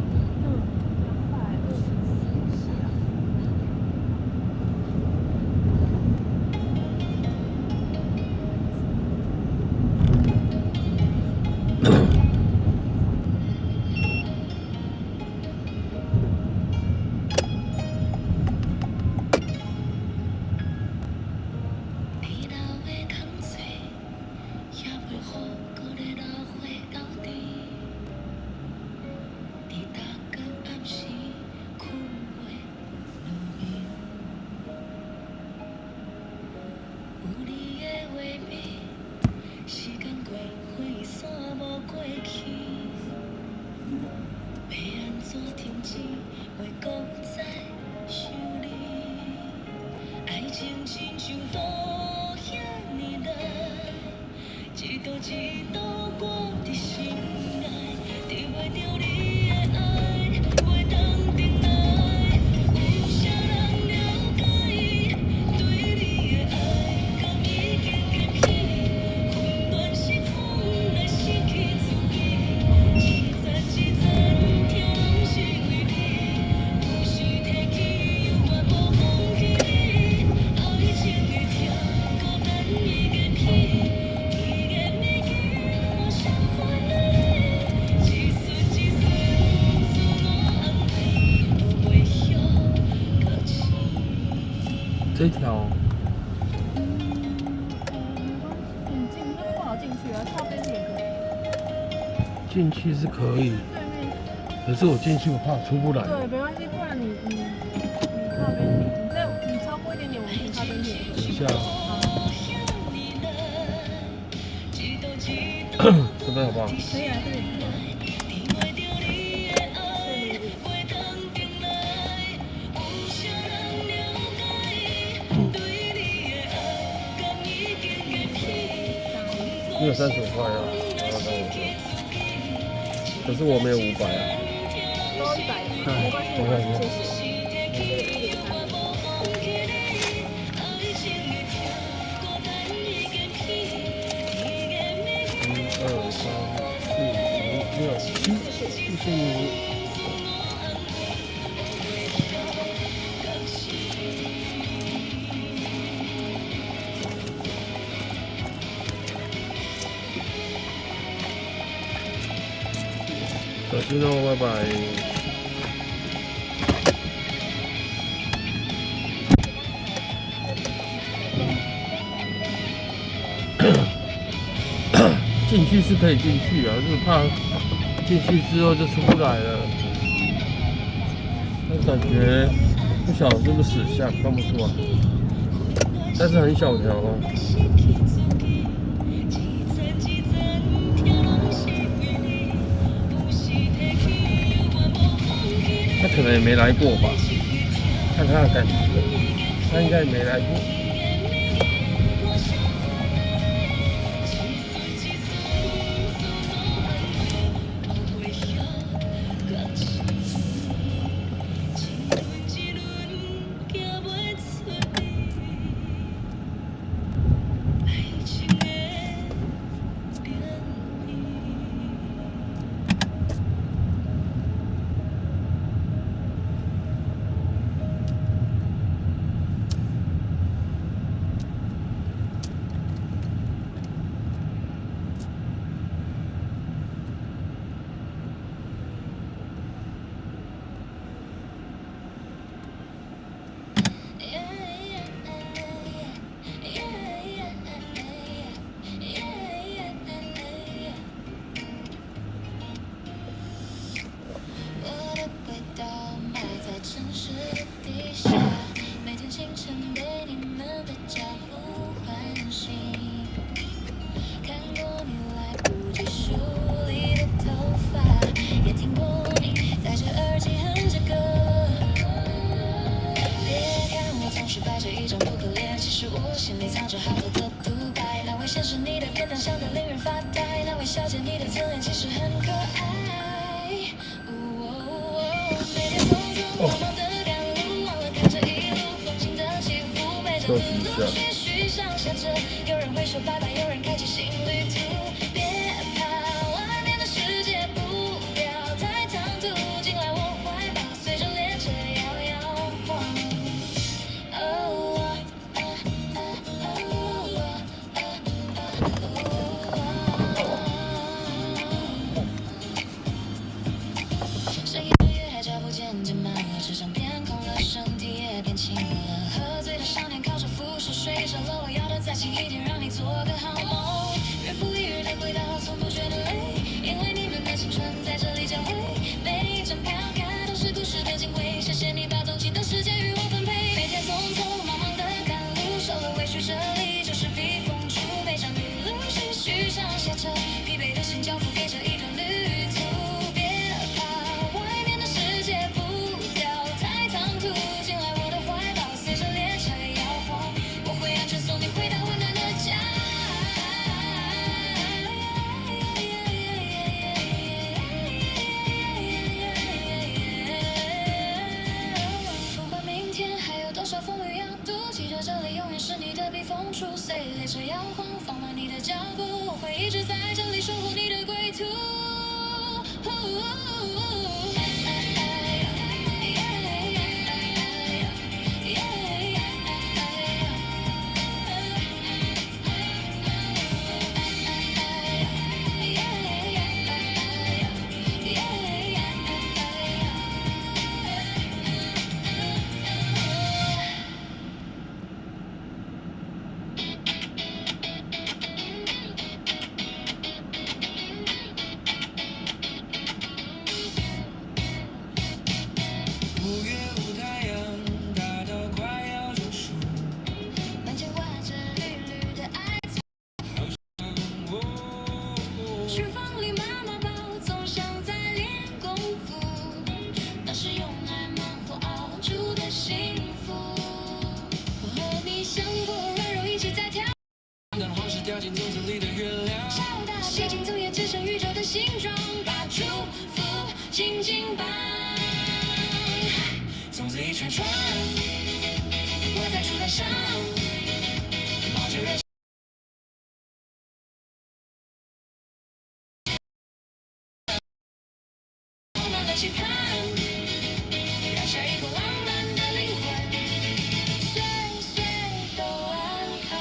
你到尾扛醉，也袂好搁咧流血到底。伫逐个暗时，困袂入眠。有你的画面，时间过，回忆线无过去。要安怎停止？话讲再想你。爱情亲像路遐尼长，一道一道我伫心内，得袂着你的爱，袂当等来。有啥人了解？对你的爱，敢已经减去？混乱是风来失去自己，一层一层听人是为你，有时提起犹原无讲起你，爱情的痛，孤单已经去，一言袂记，我伤害了你，一丝一丝自我安慰，都袂晓放弃。这条你进那边不好进去啊，靠边也可以。进去是可以，对面可是我进去我怕出不来。对，没关系，不然你靠边点，你超过一点点，我们靠边点。等一下，这边好不好？可以啊，这里可以。你有35块啊？然后跟我说，可是我没有500啊。都100的吗？没关系，没关系，谢谢。这个103的。谢谢你。小心哦，拜拜。进去是可以进去啊，就是怕进去之后就出不来了。那感觉不晓得是不是死相，看不出来，但是很小条哦。他可能也没来过吧，看他的感觉，他应该也没来过。休息一下。有人会说拜拜，有人开启新旅途。别怕，外面的世界不要太唐突，进来我怀抱，随着列车摇摇晃。深夜的月台脚步渐渐慢了，车厢变空了，身体也变轻了。喝醉的少年靠着扶手睡着了，我要的再轻一点，让你做个好梦。日复一日的轨道，从不觉得累，因为你们的青春在这里交汇。每一张票卡都是故事的精微，谢谢你把动情的时间与我分配。每天匆匆忙忙的赶路，受了委屈，这里就是避风处。每场雨露是续上写着疲惫的心，交付给这一段旅途。别怕，外面的世界不要太唐突，进来我的怀抱，随着列车摇晃，我会安全送你回到温暖的家。不管明天还有多少风雨要渡，记得这里永远是你的避风处。随列车摇晃，放慢你的脚步，我会一直在这里守护你的归途。5月5太阳大到快要入树，门前挂着绿绿的爱草，厨房里妈妈煲，总像在练功夫，那是用爱慢火熬出的幸福。我和你相过软柔，一起在跳。淡黄是掉进粽子里的月亮。紧紧绑，从此一串串挂在竹竿上，冒着热气。充满了期盼，燃下一颗浪漫的灵魂，岁岁都安康。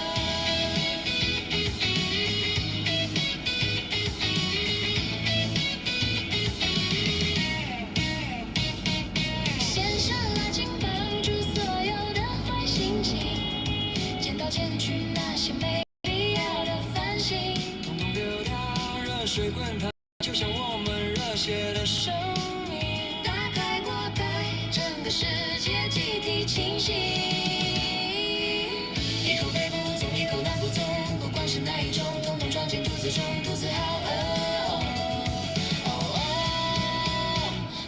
线上拉紧绑住所有的坏心情，剪刀剪去那些没必要的烦心，统统丢掉热水滚烫，就像我们热血的生命，打开锅盖，整个世界集体清醒。一口北部粽，一口南部粽，不管是哪一种，统统装进肚子中，肚子好饿。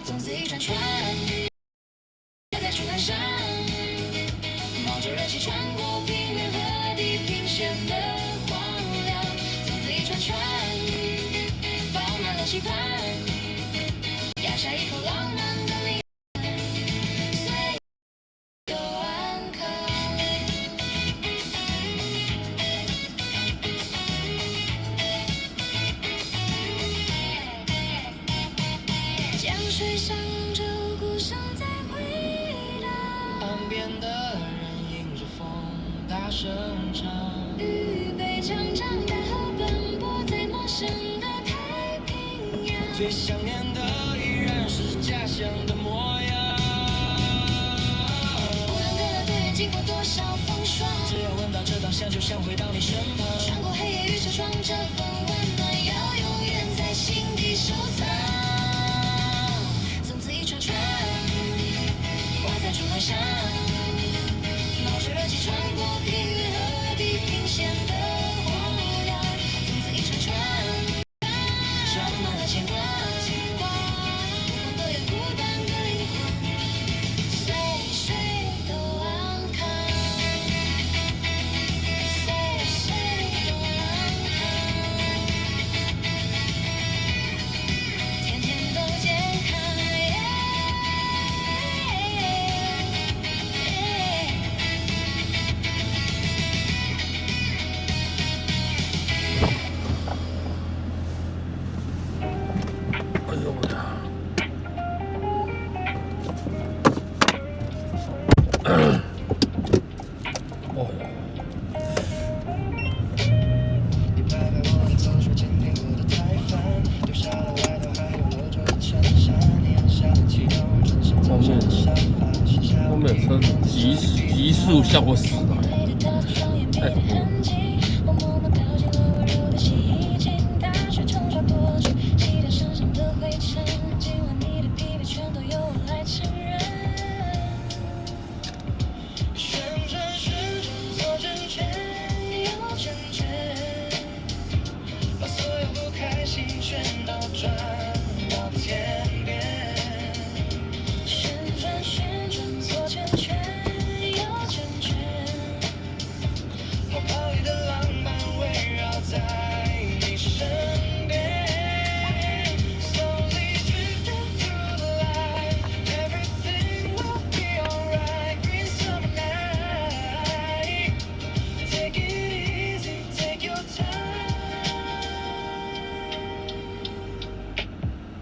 粽子一串串挂在竹竿上，冒着热气穿过平原和地平线的荒凉。粽子一串串饱满了期盼，压下一口浪漫的灵魂，岁都安康。江水上着鼓声在回荡，岸边的人迎着风大声唱，预备长长大河奔波在陌生的太平洋，最想念的依然是家乡的模样。无论隔了多远，经过多少风霜，只要闻到这稻香，就想回到你身旁。穿过黑夜与车窗，这份温暖要永远在心底收藏。粽子一串串挂在竹竿上，冒着热气穿过平原和地平线的荒凉。粽子一串串装满了牵挂，不管多远孤单的灵魂，岁岁都安康，岁岁都安康，天天都健康。哎呦我呀！哦哟，你拍拍我的左手，今天过得太烦，丢下了外套，还有我做的衬衫，你按下了启动，转身走向了沙发，卸下了后面车急速向我驶来，太恐怖了。我默默掉进了温柔的洗衣机，大水冲刷过去，洗掉身上的灰尘。今晚你的疲惫全都由我来承认。旋转旋转，左圈圈，右圈圈，把所有不开心全都转到天边。旋转旋转，左圈圈，右圈圈。泡泡里的浪漫围绕在你身边 Slowly drifting through the light Everything will be alright Green summer night Take it easy, take your time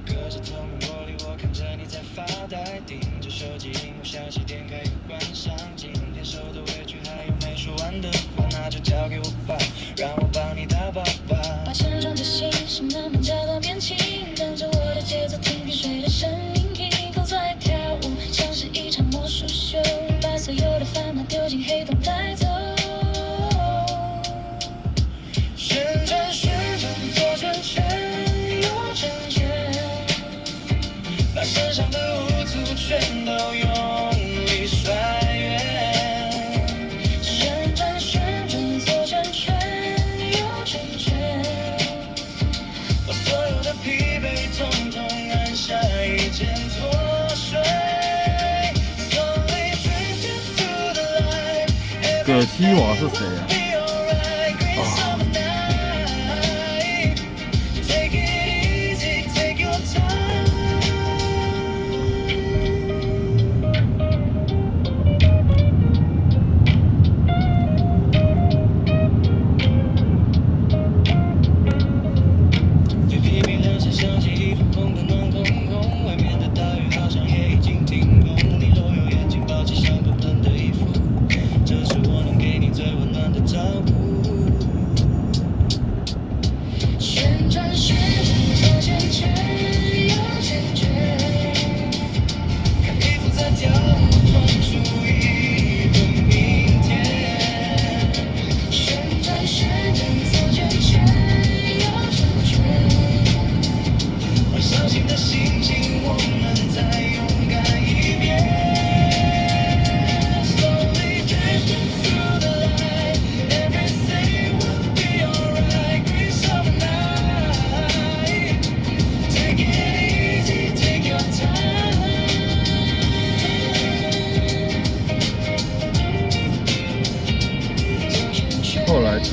隔着透明玻璃我看着你在发呆盯着手机荧幕小气点开又关上今天受的委屈还有没说完的话那就交给我吧让我帮你打包吧把沉重的心事慢慢交到面前跟着我的节奏听萍水的声音听狗在跳舞像是一场魔术秀把所有的烦恼丢进黑洞带走旋转旋转左圈圈右圈圈把身上的无助全都用力甩远旋转旋转左圈圈右圈圈把所有的疲惫统统按下一键脱水 Slowly drifting through the light 葛西瓦是谁啊？ be alright Green summer night Take it easy, take your time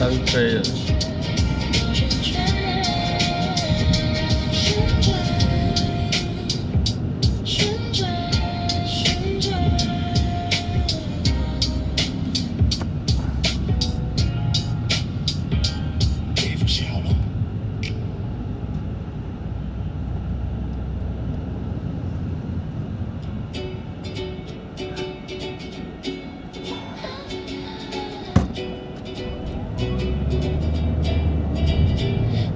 单飞了。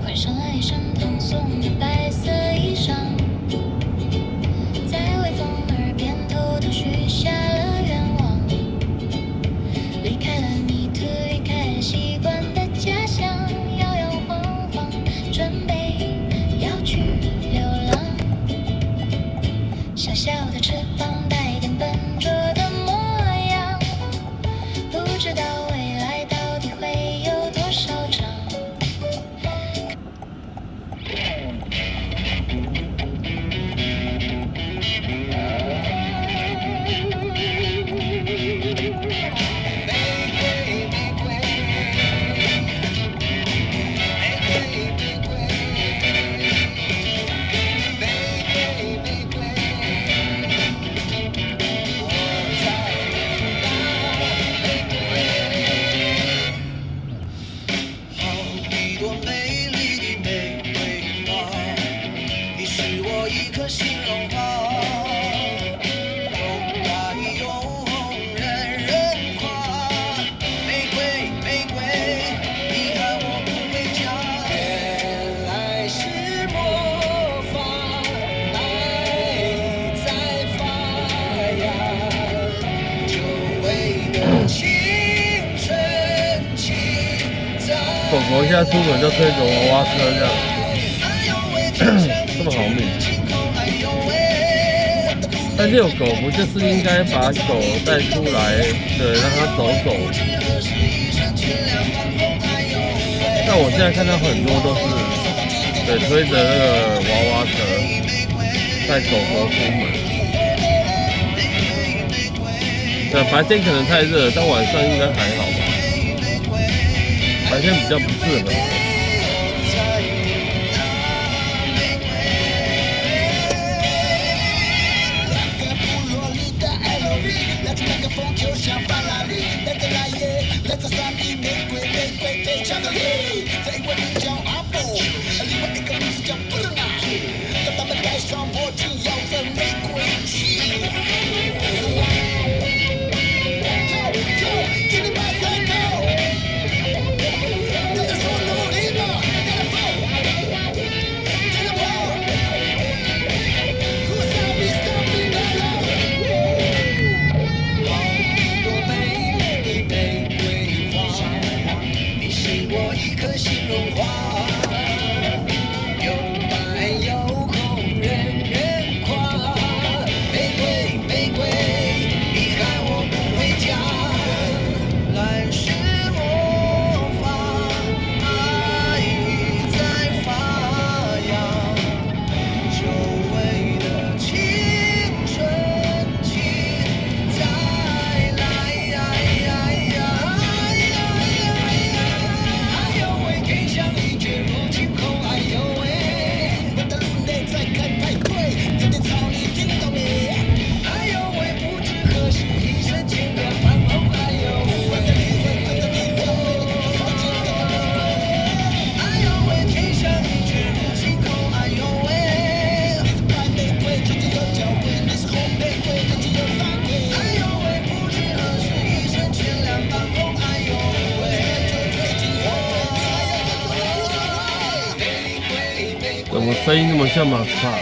换上来一身蓬松的白色衣裳，在微风耳边偷偷许下了愿望，离开了泥土，离开了习惯的家乡，摇摇晃晃，准备要去流浪。小小的翅膀带点笨拙的模样，不知道未来到底会有多少场。狗狗现在出门就推着娃娃车这样，这么好命。但遛狗不就是应该把狗带出来，对，让它走走。但我现在看到很多都是，对，推着那个娃娃车带狗狗出门。对，白天可能太热，但晚上应该还好吧。白天比较不适合。怎么声音那么像马斯卡？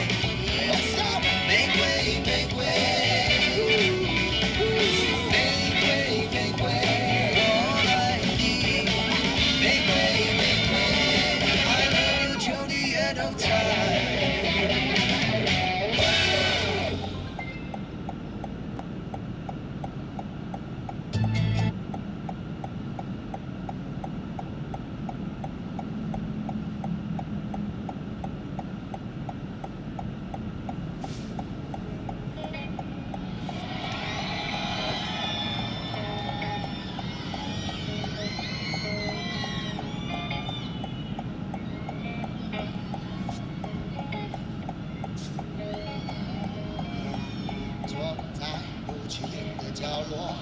角落，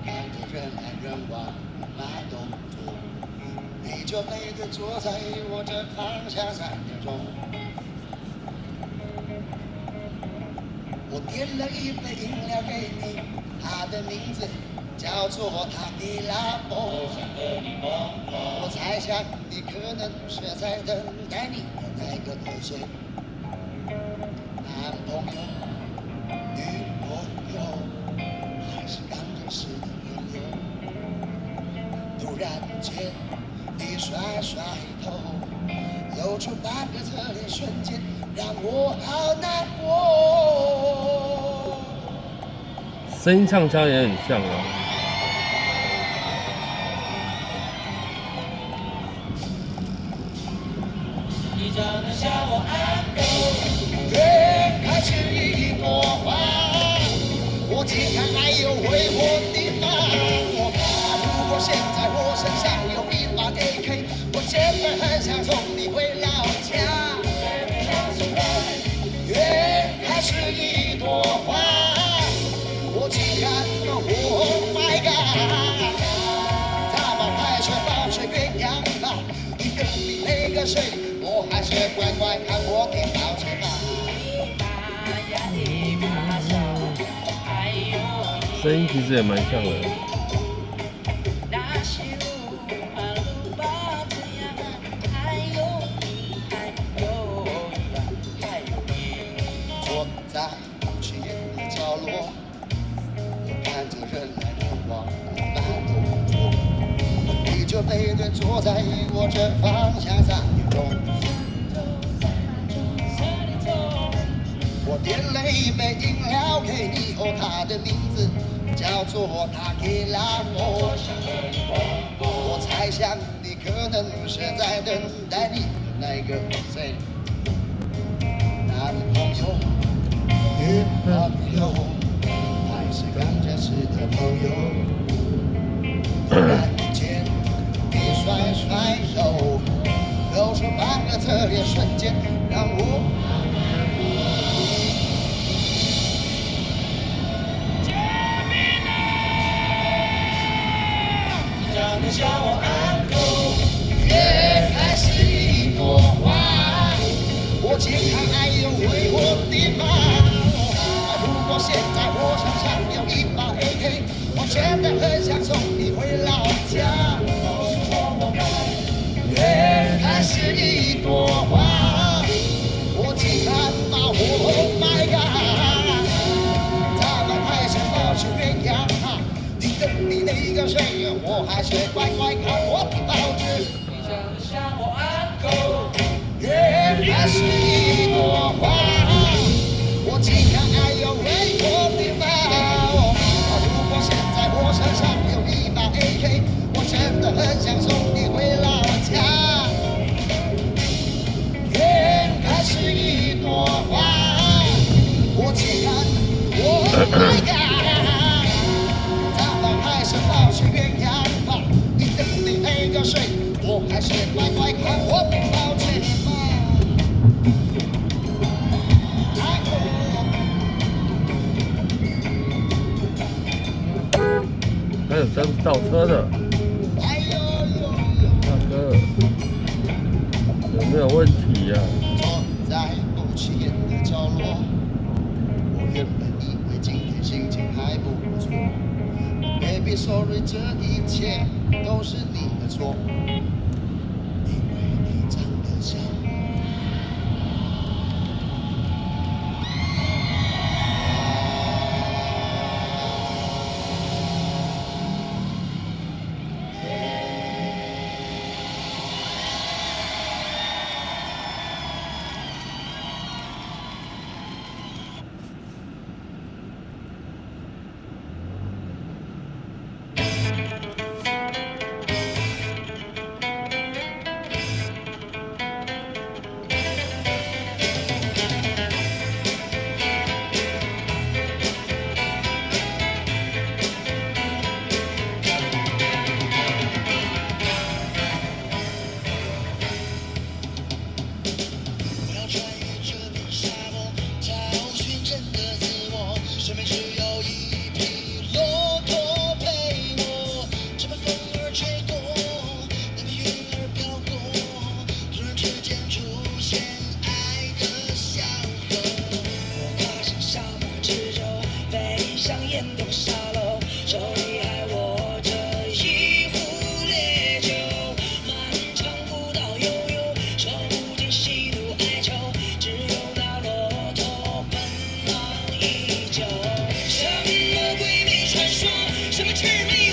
看着人来人往慢动作，你就背对坐在我这方向3点钟。我点了一杯饮料给你，它的名字叫做塔吉拉波。我猜想你可能是在等待你的那个谁，男朋友、女朋友，还是刚认识的朋友。突然间，你甩甩头，露出半个侧脸，瞬间让我好难过。声音唱腔也很像啊。你长得像我安狗，越开始一朵花，我竟然还有挥霍的吗？如果现在我身上有1把 AK， 我真的很想送你回老家。越开始一朵花，我竟然Oh my God， 他把海水抱成鸳鸯吧，你跟你那个谁，我还是乖乖看我的宝剑吧。声音其实也蛮像的。坐在不起眼的角落，看着人来人往慢动作，你就背对坐在我这方向3点钟。我点了一杯饮料给你，哦，它的名字叫做塔吉拉莫。我猜想你可能是在等待你的那个谁，男朋友、女朋友，还是刚认识的朋友。突然间，你甩甩手，露出半个侧脸，瞬间让我。长得像我安狗，越开始一朵花，我竟然还有挥霍的吗？如果现在我手上有1把 AK， 我真的很想送你回老家。越开始一朵花，我竟然把Oh my God， 他们还想抱成鸳鸯。你跟你那个谁，我还是乖乖看我的报纸。你长得像我安狗，越开始一朵花，我竟然还有挥霍的猫。如果现在我身上有1把 AK， 我真的很想送你回老家。越开始一朵花，我竟然Oh my God，还是抱起鸳鸯吧，你跟你那个谁，我还是乖乖看我的报纸吧。还有真倒车的，大哥，有没有问题呀？坐在不起眼的角落，我原本以为今天心情还不错。Baby sorry， 这一切都是你的错，因为你长得像我。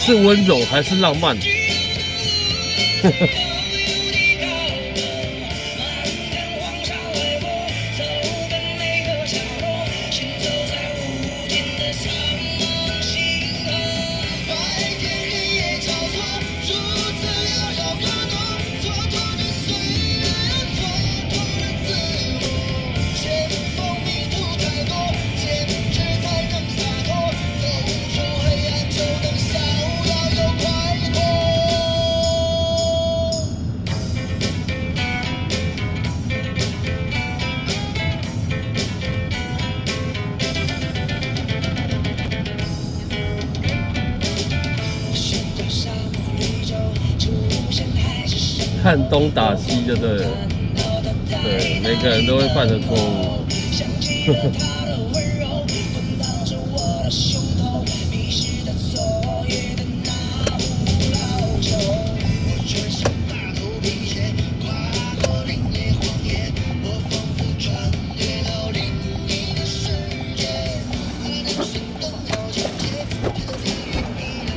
是温柔还是浪漫？看东打西就对了，对，每个人都会犯的错误。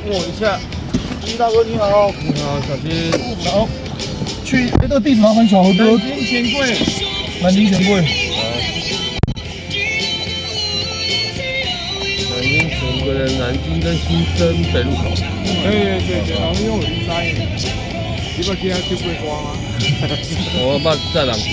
握一下，大哥你好，你好，小心。好。去那个地址麻烦小何哥。南京钱柜。南京钱柜。南京钱柜的南京跟新生北路口。对，然后因为我离开，你把其他去桂花吗？我把在两区。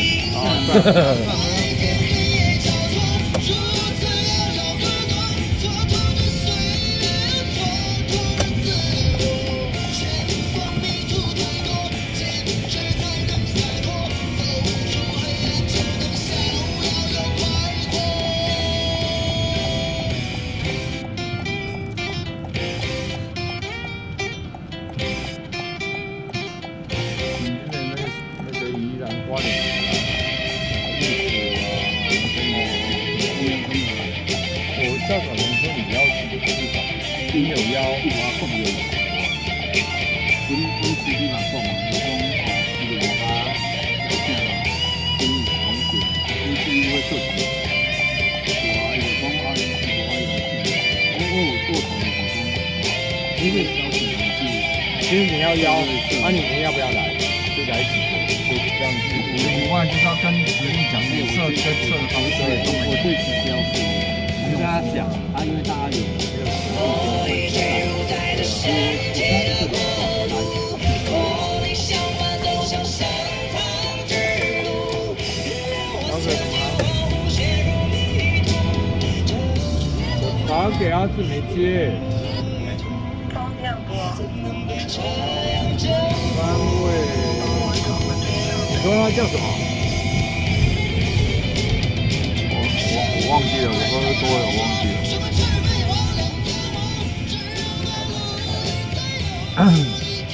其实你要邀，你们要不要来？就来几个，就这样子。另外就是要跟直立讲测跟测的方式也都没有。我最直接要说，你跟他讲，因为大家有这个实力，打给阿志没接。三位，你说他叫什么？我忘记了，我喝多了，我忘记了。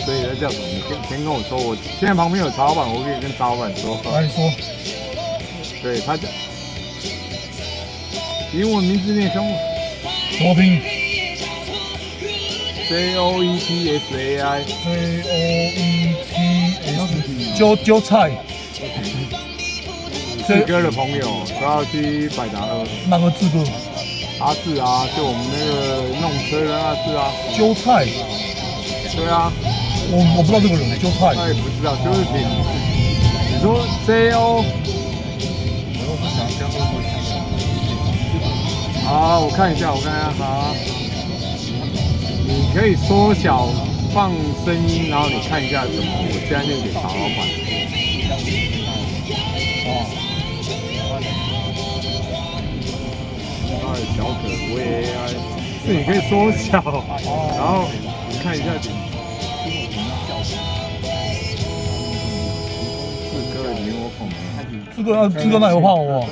所以他叫什么？你先跟我说，我现在旁边有曹老板，我可以跟曹老板说。你说。对，他叫英文名字念什么？怎么拼？JOEPSAI。JOEPS。韭菜。志哥的朋友都要去百达二。哪个志哥？阿志啊，就我们那个弄车的那志啊。韭菜。对啊。我不知道这个人，韭菜。他也不知道，就是挺。你说 JO。我不想这样说。好，我看一下，好。你可以缩小放声音，然后你看一下什么，我现在就给曹老板。小可不会 AI， 是你可以缩小，然后你看一下点。志哥你我捧的，志哥那有画我。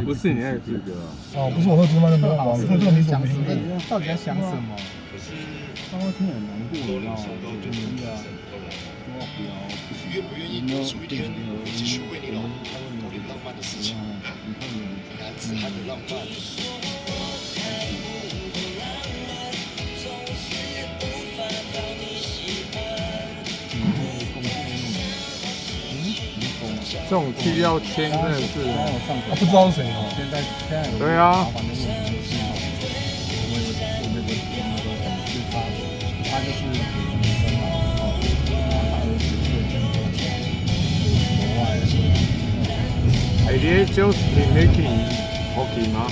不是你那个志哥啊？不是我那个志哥，那没有好。这个名字到底在想什么？他会听很难过，你知道吗？真的啊。愿不愿意多出一点，继续为你老做点浪漫的事情？男子汉的浪漫。这种去要签真的是，不知道是谁哦。现在对啊，麻烦的问题是哦，我们的同事他就是女生嘛，哦，他儿子最近国外哎，你就是你去 OK 吗？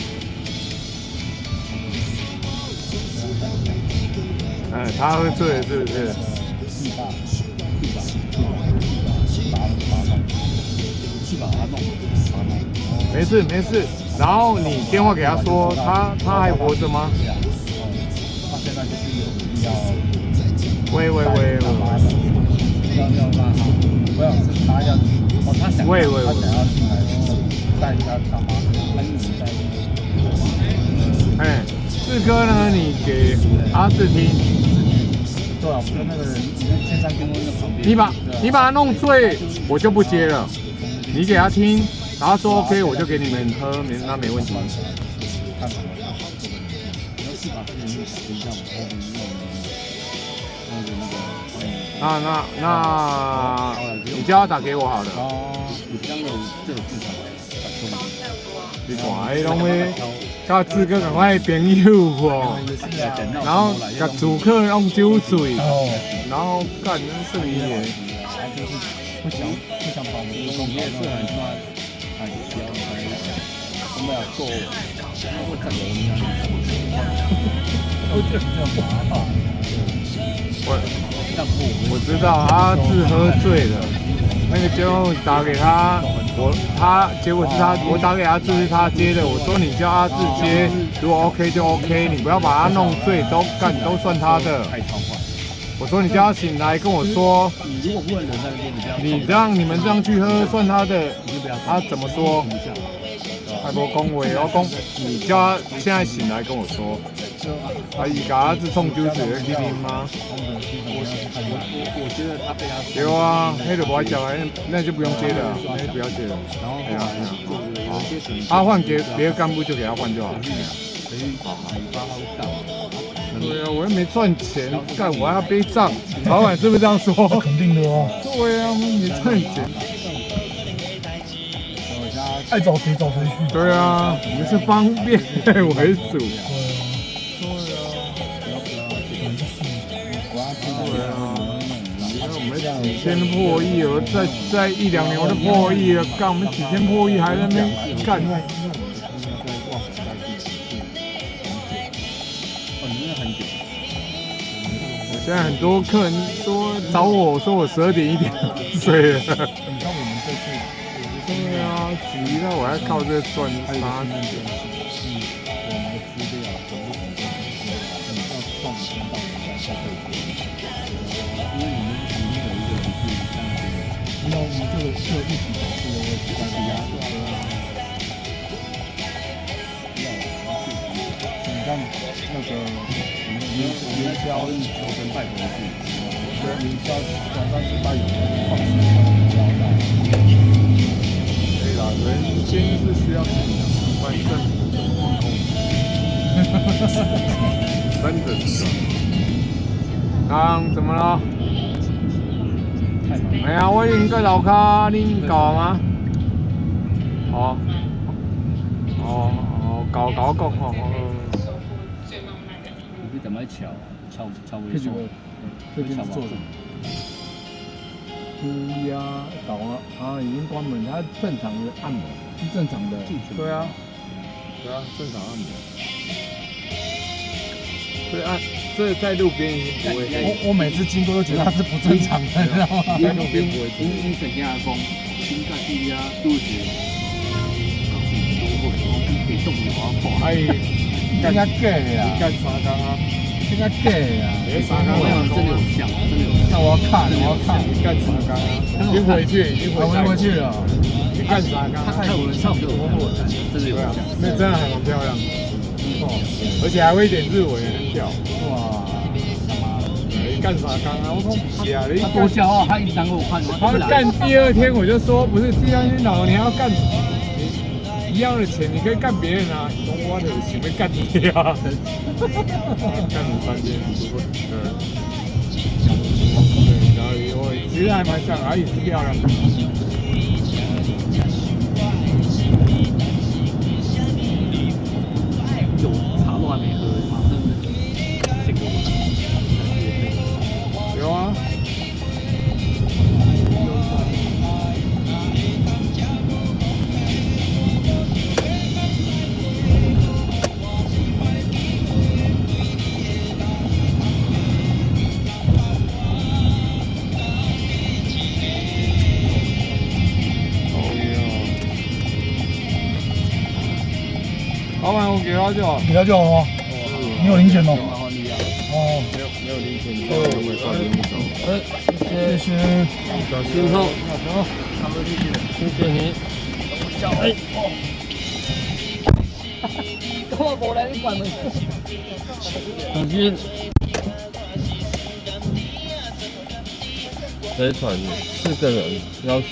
哎，他喝醉了是不是？没事没事，然后你电话给他说，他还活着吗？他现在就是有要喂，要让他，不要是他要哦，他想喂他想要进来，然后带他妈他一直在。哎，志哥呢？你给阿志听。对啊，我跟那个人线上跟那个旁边。你把他弄醉，我就不接了。你给他听，然后说 OK， 我就给你们喝，那没问题。那你叫他打给我好了。你看，拢会甲志哥同我朋友哦，然后甲主客用酒醉，然后干那是你耶。就是不想把我们这个公司很突然还标我们要做，会看人我知道阿志喝醉了，那个就打给他，结果是我打给阿志是他接的，我说你叫阿志接，如果 OK 就 OK， 你不要把他弄醉，都算他的。我说你叫他醒来跟我说，你如果不能忍在那边，你们这样去喝算他的，他怎么说？还无讲话，我讲你叫他现在醒来跟我说。伊甲阿志冲酒水去啉吗？我觉得他被他对啊，那就不爱讲了，那就不用接了，那就不要接了。哎呀，好，他换给别的干部就给他换就好。对啊，我又没赚钱，干我还要背账，老板是不是这样说？肯定的哦。对啊，我没赚钱。爱找谁找谁去。对啊，我们是方便为主。几千破亿，我再1-2年我就破亿了，干我们几千破亿还在那边干。我现在很多客人找我说我12点1点睡了。你看我们这次，对啊，急了，我还靠这赚杀。我们的资料全部要上升到我们才可以。因为你们里面有一个人是这样子，那我们就一起考试的位置在这样。你看那个元宵求神拜佛是，元宵早上是拜有放生的腰带。对啦，人间是需要信仰，不然政府怎么管控？真的是。怎么了？哎呀，我已经在楼下，恁搞吗？搞我讲吼。你怎么敲微信？最近做什么？涂鸦搞了已经关门，它正常的按摩，是正常的。对啊，正常按摩。这在路边已经不会。我每次经过都觉得它是不正常的，你知道吗？在路边不会。你怎样讲？心脏低啊，肚子，告诉你都会，可以送你花花。哎，更加 gay 啊！干啥干啊？更加 gay 啊！啥干啊？真的有像，真的有像。那我要看。你干啥干啊？已经回去了。你干啥干？他看我们唱歌，真的有像。那真的还蛮漂亮的。而且还会一点日文，很屌。哇！你干啥干啊？我说假的。他多骄傲，他一拿给我看，他干第2天我就说，不是第2天老你要干一样的钱，你可以干别人啊。我的钱被干你啊！干了3天，对，然后我其实还蛮像，而且是漂亮的。没喝，马上献给我。有啊。老板，我给他就好。给他就好了吗？没有零钱哦。哦，没有零钱，你有没有刷零钱？谢谢。小心后，谢谢你。哎，我过来，你关门。小心。贼团4个人要求。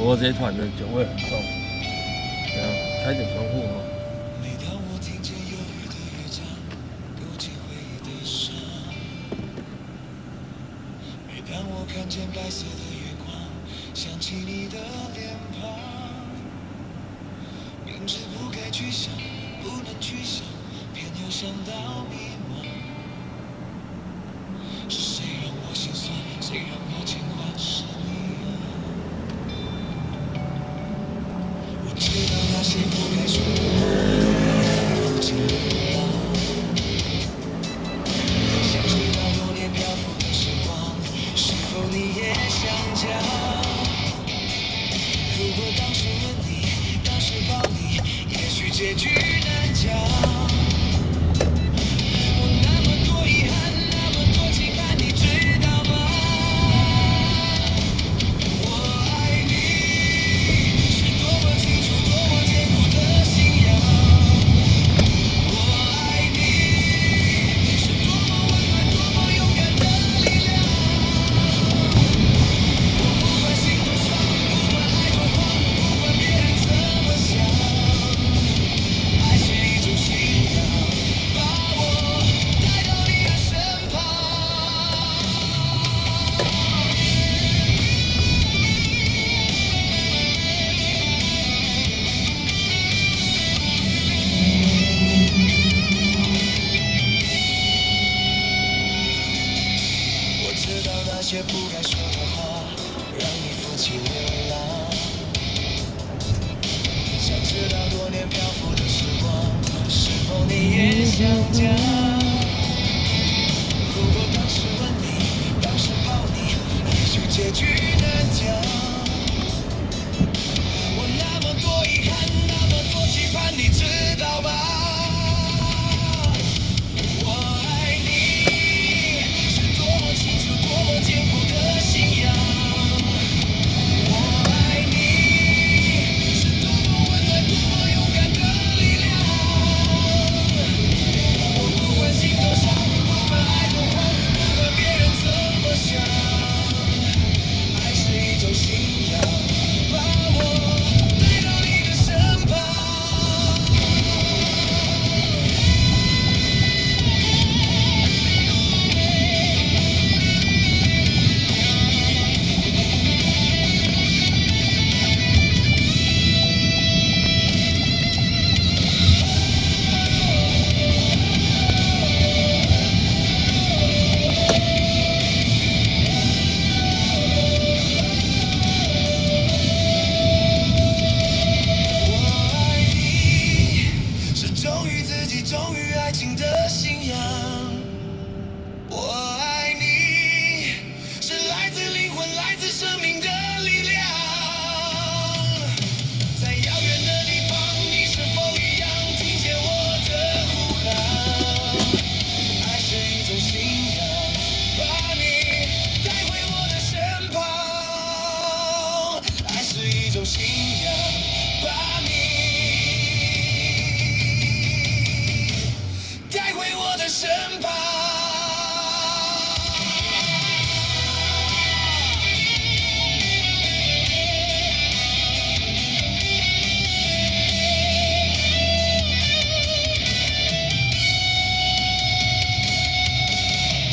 不过这一团的酒味很重，等下开点窗户哦。每当我听见忧郁的乐章，勾起回忆的伤。每当我看见白色的月光，想起你的脸庞。明知不该去想，不能去想，偏又想到迷惘。是谁让我心酸，谁让我牵挂？是你啊。我知道那些不该说的话，让你负尽流浪。想知道多年漂浮的时光，是否你也想家？如果当时吻你，当时抱你，也许结局难讲。我那么多遗憾，那么多期盼，你知道吗？我爱你，是多么清楚，多么坚固的信仰。我爱你，是多么温暖，多么勇敢的力量。我不管心多伤，不管爱多慌，不管别人怎么想，爱是一种信仰，把我带到你的身旁。我知道那些不该说的话，让你负气流浪。想知道多年漂浮的时光，是否你也想家？如果当时吻你，当时抱你，也许结局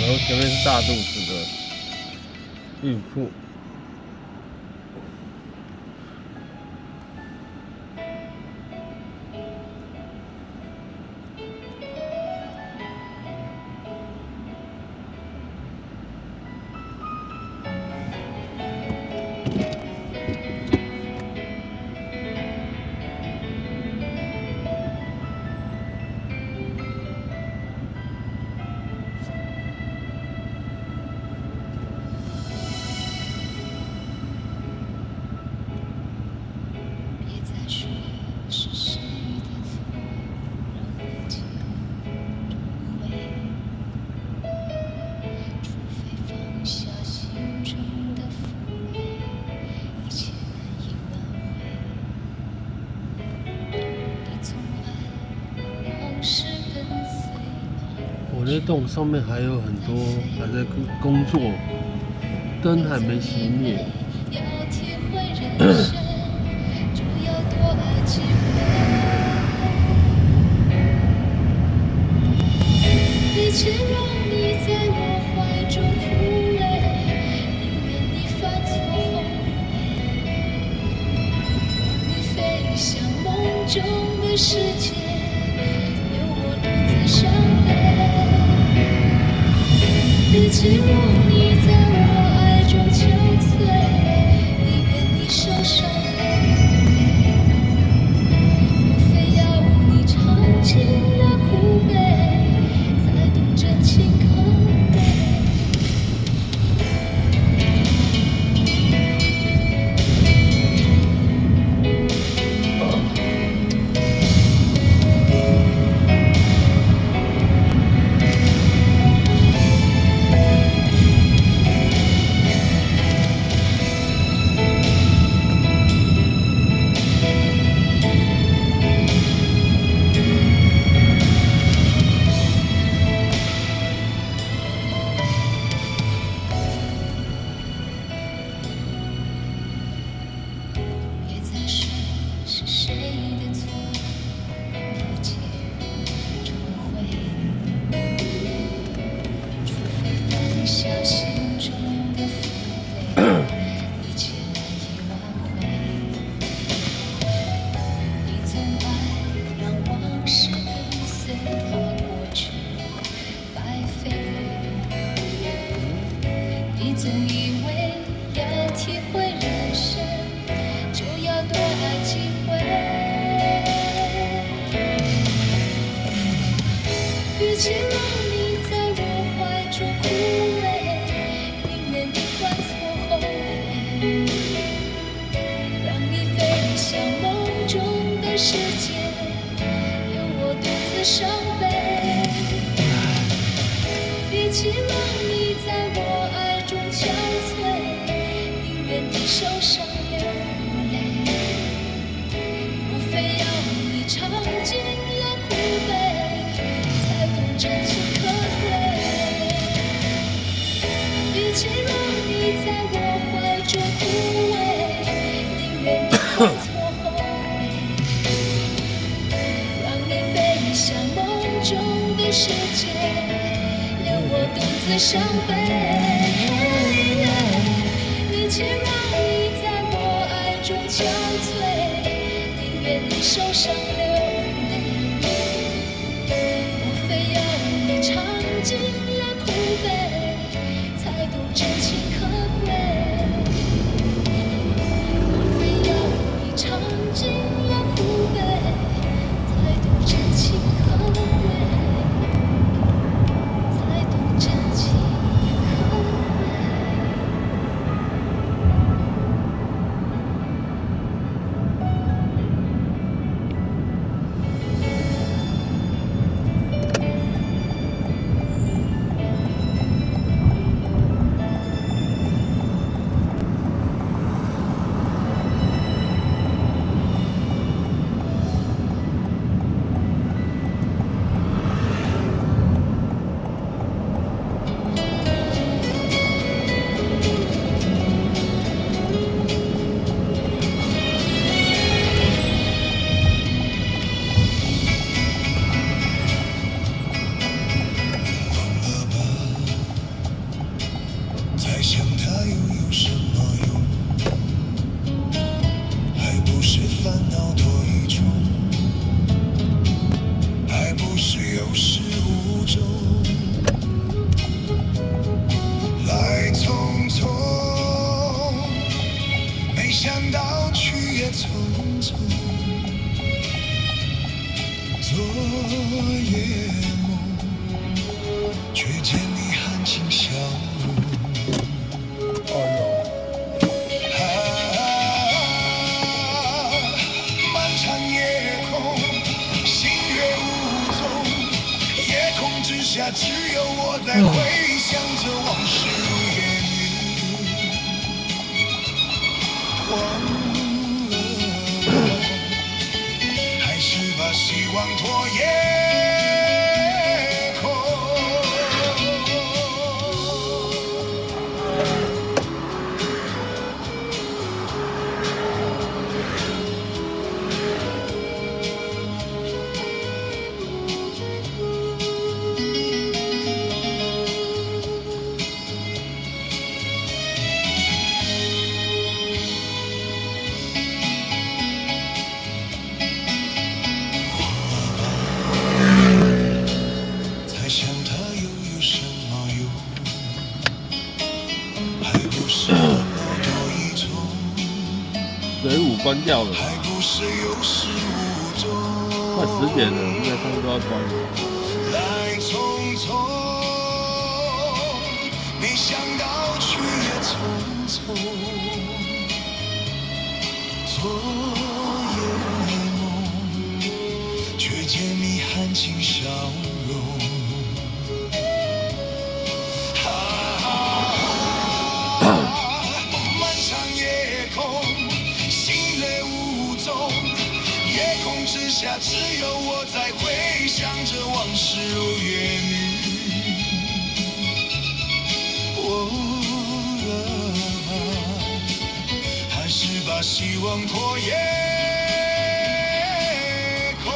后前面是大肚子的孕妇。别再说是谁的错，让我记住回，除非放下心中的负累，一切难以挽回。你总爱往事跟随。我那栋上面还有很多还在工作，灯还没熄灭。要体会人生，就要多爱几回。以前让你在我怀中枯萎，宁愿你犯错后悔，你飞向梦中的世界，留我独自伤悲。以前让你在我爱中憔悴，宁愿你受伤流泪，我非要你尝尽了苦悲，才懂真情可贵。别再说是谁的错，不解重回，除非放下心中的负累，一切难以挽回。你总爱让往事跟随，怕过去白费。你总以为要体会人生，就要多爱几回。与其让你在我怀中枯萎，宁愿你犯错后悔，让你飞向梦中的世界，留我独自伤悲。与其让你在我爱中憔悴，宁愿你受伤流泪，我非要你尝尽了苦悲，才懂真情可贵。与其让你在我怀中枯萎，宁愿你犯错后悔，让你飞向梦中的世界，留我独自伤悲。与其让你在我爱中憔悴，宁愿你受伤流泪，我非要你尝尽了苦悲，才懂真情可贵。我非要你尝尽了苦悲，才懂真情可贵，才懂真情可贵。下，只有我在回想着往事如烟云。忘了，还是把希望拖夜空。水舞关掉了，快10点了，应该他们都要关了。来匆匆，没想到去也匆匆，昨夜梦，却见你含情笑容。漫长夜空，星月无踪，夜空之下只有我在回想着往事如烟云。还是把希望拖夜空。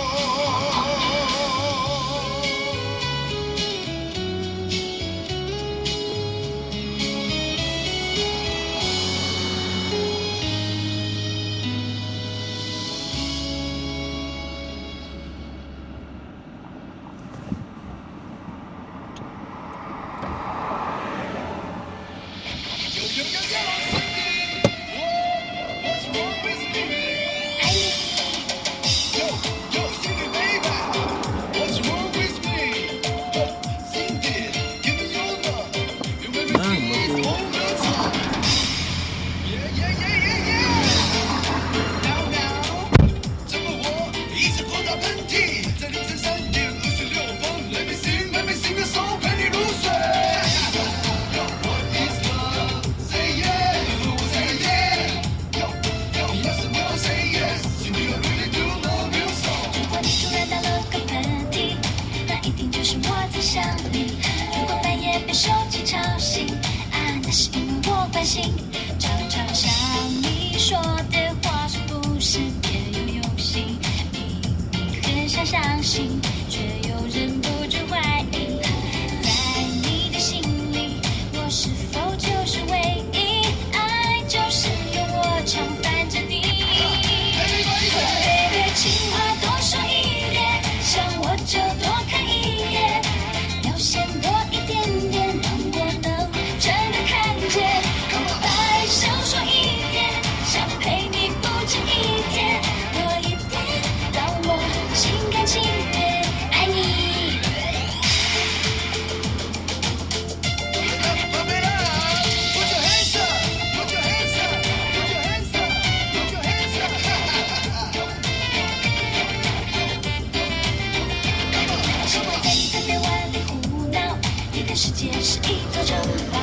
常常想你说的话是不是别有用心？明明很想相信，却又忍不住怀疑。在你的心里，我是否就是唯一？爱就是用我常伴着你。Baby， 情话多说一点，想我就多看一眼，表现多一点点，让我能真的看见。少说一点，想陪你不止一天，多一点，让我心甘情愿爱你。喜欢在你的臂弯里胡闹，你的世界是一座城堡，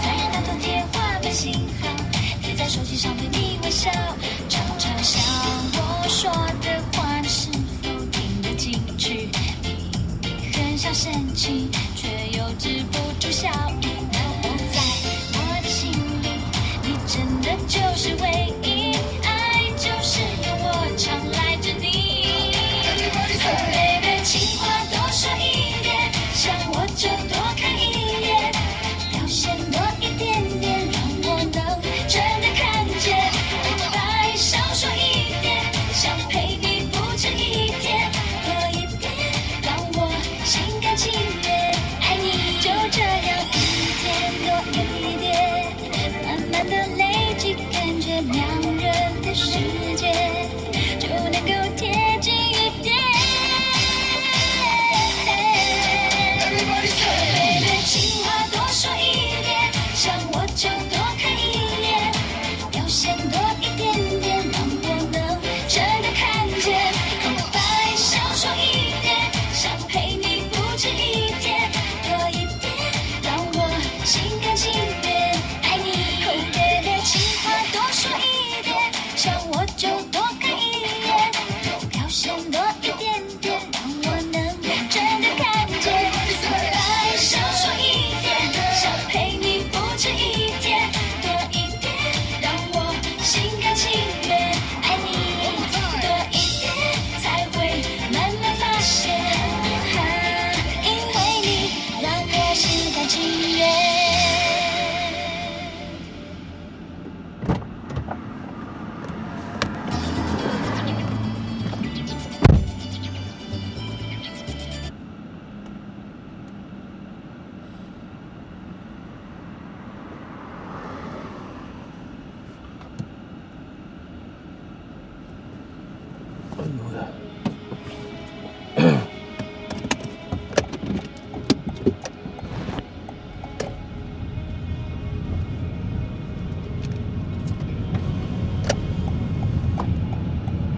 在那头贴画满信号。在手机上对你微笑，常常想我说的话，你是否听得进去？明明很想生气，却又止不住笑意。在我的心里，你真的就是唯一，爱就是用我常赖着你。Baby， 情话多说一点，想我就多看一眼，表现多一点点，让我能真的看见。白少说一点，想陪你不止一天，多一点，让我心甘情愿爱你。就这样。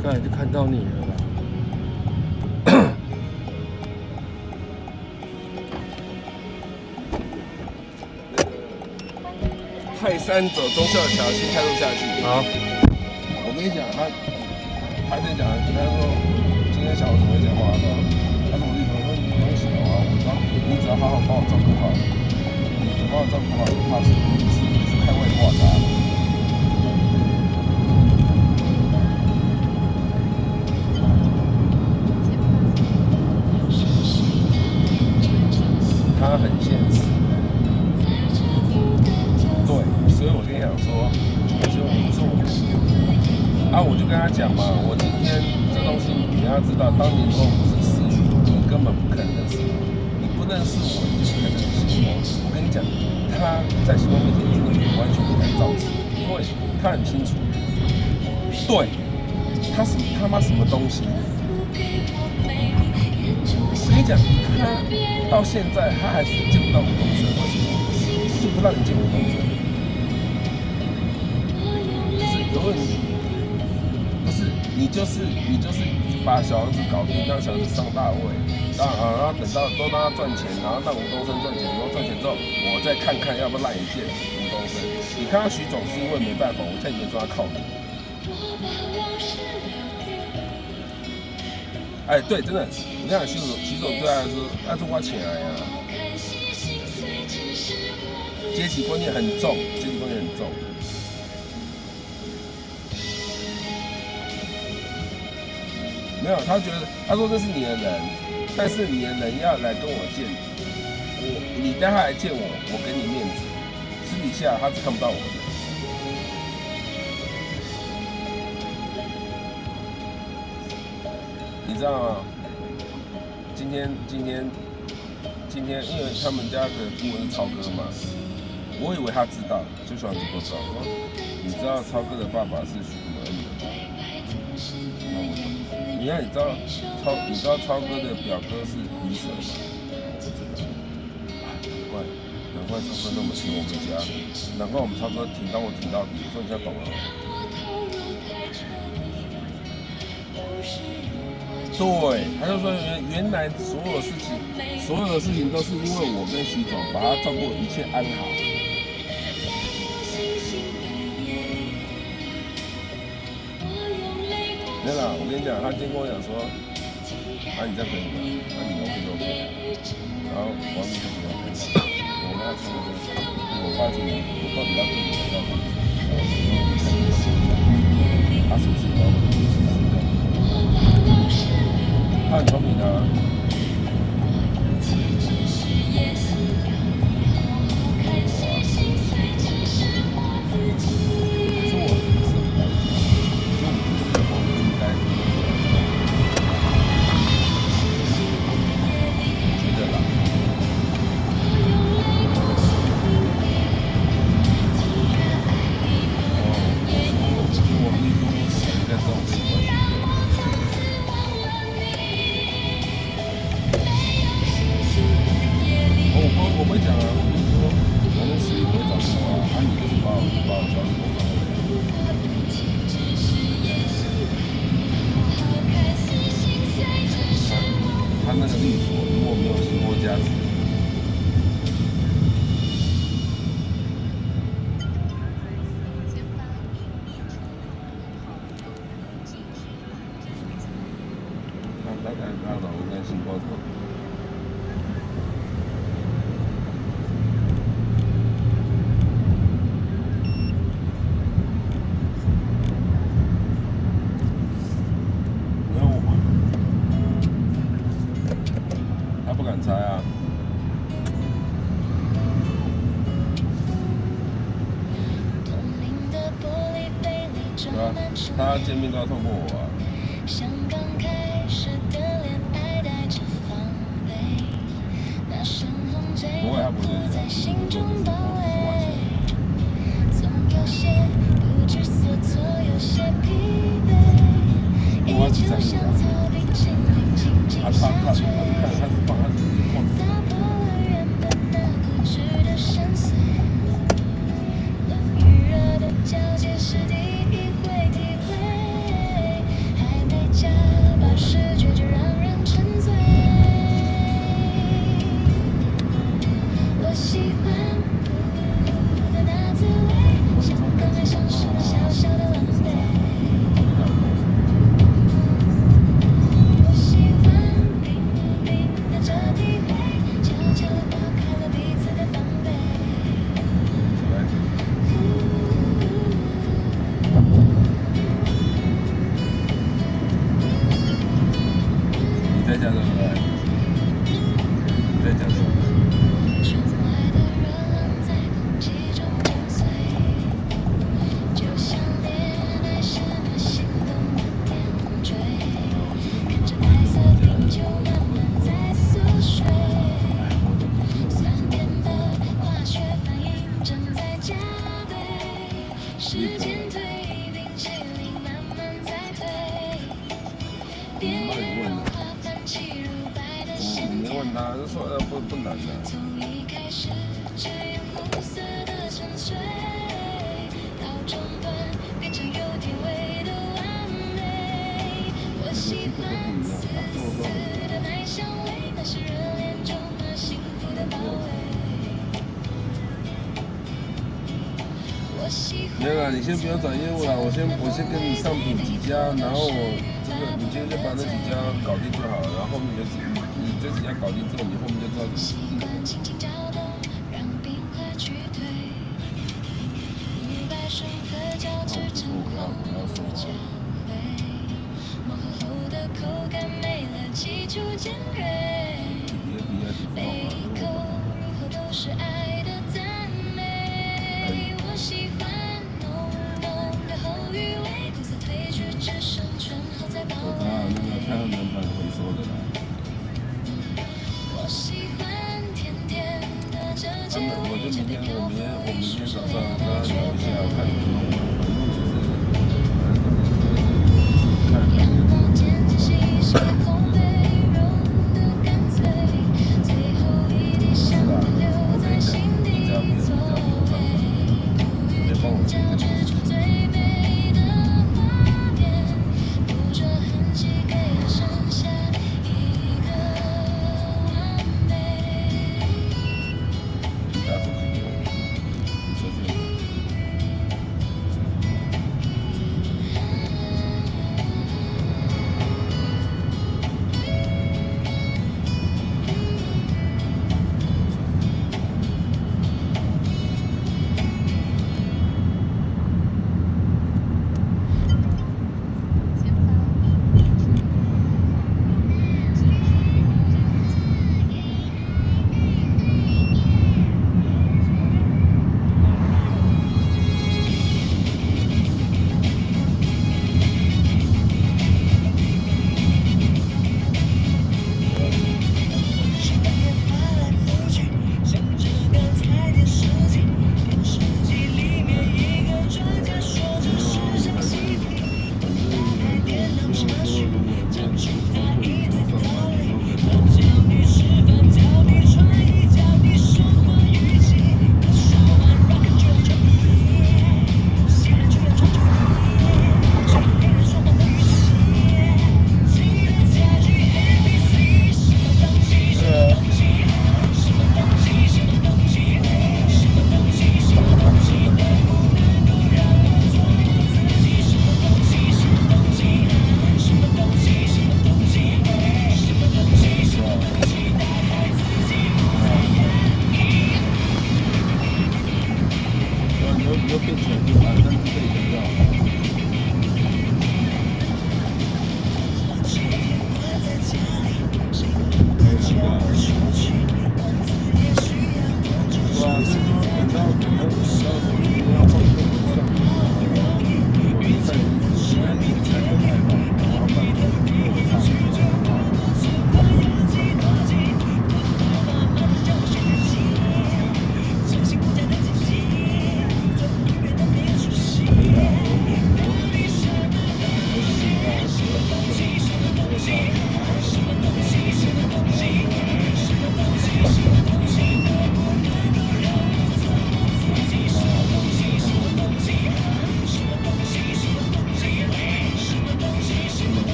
刚才就看到你了啦。泰山走忠孝桥，新泰路下去。好，我跟你讲，他在讲，他说今天小孩怎么会讲话？他说我立刻说你不用想啊，你只要好好把我照顾好，你把我照顾好，就怕是开外挂的。他很现实，对，所以我跟你讲说，我就不做啊，我就跟他讲嘛，我今天这东西你要知道，当年如果不是思雨，你根本不可能认识我，你不认识我，你就不可能认识星光。我跟你讲，他在星光面前真的完全不敢造次，因为他很清楚，对，他是他妈什么东西。我跟你讲，他到现在他还是见不到吴东升，为什么？就不让你见吴东升，就是永远不是你就是把小儿子搞定，让小儿子上大位，然后等到都让他赚钱，然后让吴东升赚钱，然后赚钱之后，我再看看要不要让你见吴东升。你看到徐总是因为没办法，我现在已经说他靠你。哎，对，真的，你看徐总对他来说，那是花钱来呀，阶级观念很重，阶级观念很重。没有，他觉得他说这是你的人，但是你的人要来跟我见你带他来见我，我给你面子，私底下他是看不到我的。你知道吗？今天，因为他们家的英文是超哥嘛，我以为他知道，就喜欢直播找说，你知道超哥的爸爸是徐祖恩的吗？你知道超哥的表哥是余舍吗？我不知道。难怪超哥那么听我们家，难怪我们超哥当我挺到底，我说你现在懂了。对，他就说原来所有的事情都是因为我跟徐总把他照顾一切安好。真的，我跟你讲，他今天跟我讲说，你这样可以吗？你 OK 就 OK。然后王明就说 OK， 我跟他说我发现我到底要对你照顾，他是不是把我的东西吃掉？他很聪明的、啊。我们讲啊，就是说，反正私域不会找我啊，你就是把我交给我他那个律所如果没有星波加持，他老公跟星光特别。猜啊，对吧？他见面都要透过我啊。不会，他不会对你这样，我完要骑山路的。他是放他是放。不难的。没有啦，你先不要找业务啦，我先跟你上品几家，然后你今天就把那几家搞定就好了，然后后面你这几家搞定之后，你后面就知道怎么处理。太阳能板回收的啦。我明天早上跟他聊一下，看怎么弄。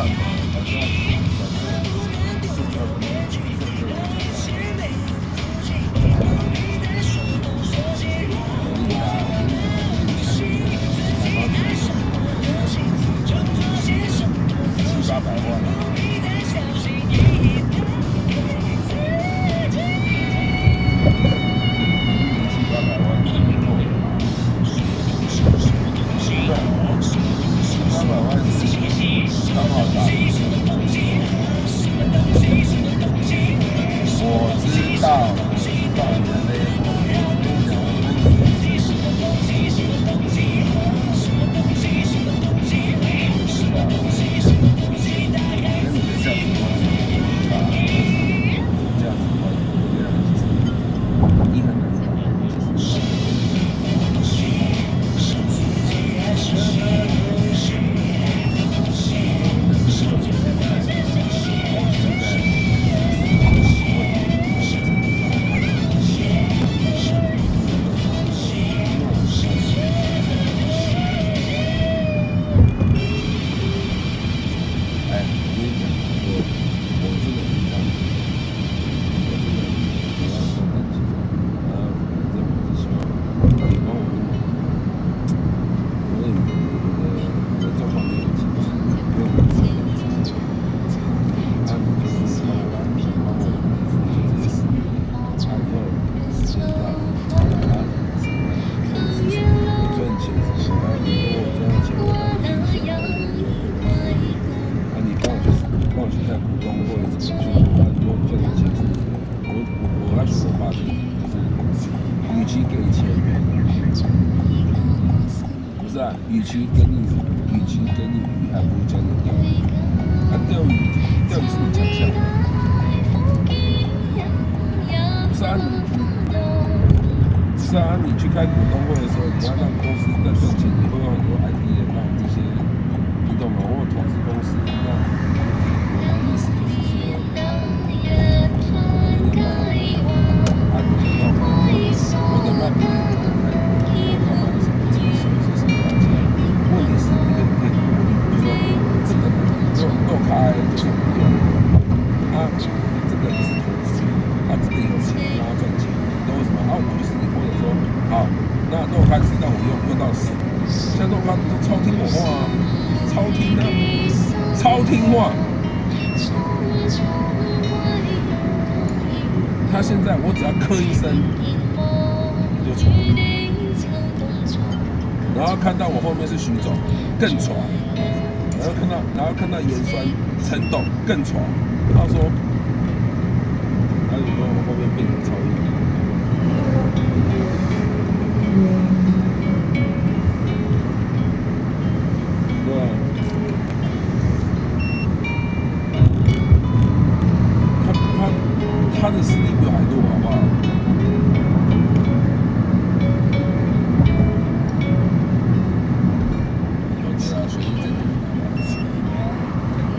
上头，好像送到700-800万了。刚好打。我知道你的内容。与其给你鱼，还不如教你钓鱼。钓鱼是你强项的。你去开股东会的时候，你要让公司在赚钱，你会有很多 idea 让这些，你懂吗？我投资公司，那我的意思就是说，我能卖比你多，他卖的什么技术，这是多少钱？问题是你可以考虑，就说这个肉开就是没用，这个就是投资，这个有钱让他赚钱，你懂为什么？我就是你跟我说，好，那肉开是让我用到死，像肉开都超听我话啊，超听话。他现在我只要咳一声，你就传。然后看到我后面是徐总，更传。然后看到盐酸陈董更传。他说，我后面变成超越。对啊。他的实力比我还多，好不好？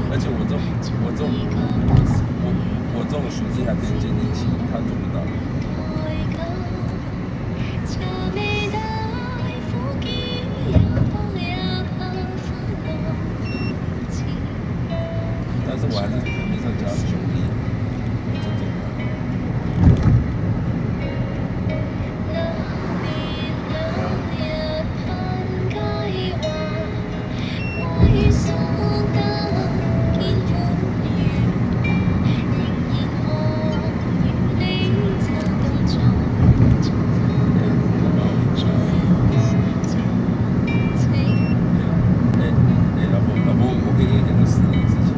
而且我这种学历还可以接地气，他做不到。但是我还是台面上叫他兄弟，我真正的。老婆，我跟你讲个实际的事情。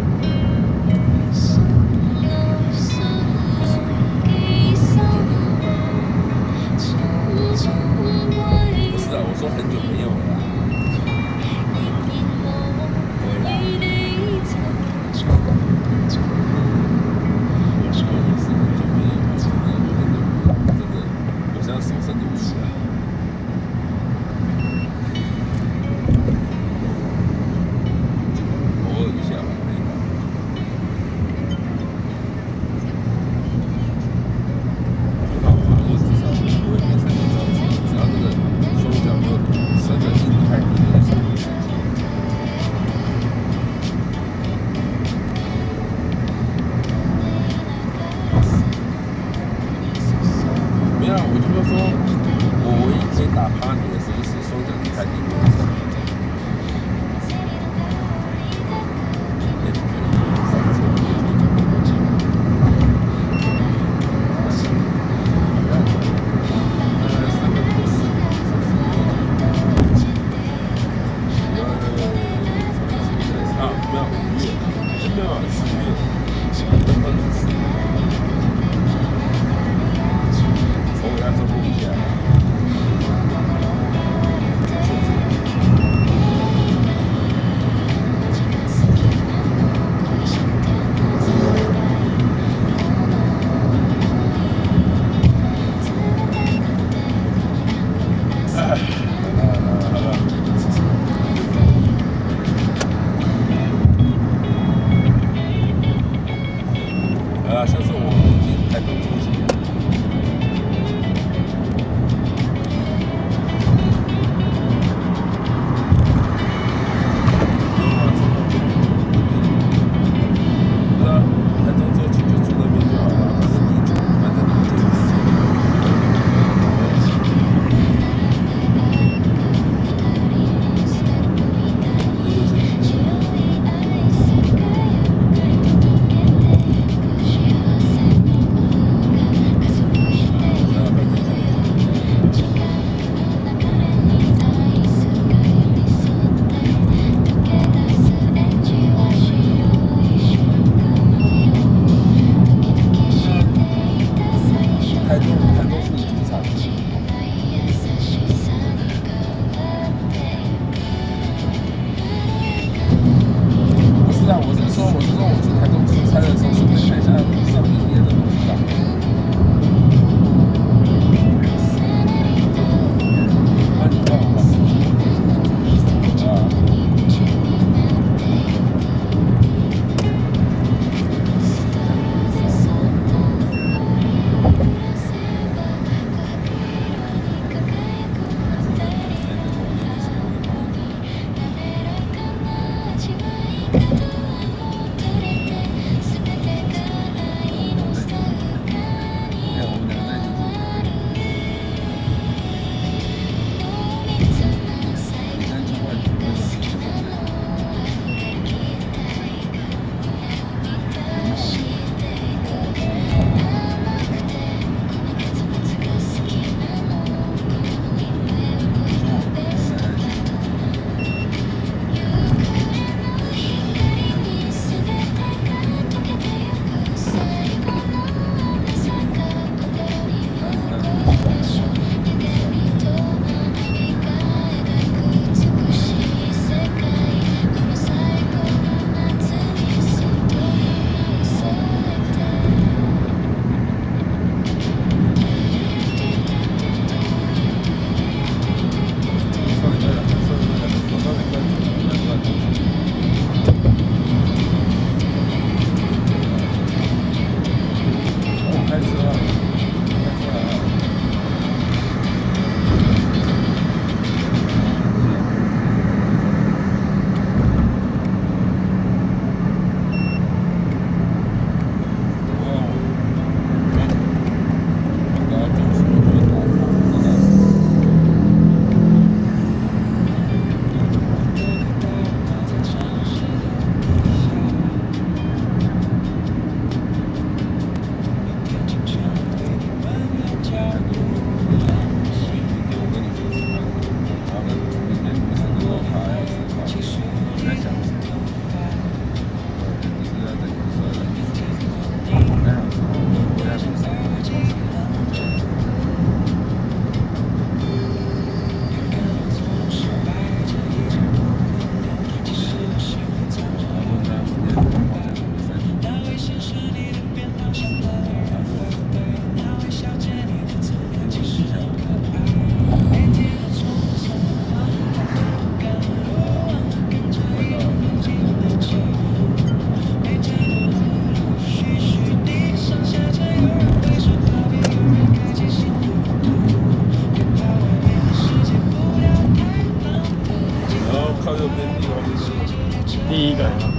第一个。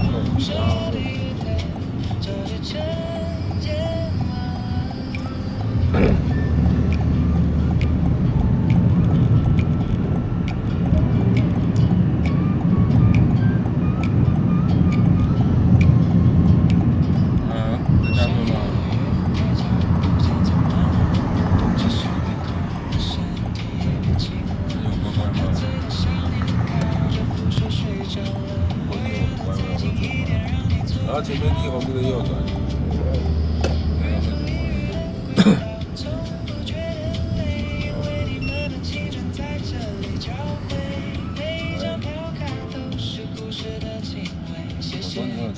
然后前面地红灯的右转。我说你很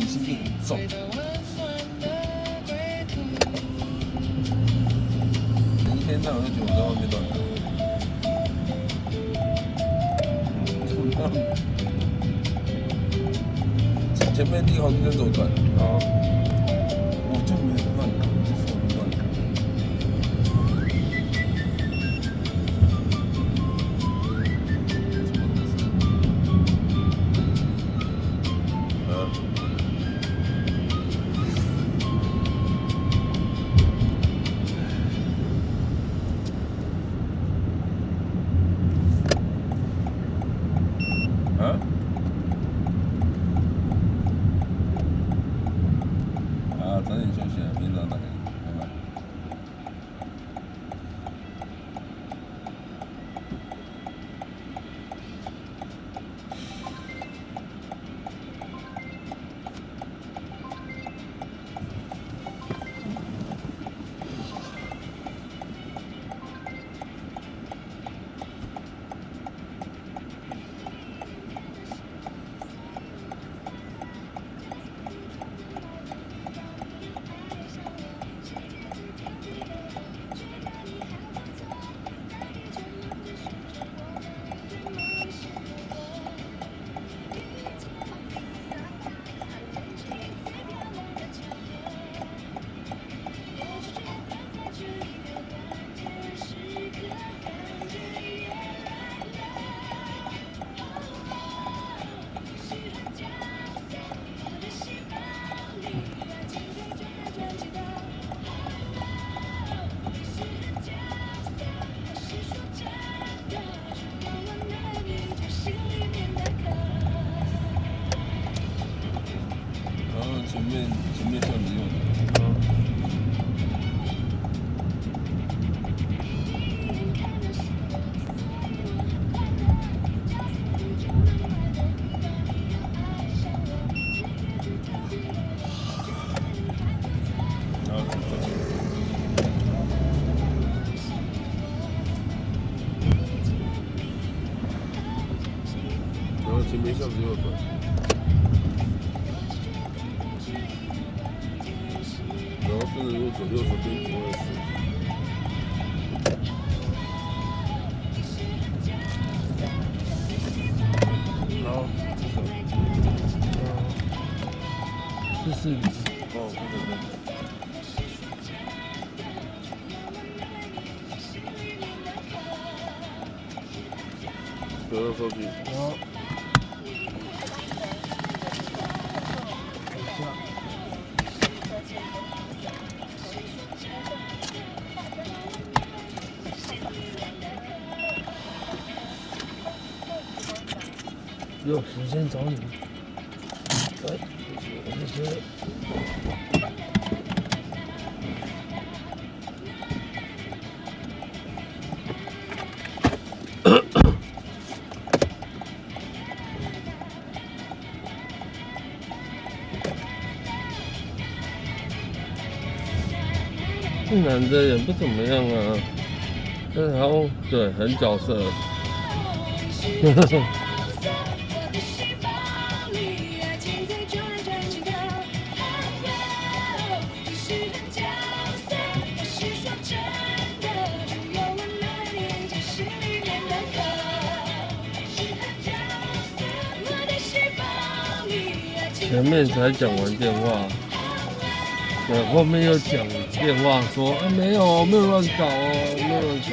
清醒重。一天到晚就觉得我在外面乱搞。前面地红灯左转。好。我就没有乱搞，就是我乱搞。早点休息啊，明天早上打给你，拜拜。前面向你右转。然后前面向你右转。然后顺着路走右手边不会死。好，这是你。哦，对。得到收据。好。有时间找你。谢谢。这男的也不怎么样啊，但是好像对很角色。前面才讲完电话，对，后面又讲电话说，没有乱搞哦，没有乱搞。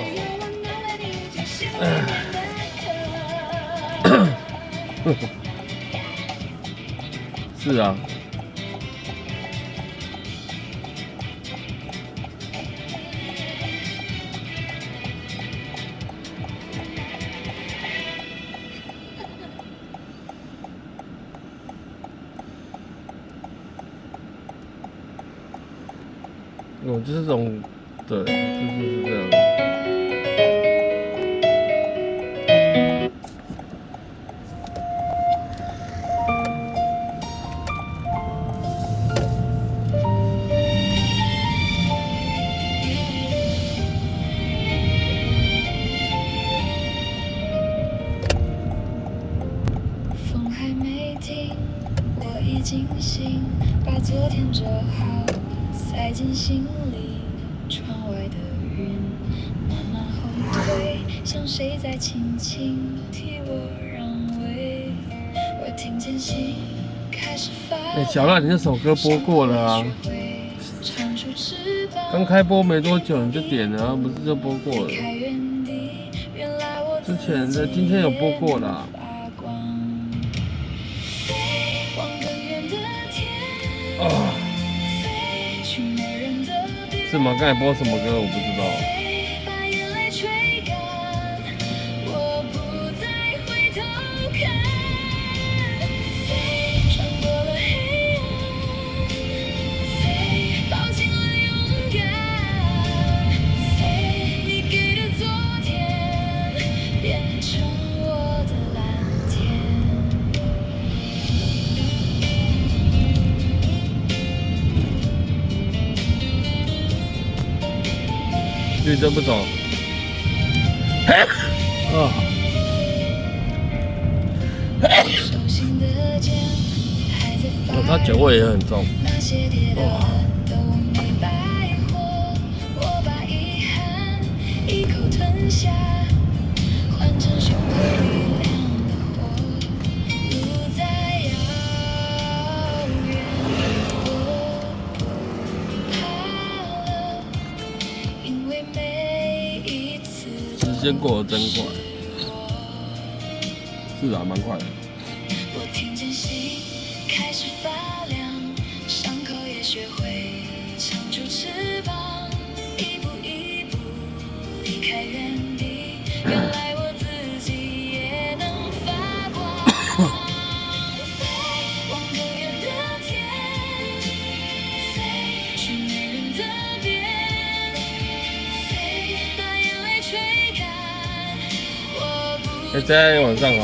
是啊。就是这种，对，就是这样。风还没停，我已经醒，把昨天折好塞进心里。窗外的云慢慢后退，像谁在轻轻替我让位。我听见心开始发亮。小赖，你那首歌播过了啊？刚开播没多久你就点了啊，不是就播过了？之前的今天有播过啦。哦，是吗？刚才播什么歌我不知道。绿灯不走。哦，他酒味也很重。哇。时间过得真快，是啊，蛮快的。我听见心开始发亮，伤口也学会长出翅膀，一步一步离开原地，原来我自己也能发光。往更远的天，飞去没人的边，飞把眼泪吹干。今天晚上好。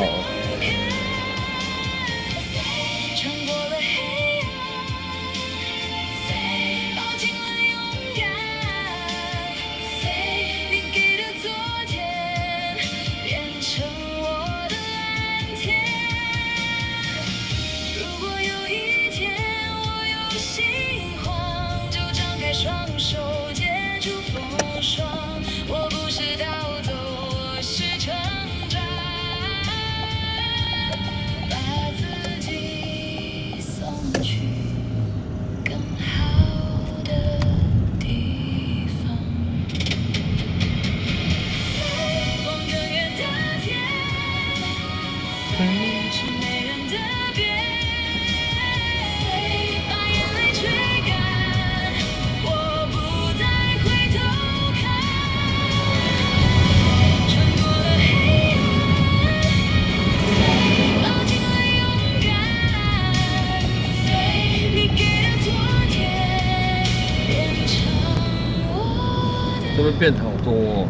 这边变好多哦，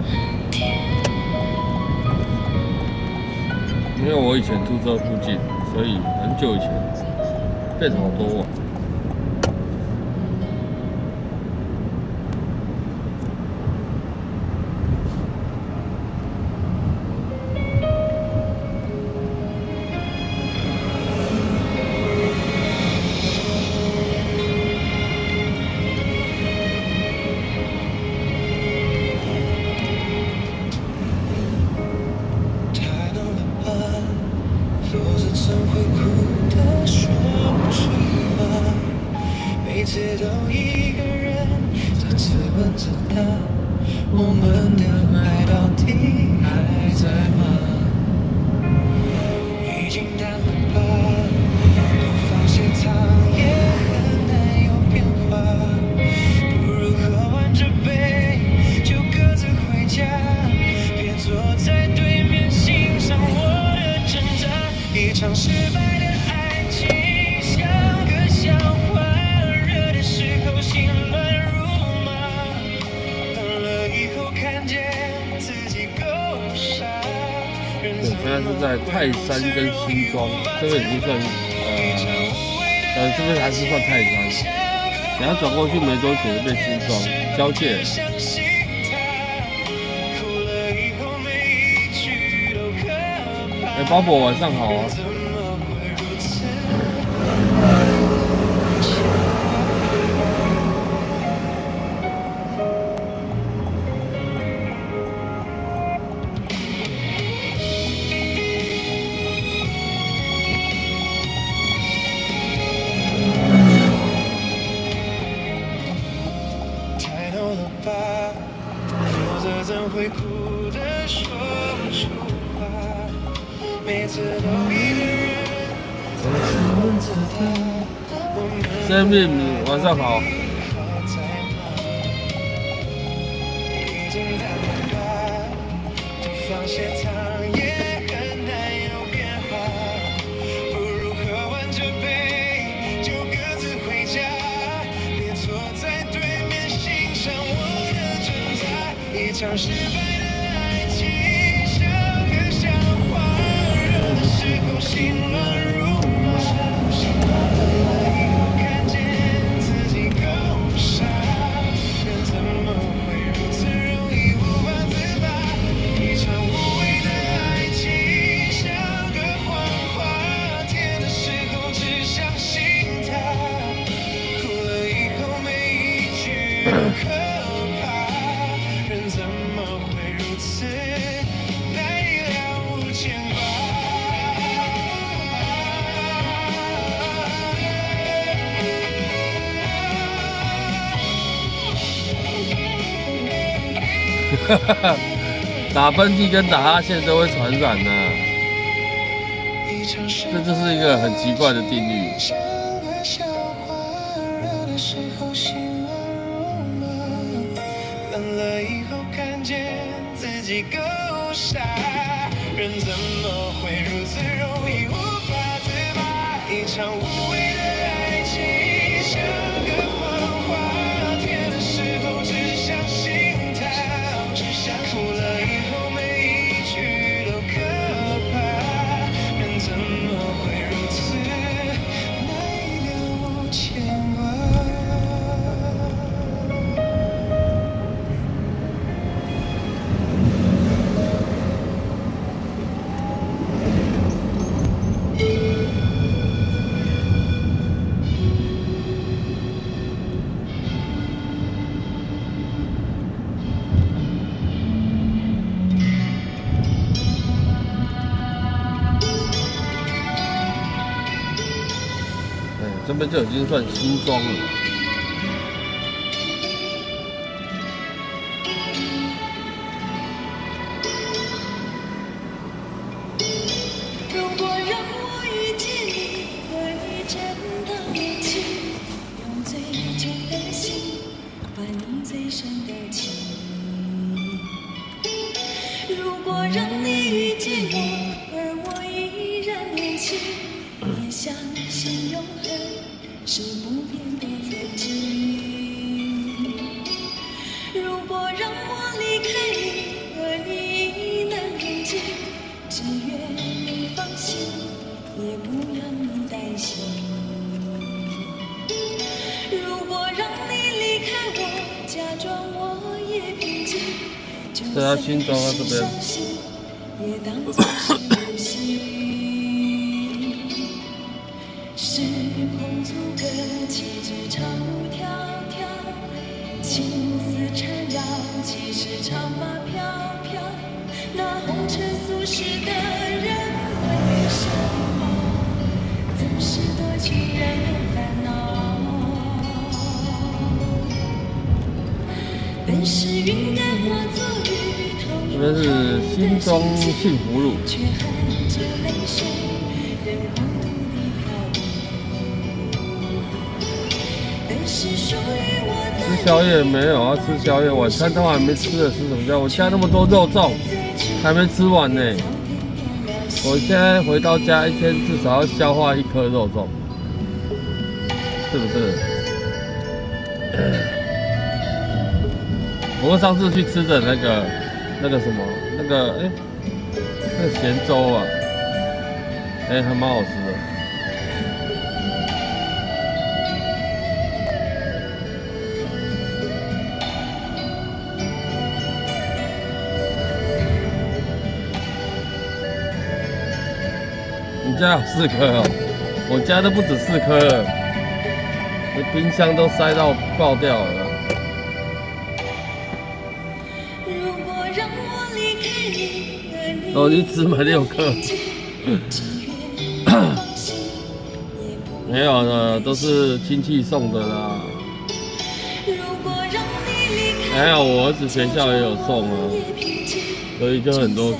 因为我以前住这附近，所以很久以前变好多哦。一场失败的爱情像个笑话，热的时候心乱如麻。在是在泰山跟新庄，这个已经算是不是还是算泰山？然后转过去没多久就变新庄交界。包伯晚上好啊。会哭的说不出话，每次都一个人在问着他。生命晚上好。已经淡化，就放些糖也很难有变化。不如喝完这杯就各自回家，别坐在对面欣赏我的挣扎。一场失败的爱情像个笑话，热的时候心乱如麻，冷了以后看见自己够傻，人怎么会如此容易无法自拔？一场无谓的爱情像个谎话，甜的时候只相信它，哭了以后每一句都可怕，人怎么会如此难以了无牵挂？打喷嚏跟打哈欠都会传染呐、这就是一个很奇怪的定律。像个笑话，热的时候心乱如麻，冷了以后看见自己够傻，人怎么会如此容易无法自拔？一场无谓的爱情像个谎话，甜的时候只相信它，哭了以后每一句都可怕，人怎么会如此难以了无牵挂？这边就已经算新庄了。如果让我遇见你，和你真的一起，用最真的心换你最深的情。如果让你遇见我，而我依然年轻，也相信永恒是不变的曾经。如果让我离开你，而你亦能平静，只愿你放心，也不让你担心。如果让你离开我，假装我也平静，就在他新庄啊这边。也当作是游戏。时空阻隔，气质长路迢迢，情丝缠绕，其实长发飘飘。那红尘俗世的人为什么总是多情人烦恼？本是云淡化作雨，这边是新庄幸福路。却含着泪水，任黄土里漂泊。本是属于我的吃宵夜没有啊？吃宵夜，晚餐都还没吃的，吃什么宵？我家那么多肉粽，还没吃完呢。我现在回到家，一天至少要消化1颗肉粽，是不是？不过上次去吃的那个什么，那个咸粥啊，哎、还蛮好吃的。你家有4颗哦，我家都不止4颗了，我冰箱都塞到爆掉了。哦，你只买6颗，没有了，都是亲戚送的啦。还有我儿子学校也有送啊，所以就很多颗。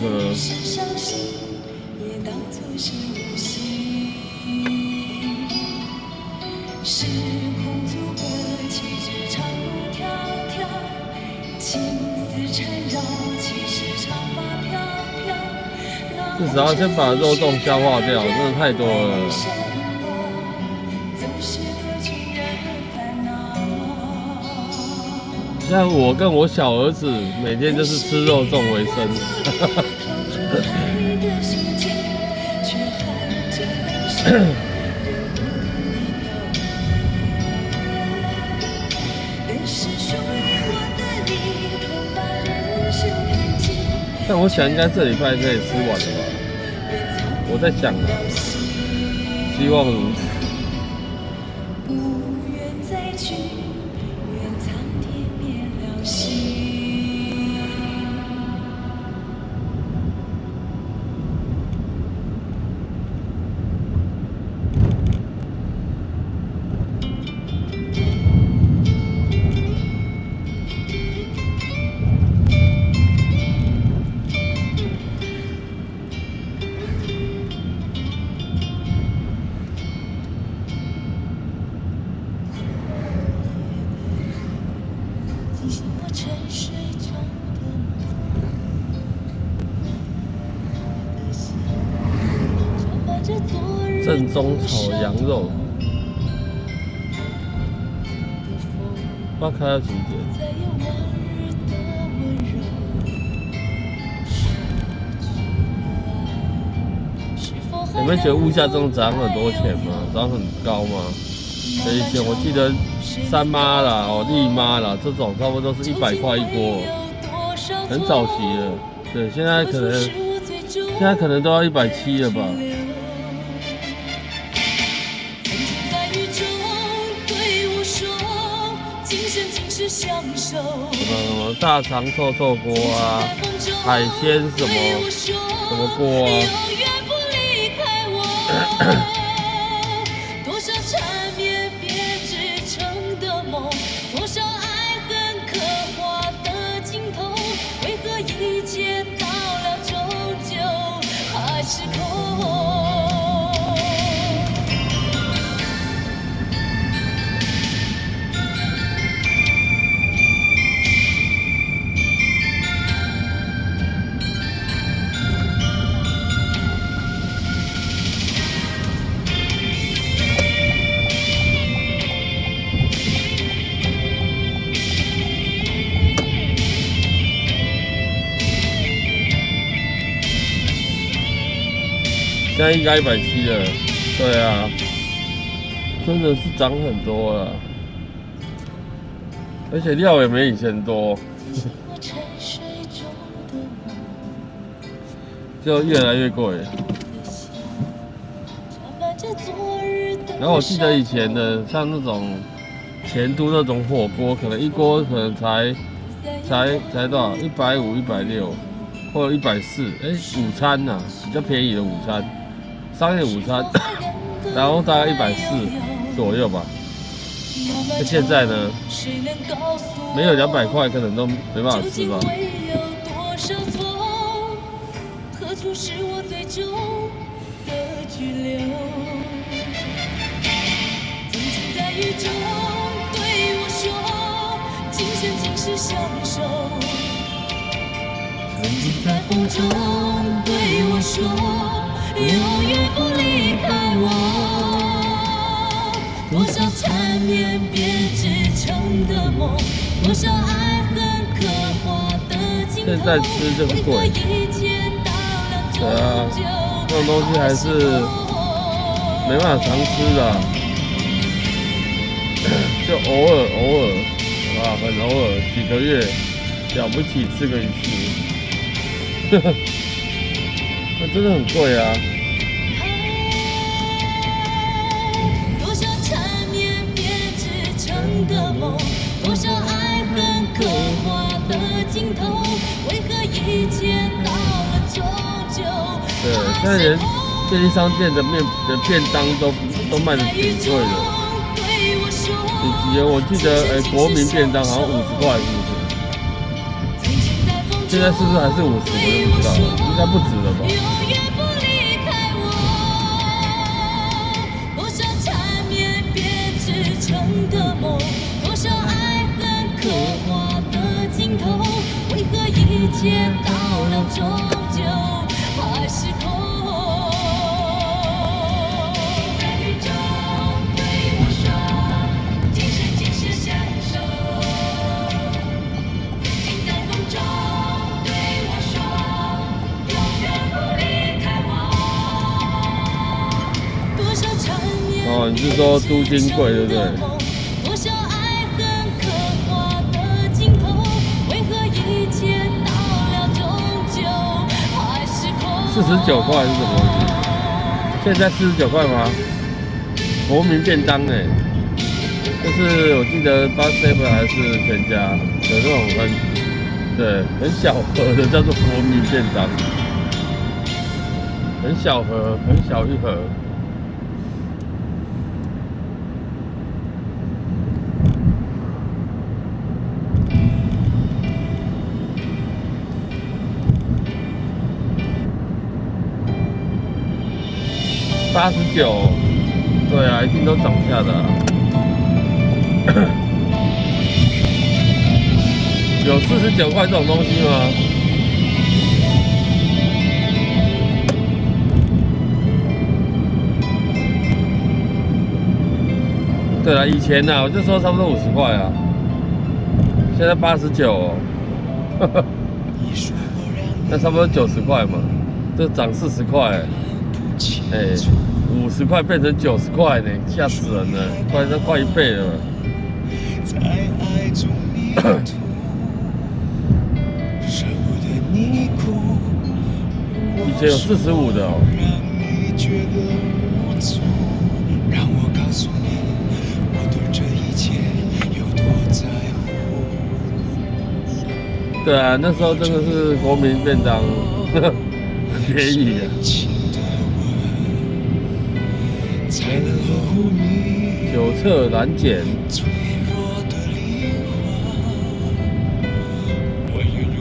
至少要先把肉粽消化掉，真的太多了。像我跟我小儿子每天就是吃肉粽为生。但我想应该这礼拜可以吃完了吧？我在想啊，希望如此。正宗炒羊肉，不知道开到几点。你们觉得物价真的涨很多钱吗？涨很高吗？以前我记得三妈啦、丽妈啦这种，差不多都是100块一锅，很早期了。对，现在可能都要170了吧。什么大肠臭臭锅啊，海鲜什么锅啊。多少缠绵别支撑的梦，多少爱恨刻划的镜头，为何一切到了终究还是空？现在应该170了，对啊，真的是涨很多了，而且料也没以前多，就越来越贵。然后我记得以前的像那种前都那种火锅，可能一锅可能才多少，150、160，或者140，午餐呐、比较便宜的午餐。商业午餐，然后大概140左右吧。那现在呢，没有200块，可能都没办法吃吧。曾经在风中对我说，永远不离开我。多少缠绵别支撑的梦，多少爱恨刻划的镜头。现在吃就是贵。对啊，这种东西还是没办法常吃的、就偶尔啊，很偶尔，几个月了不起吃个一次，那真的很贵啊。多少缠绵编织成的梦，多少爱恨刻画的镜头，为何一切到了终究？对，现在连便利商店的便当都卖得挺贵的。以前我记得，国民便当好像50块，是不是？现在是不是还是50？我就不知道了，应该不止了吧？多少缠绵编织成的梦，多少爱恨刻画的镜头，为何一切到了终究还是空？哦，你是说租金贵，对不对？49块是什么东西？现在49块吗？国民便当就是我记得87还是全家有那种很小盒的叫做国民便当，很小盒，很小一盒。89，对啊，一定都涨价的、啊。有49块这种东西吗？对啊，以前啊，我就说差不多50块啊，现在89哦，那差不多90块嘛，这涨40块。50块变成90块呢，吓死人了，快1倍了。以前有45的哦。对啊，那时候真的是国民便当，很便宜啊。九测蓝碱，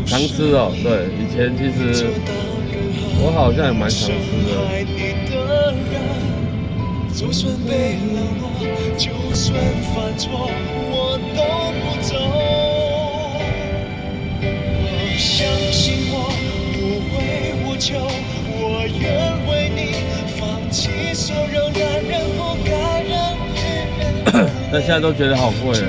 常吃哦。对，以前其实我好像也蛮常吃的。就算被冷落，就算犯错，我都不走。相信我，无悔无求，我愿为你放弃所有男人不该让女人。但现在都觉得好贵了。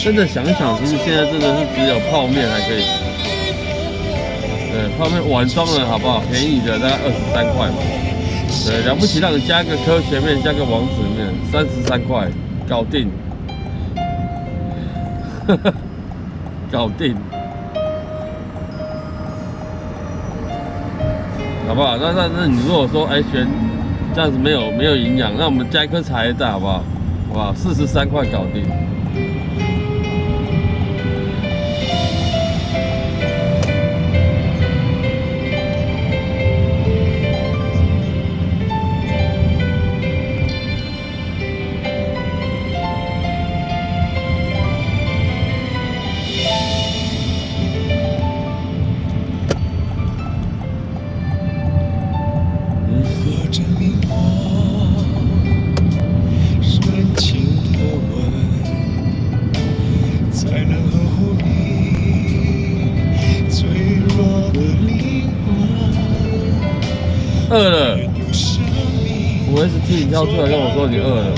真的想想，其实现在真的是只有泡面还可以吃。对，泡面碗装的好不好？便宜的大概23块嘛。对，了不起让你加个科学面，加个王子面，33块，搞定。搞定。好不好？那你如果说选这样子没有营养，那我们加一颗茶叶蛋好不好？好不好？43块搞定。饿了，5ST 你跳出来跟我说你饿了。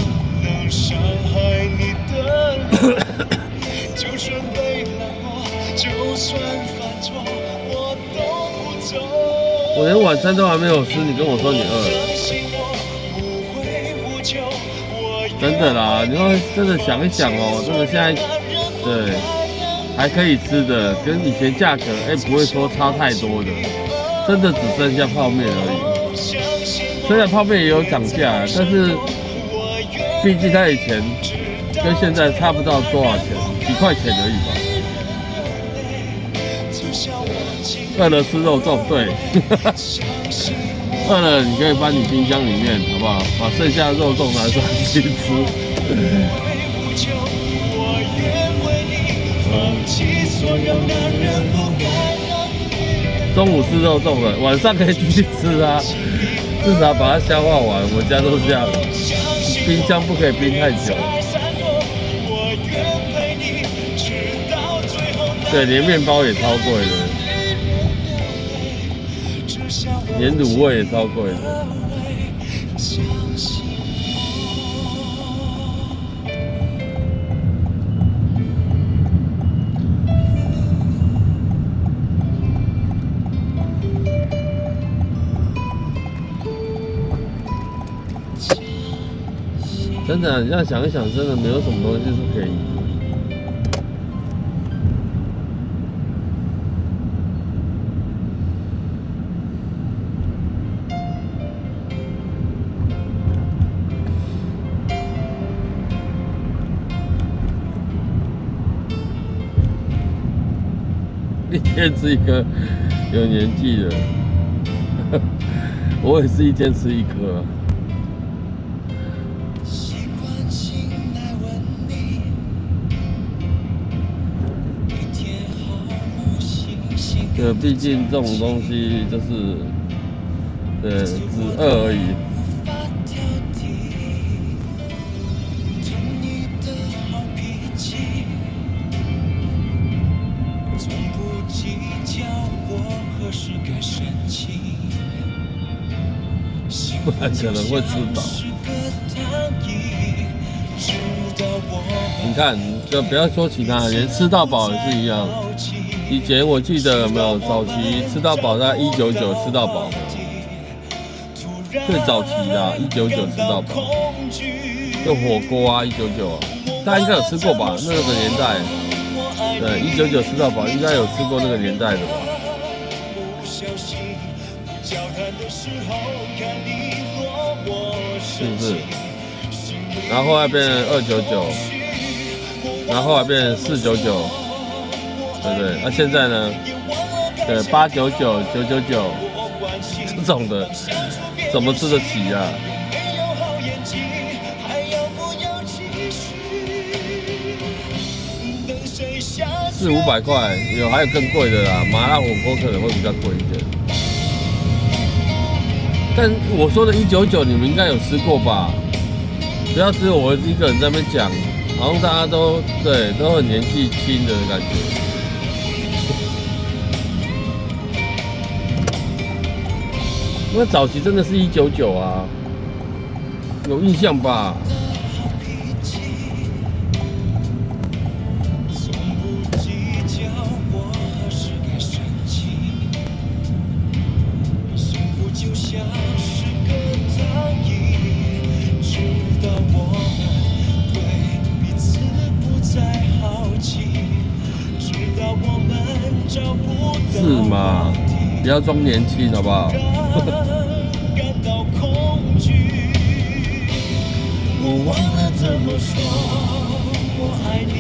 就算被冷落，就算犯错，我都不走。我连晚餐都还没有吃，你跟我说你饿，真的啦，你要真的想一想哦，真的现在对还可以吃的，跟以前价格不会说差太多的，真的只剩下泡面而已。虽然泡面也有涨价，但是毕竟它以前跟现在差不到多少钱，几块钱而已吧。饿了吃肉粽，对，饿了你可以放你冰箱里面，好不好？把剩下的肉粽拿出来去吃。中午吃肉粽了，晚上可以继续吃啊，至少把它消化完。我家都是这样，冰箱不可以冰太久。对，连面包也超贵的。连卤味也超贵的。真的，你这样想一想，真的没有什么东西是便宜的。一天吃一颗，有年纪的，我也是一天吃一颗啊。毕竟这种东西就是，只饿而已。不然可能会吃饱。你看，就不要说其他，连吃到饱也是一样。以前我记得有没有早期吃到饱在199吃到饱，最早期的199吃到饱，就火锅啊199啊，大家应该有吃过吧？那个年代，对199吃到饱应该有吃过那个年代的吧？是不是？然后后来变成299，然后后来变成499。对不对？那现在呢？对，899、999这种的，怎么吃得起啊？400、500块，还有更贵的啦。麻辣火锅可能会比较贵一点。但我说的199，你们应该有吃过吧？不要只有我一个人在那边讲，好像大家都很年纪轻的感觉。那早期真的是199啊，有印象吧？是嘛？不要装年轻好不好？我忘了怎么说，我爱你，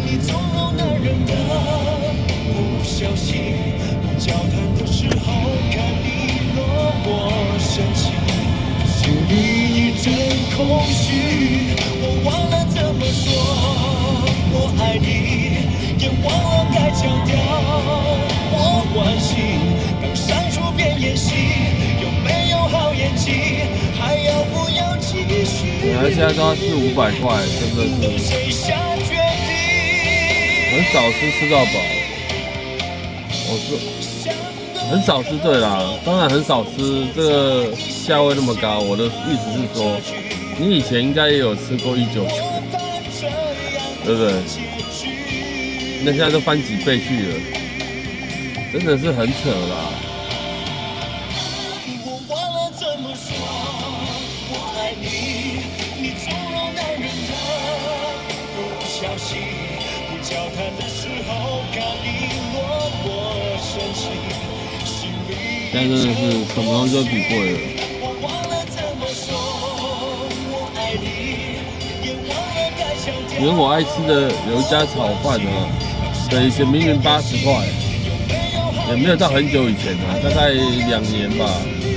你总有那人的不小心，交谈的时候看你落我深情，心里一阵空虚。我忘了怎么说，我爱你，也忘了该强调，我关心，当相处变演戏，有没有好演技，还要不要继续？现在都要400、500块，真的是很少吃到饱。我是很少吃，对啦，当然很少吃，这个价位那么高。我的意思是说，你以前应该也有吃过199，对不对？那现在都翻几倍去了，真的是很扯啦。我忘了怎么说，我爱你，你纵容男人的不小心，不交谈的时候看你落寞生气，心里现在真的是什么东西都比贵了。我忘了怎么说，我爱你，也忘了该强调。连我爱吃的有一家炒饭啊，对，以前明明80块，也没有到很久以前啊，大概2年吧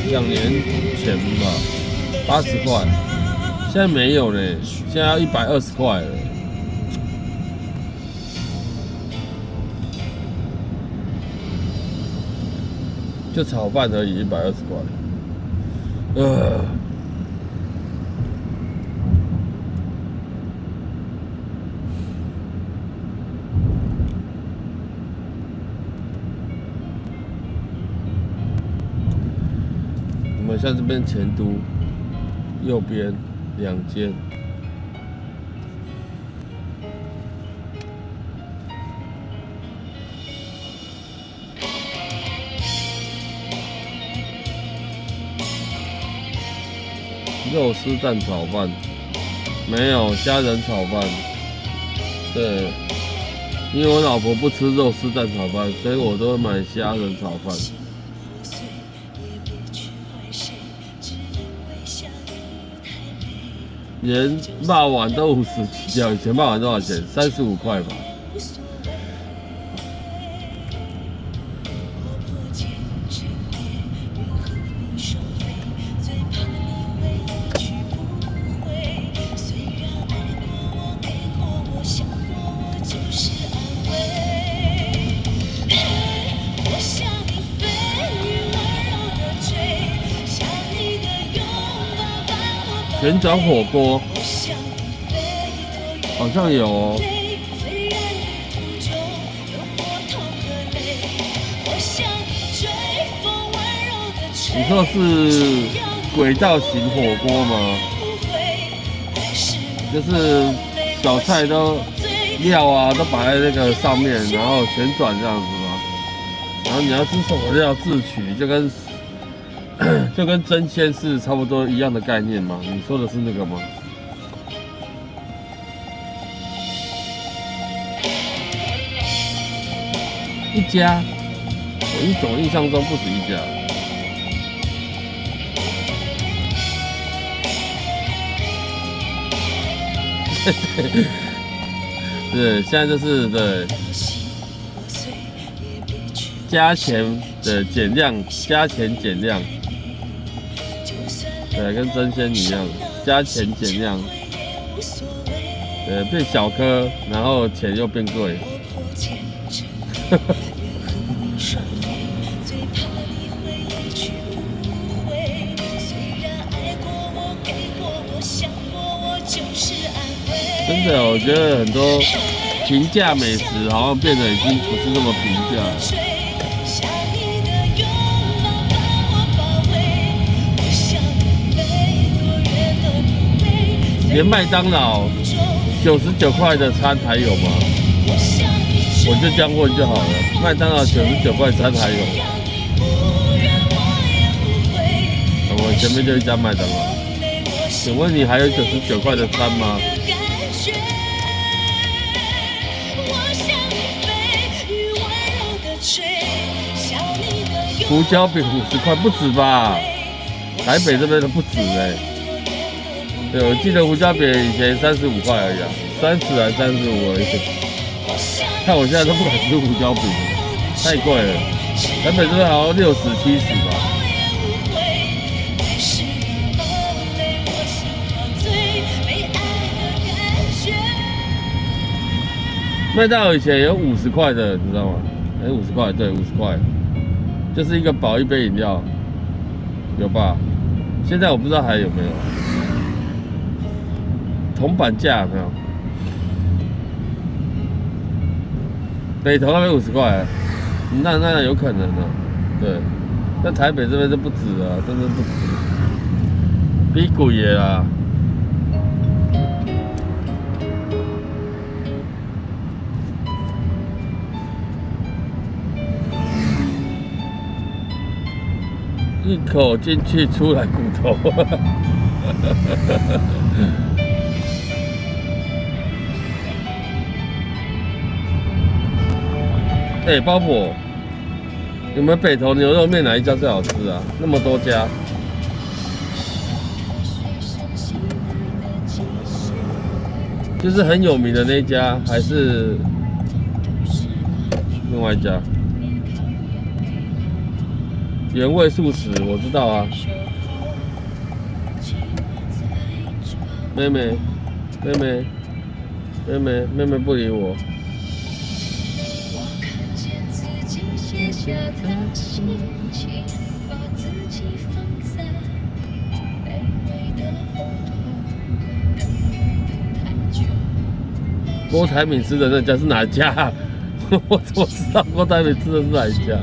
，2年前吧，80块，现在没有嘞，现在要120块了。就炒饭而已，120块。我们像这边前都，右边2间。肉丝蛋炒饭，没有虾仁炒饭。对，因为我老婆不吃肉丝蛋炒饭，所以我都会买虾仁炒饭。连霸碗都50起跳，以前霸碗多少钱？35块吧。旋转火锅好像有哦。你说是轨道型火锅吗？就是小菜都料啊都摆在那个上面，然后旋转这样子吗？然后你要吃什么料自取，就跟蒸鲜是差不多一样的概念吗？你说的是那个吗？一家，我总印象中不止一家。对，现在就是对加钱的减量，加钱减量。对，跟真鲜一样，加钱减量，对，变小颗，然后钱又变贵。真的，我觉得很多平价美食好像变得已经不是那么平价了。连麦当劳99块的餐还有吗？我就这样问就好了。麦当劳99块餐还有吗？我前面就一家麦当劳。请问你还有99块的餐吗？胡椒饼50块不止吧？台北这边的不止欸。对，我记得胡椒饼以前35块而已啊，30还35而已。看我现在都不敢吃胡椒饼了，太贵了。台北这边好像60、70吧。麦当劳以前有50块的，你知道吗？50块，对，50块，就是一个宝一杯饮料，有吧？现在我不知道还有没有。铜板价有没有？北投那边50块，那有可能的，对。但台北这边就不止了，真的不止，比贵的啦。一口进去出来骨头。哎，包伯，你们北投牛肉面哪一家最好吃啊？那么多家。就是很有名的那一家，还是另外一家？原味素食我知道啊。妹妹不理我。郭台铭吃的那家是哪家？我怎么知道郭台铭吃的是哪一家？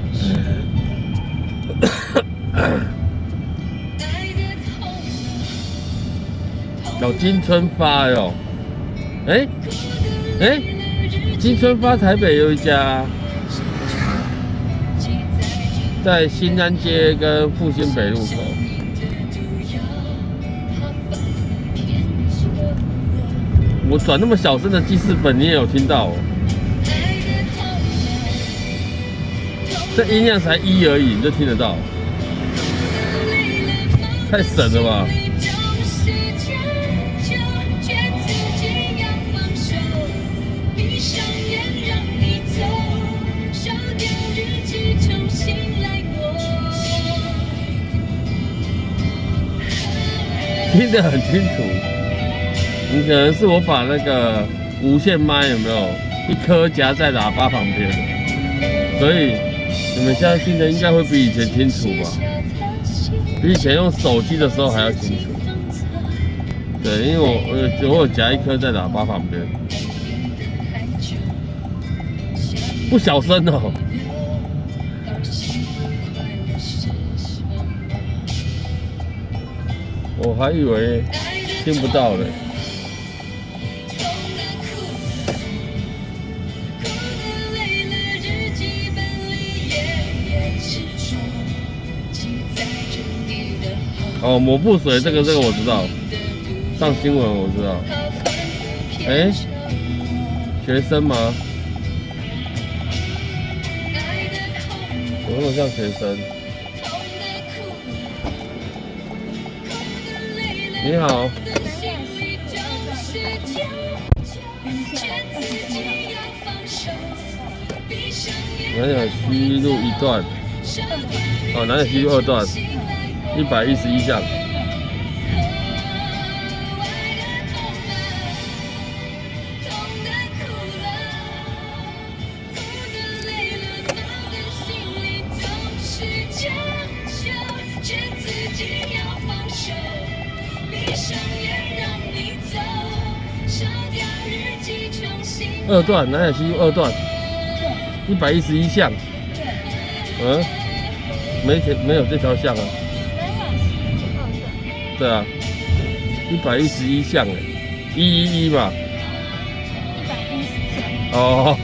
有金春发哟，金春发台北有一家，在新安街跟复兴北路口。我转那么小声的记事本，你也有听到哦。这音量才1而已，你就听得到，太神了吧！听得很清楚。你可能是我把那个无线麦有没有一颗夹在喇叭旁边，所以你们现在听的应该会比以前清楚吧？比以前用手机的时候还要清楚。对，因为我有夹一颗在喇叭旁边，不小声哦。我还以为听不到嘞。哦，抹布水这个我知道，上新闻我知道。学生吗？有那么像学生？你好。南雅西路1段，哦，南雅西路2段，111巷。2段，南雅西路2段，111巷。没有这条巷啊。对啊，111巷111嘛。110巷。哦。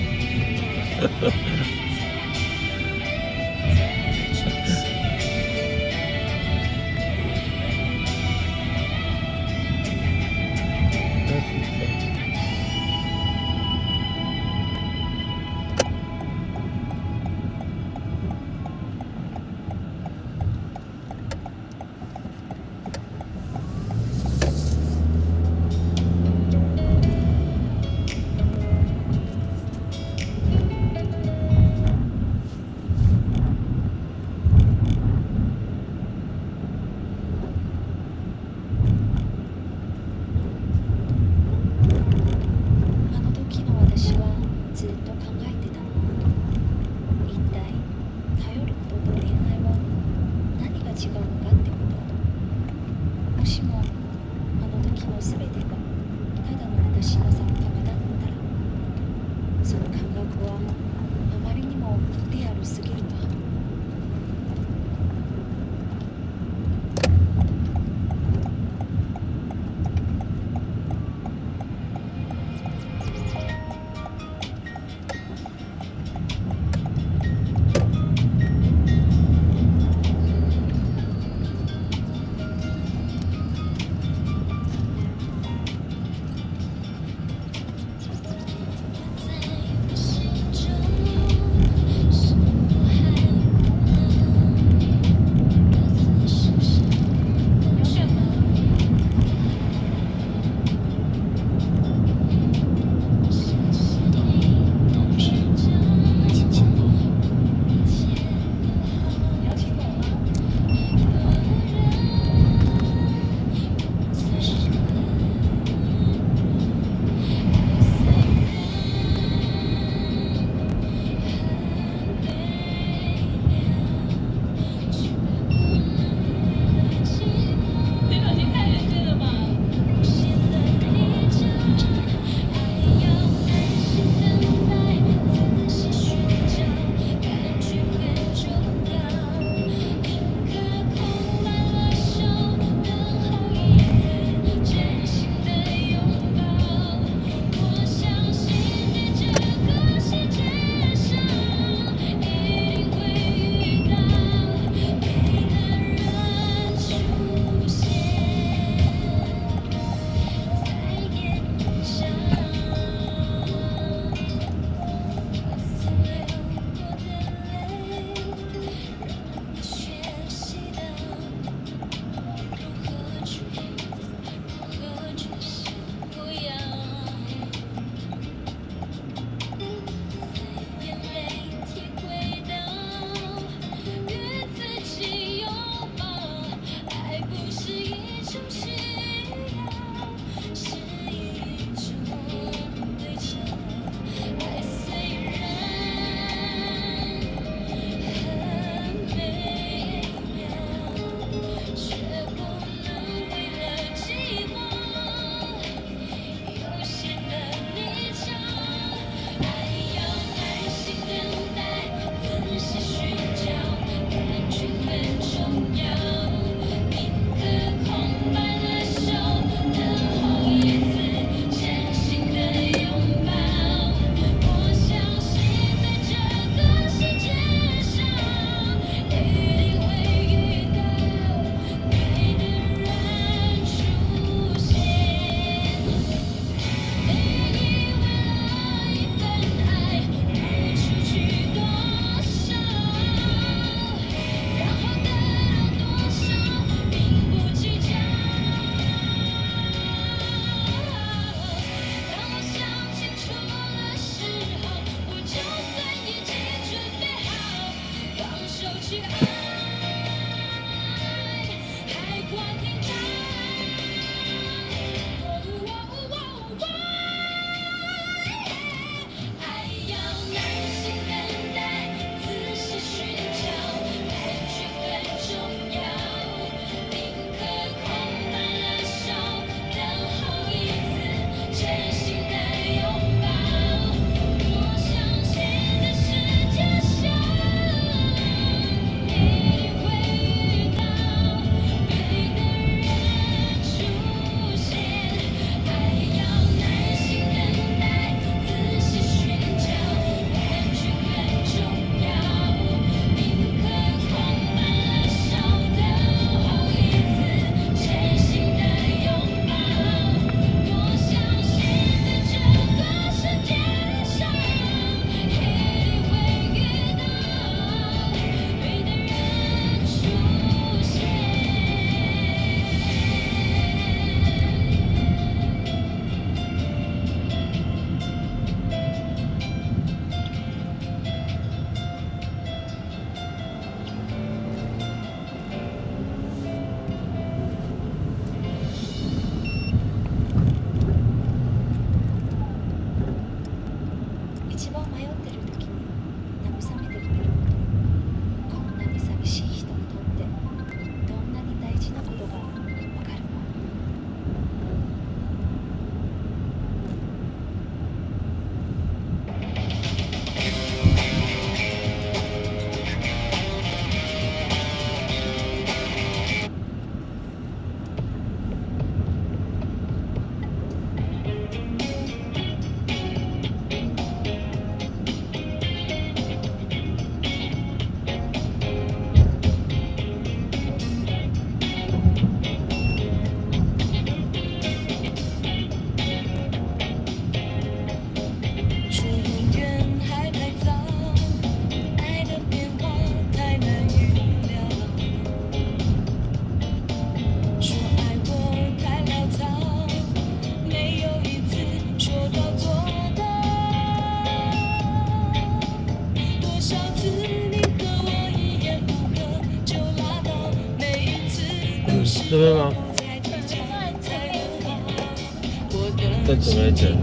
边吗？再准备一点。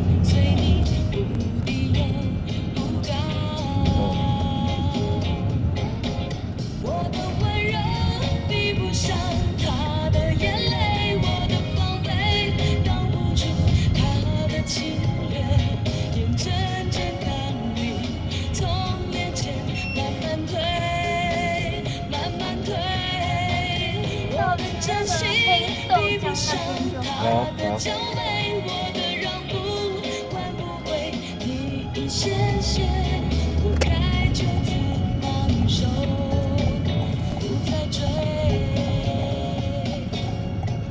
好好。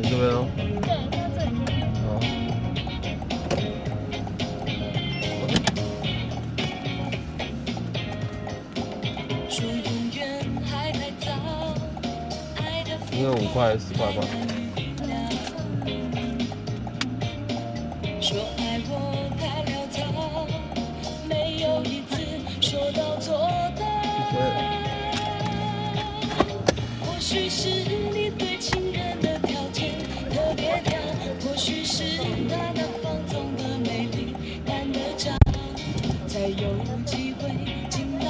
这边哦。对，那这里就可以。好。应该5块还是10块吧？说爱我太潦草，没有一次说到做到。或许是你对情人的条件特别挑，或许是那放纵的美丽难得着，才有机会进来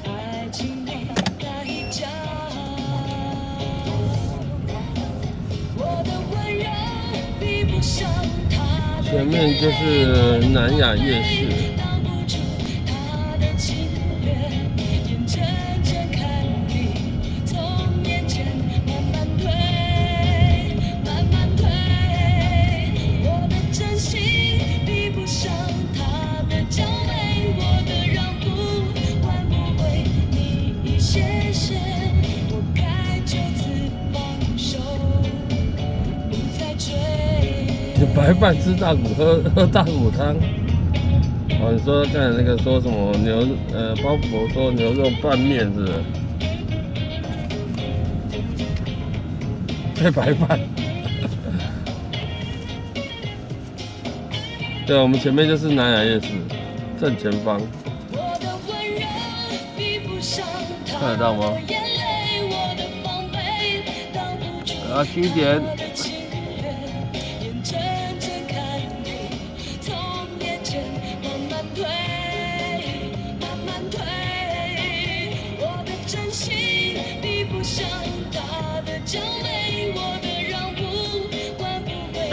爱情里那一角。我的温柔比不上他。前面就是南雅夜市。白饭吃大骨，喝大骨汤。哦，你说刚才那个说什么包伯说牛肉拌面是不是？配白饭。对，我们前面就是南雅夜市，正前方。看得到吗？啊，轻一点。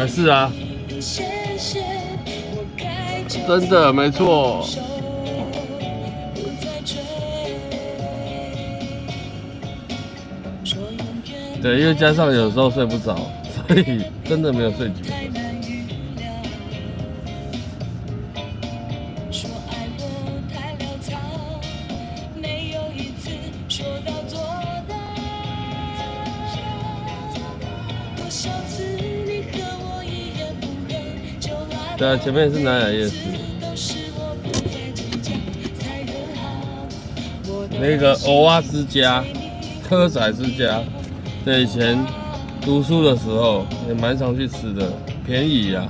是啊，真的没错。对，因为加上有时候睡不着，所以真的没有睡几个。对啊，前面是南雅夜市，那个蚵仔之家、蚵仔之家，对，以前读书的时候也蛮常去吃的，便宜啊。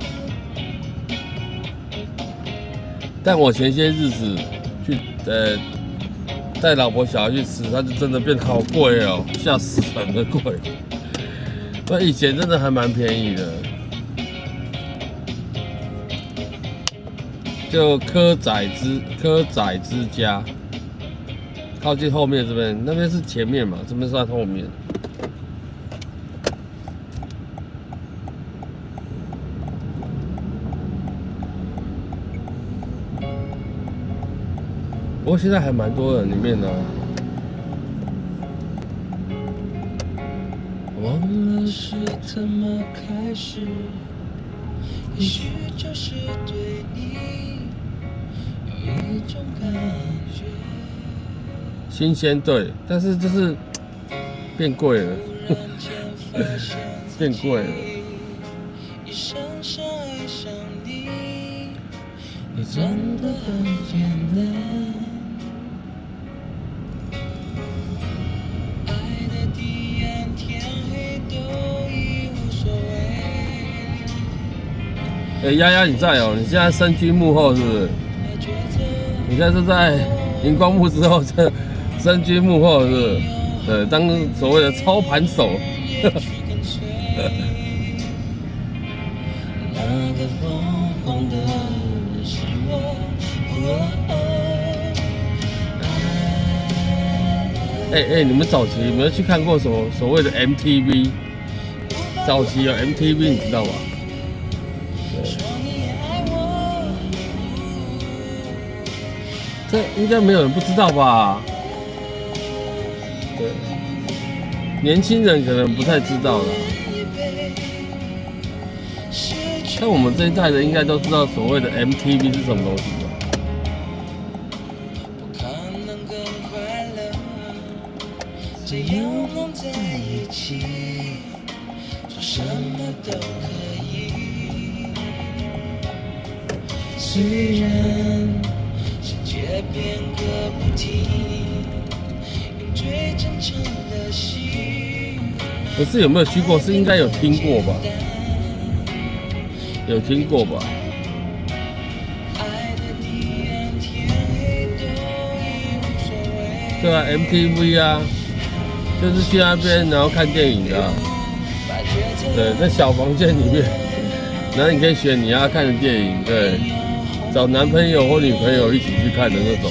但我前些日子去带老婆小孩去吃，它就真的变好贵哦，吓死人的贵。那以前真的还蛮便宜的。就蚵仔之家，靠近后面这边，那边是前面嘛，这边算后面。不过现在还蛮多人里面的、啊。忘了是怎么开始，也许就是对你。一种感觉新鲜对，但是就是变贵了，变贵了。你真的很简单，爱的地暗天黑都已无所谓。丫丫你在哦？你现在身居幕后是不是？你现在是在荧光幕之后，这身居幕后是，对，当所谓的操盘手。那个疯狂的人是我。你们早期有没有去看过所谓的 MTV？ 早期有 MTV， 你知道吗？这应该没有人不知道吧？对，年轻人可能不太知道啦。像我们这一代的，应该都知道所谓的 MTV 是什么东西吧？只要能在一起，做什么都可以。虽然世界变个不停，用最真诚的心。不是有没有去过？是应该有听过吧？有听过吧？对啊 ，MTV 啊。就是去那边，然后看电影的、啊，对，在小房间里面，然后你可以选你要看的电影，对，找男朋友或女朋友一起去看的那种。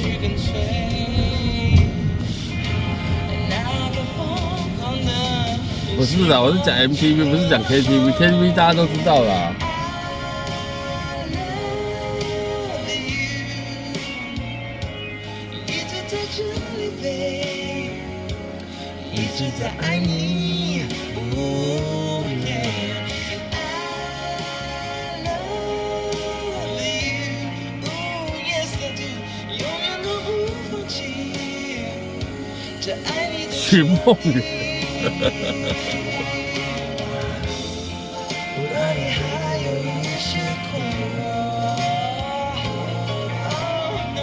不是啦，我是讲 MTV， 不是讲 KTV，KTV 大家都知道啦。一直在爱你，哦耶 I love you， 哦 yes I do， 永远都不放弃，这爱你的许梦圆，我那里还有一些困惑。Oh no，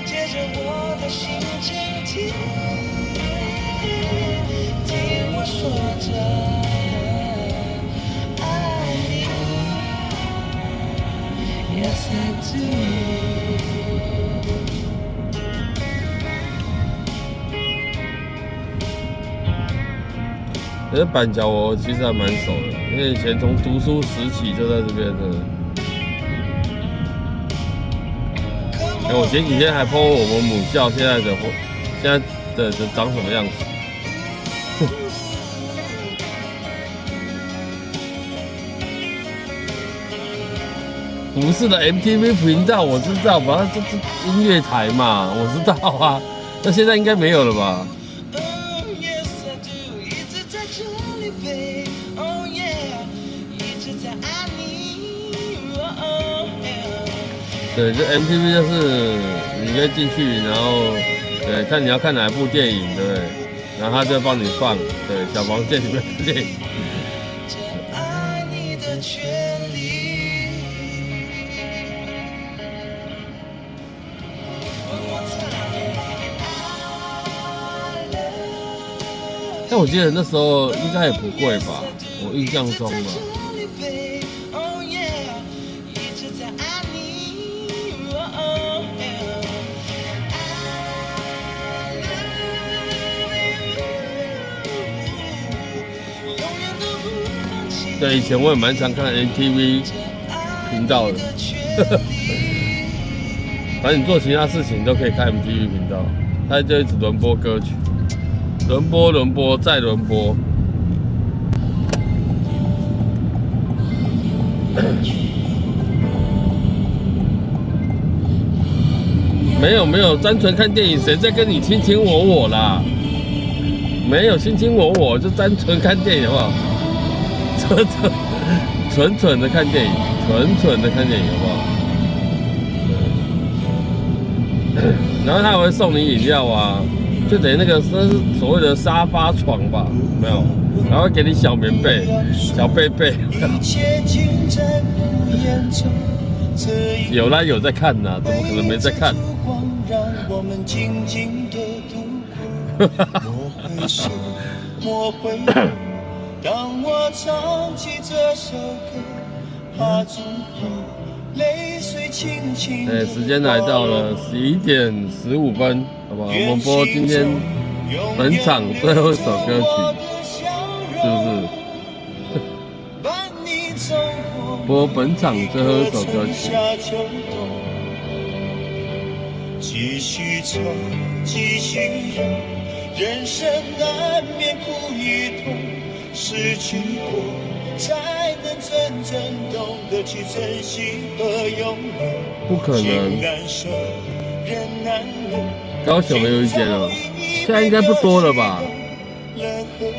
借着我的心倾听。说着爱你 ，Yes I do。可是板桥我其实还蛮熟的，因为以前从读书时期就在这边的。我前几天还 po 我们母校现在的长什么样子。不是的 ，MTV 频道我知道吧？这音乐台嘛，我知道啊。那现在应该没有了吧？对，这 MTV 就是你可以进去，然后对看你要看哪一部电影，对不对？然后他就帮你放，对，小房间里面的电影。但我记得那时候应该也不贵吧，我印象中吧。对，以前我也蛮常看 MTV 频道的，反正你做其他事情都可以看 MTV 频道，它就一直轮播歌曲。轮播再轮播，没有，单纯看电影，谁在跟你卿卿我我啦？没有卿卿我我，就单纯看电影好不好？纯的看电影，纯的看电影好不好？然后他还会送你饮料啊。就等于那是所谓的沙发床吧，没有，然后给你小棉被、小被被。有啦，有在看呐，怎么可能没在看？当我唱起这首歌，怕最后泪水轻轻。对，时间来到了11点15分，好不好？我们播今天本场最后一首歌曲，是不是？播本场最后一首歌曲。继续走，继续让，人生难免苦与痛，失去过才能真正懂得去珍惜和拥有。不可能。高雄也有一间了，现在应该不多了吧？人和人，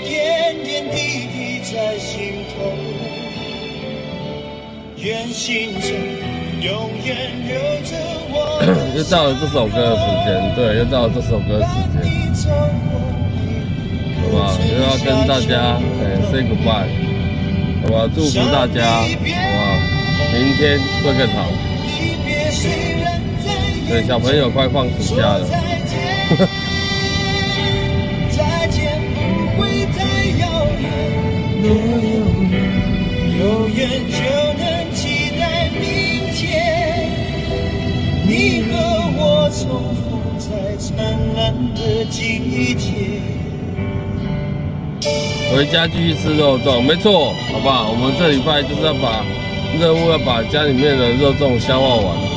点点滴滴在心头，愿心中永远留着我。又到了这首歌的时间，对，又到了这首歌的时间，好不好？又要跟大家say goodbye， 好不好？祝福大家，好不好？明天会更好。对，小朋友快放暑假了。再见不会太遥远，有缘就能期待明天。你和我重逢在灿烂的季节。回家继续吃肉粽，没错，好不好？我们这礼拜就是要把任务要把家里面的肉粽消化完。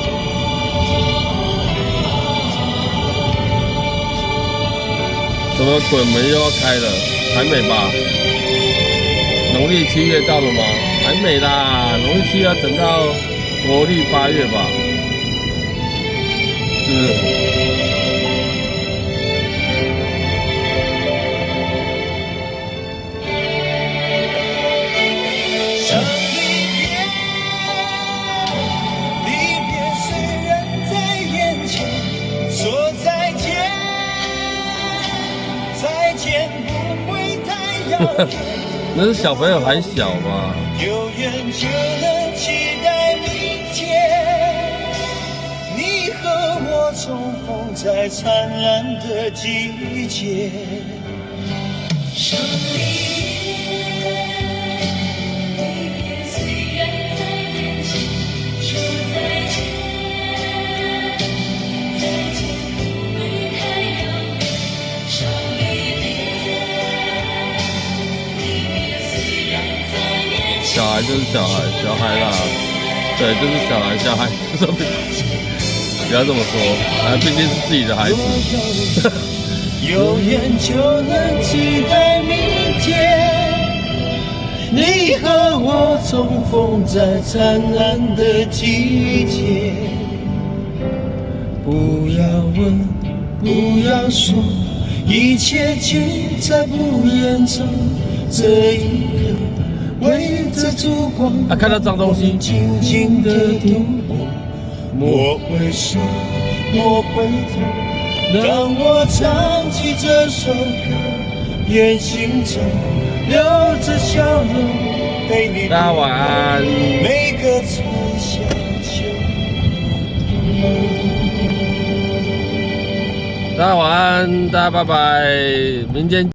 什么鬼门又要开了？还没吧？农历7月到了吗？还没啦，农历7月要等到国历8月吧？是不是？那是小朋友还小嘛。有缘就能期待明天，你和我重逢在灿烂的季节。说离别虽然在眼前，说再见，再见不会太遥远。说离小孩就是小孩，小孩啦，对，就是小孩，小孩，不要这么说，毕竟是自己的孩子。有缘就能期待明天，你和我重逢在灿烂的季节。不要问，不要说，一切尽在不言中。这一刻。围着烛光，看到脏东西，静静的度过。莫回首，莫回头，让我唱起这首歌，愿心中留着笑容，陪你大家晚安。每个春夏秋冬。大家晚安，大家拜拜，明天。